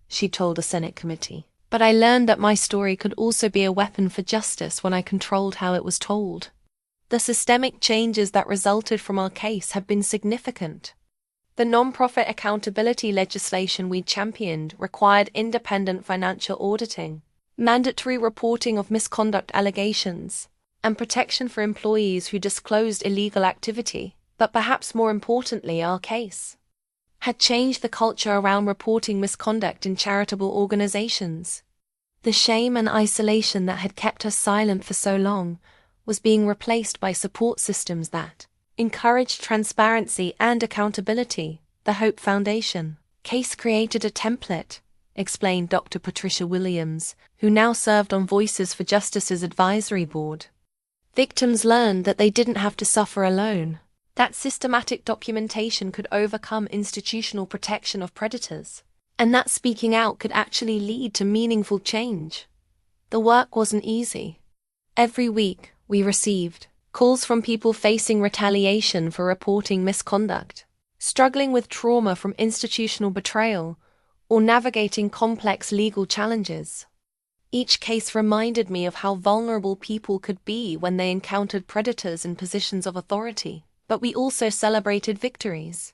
she told a Senate committee. "But I learned that my story could also be a weapon for justice when I controlled how it was told." The systemic changes that resulted from our case have been significant. The nonprofit accountability legislation we championed required independent financial auditing, mandatory reporting of misconduct allegations, and protection for employees who disclosed illegal activity. But perhaps more importantly, our case had changed the culture around reporting misconduct in charitable organizations. The shame and isolation that had kept us silent for so long was being replaced by support systems that encouraged transparency and accountability. The Hope Foundation case created a template, explained Dr. Patricia Williams, who now served on Voices for Justice's advisory board. Victims learned that they didn't have to suffer alone, that systematic documentation could overcome institutional protection of predators, and that speaking out could actually lead to meaningful change. The work wasn't easy. Every week, we received calls from people facing retaliation for reporting misconduct, struggling with trauma from institutional betrayal, or navigating complex legal challenges. Each case reminded me of how vulnerable people could be when they encountered predators in positions of authority, but we also celebrated victories.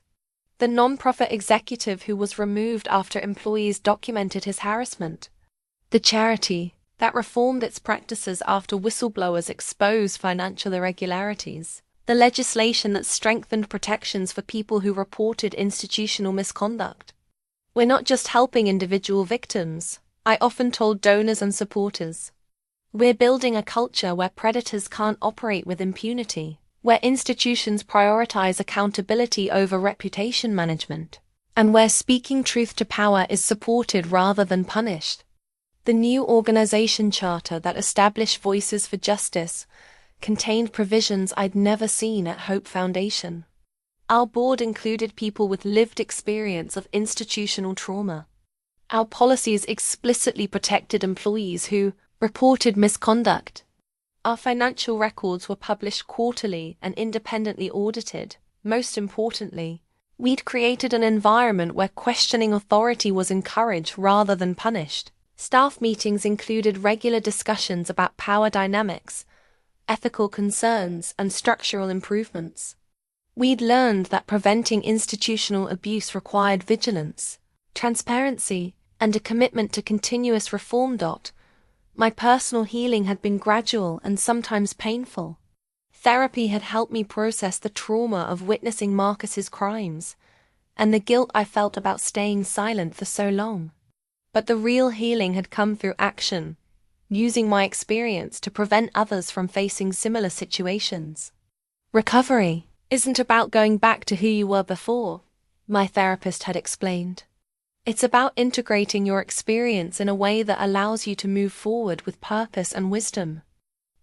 The nonprofit executive who was removed after employees documented his harassment. The charity that reformed its practices after whistleblowers exposed financial irregularities. The legislation that strengthened protections for people who reported institutional misconduct. We're not just helping individual victims, I often told donors and supporters. We're building a culture where predators can't operate with impunity, where institutions prioritize accountability over reputation management, and where speaking truth to power is supported rather than punished. The new organization charter that established Voices for Justice contained provisions I'd never seen at Hope Foundation. Our board included people with lived experience of institutional trauma. Our policies explicitly protected employees who reported misconduct. Our financial records were published quarterly and independently audited. Most importantly, we'd created an environment where questioning authority was encouraged rather than punished. Staff meetings included regular discussions about power dynamics, ethical concerns, and structural improvements. We'd learned that preventing institutional abuse required vigilance, transparency, and a commitment to continuous reform. My personal healing had been gradual and sometimes painful. Therapy had helped me process the trauma of witnessing Marcus's crimes, and the guilt I felt about staying silent for so long. But the real healing had come through action, using my experience to prevent others from facing similar situations. Recovery isn't about going back to who you were before, my therapist had explained. It's about integrating your experience in a way that allows you to move forward with purpose and wisdom.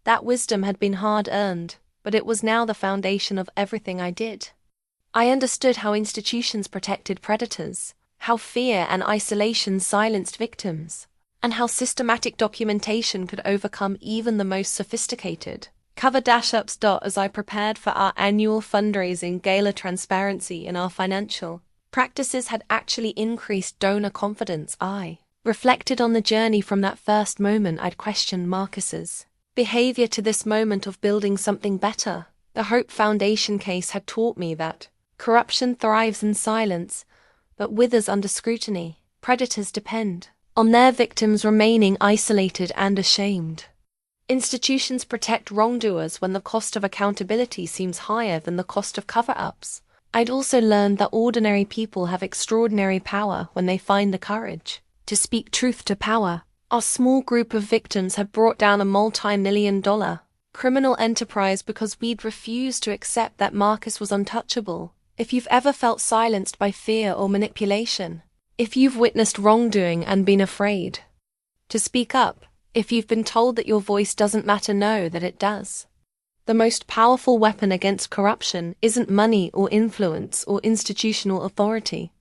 That wisdom had been hard-earned, but it was now the foundation of everything I did. I understood how institutions protected predators, how fear and isolation silenced victims, and how systematic documentation could overcome even the most sophisticated. Cover-ups. As I prepared for our annual fundraising gala, transparency in our financial practices had actually increased donor confidence. I reflected on the journey from that first moment I'd questioned Marcus's behavior to this moment of building something better. The Hope Foundation case had taught me that corruption thrives in silence, but withers under scrutiny. Predators depend on their victims remaining isolated and ashamed. Institutions protect wrongdoers when the cost of accountability seems higher than the cost of cover-ups. I'd also learned that ordinary people have extraordinary power when they find the courage to speak truth to power. Our small group of victims had brought down a multi-million-dollar criminal enterprise because we'd refused to accept that Marcus was untouchable. If you've ever felt silenced by fear or manipulation, if you've witnessed wrongdoing and been afraid to speak up, if you've been told that your voice doesn't matter, know that it does. The most powerful weapon against corruption isn't money or influence or institutional authority.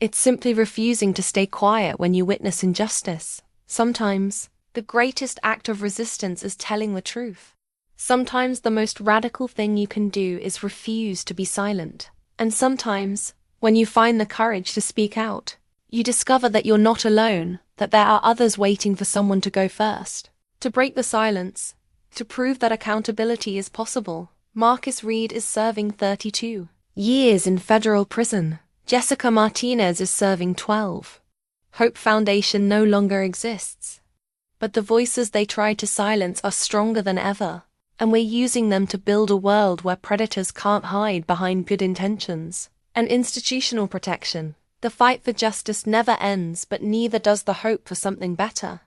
It's simply refusing to stay quiet when you witness injustice. Sometimes, the greatest act of resistance is telling the truth. Sometimes the most radical thing you can do is refuse to be silent. And sometimes, when you find the courage to speak out, you discover that you're not alone, that there are others waiting for someone to go first. To break the silence, to prove that accountability is possible, Marcus Reed is serving 32 years in federal prison. Jessica Martinez is serving 12. Hope Foundation no longer exists. But the voices they tried to silence are stronger than ever, and we're using them to build a world where predators can't hide behind good intentions and institutional protection. The fight for justice never ends, but neither does the hope for something better.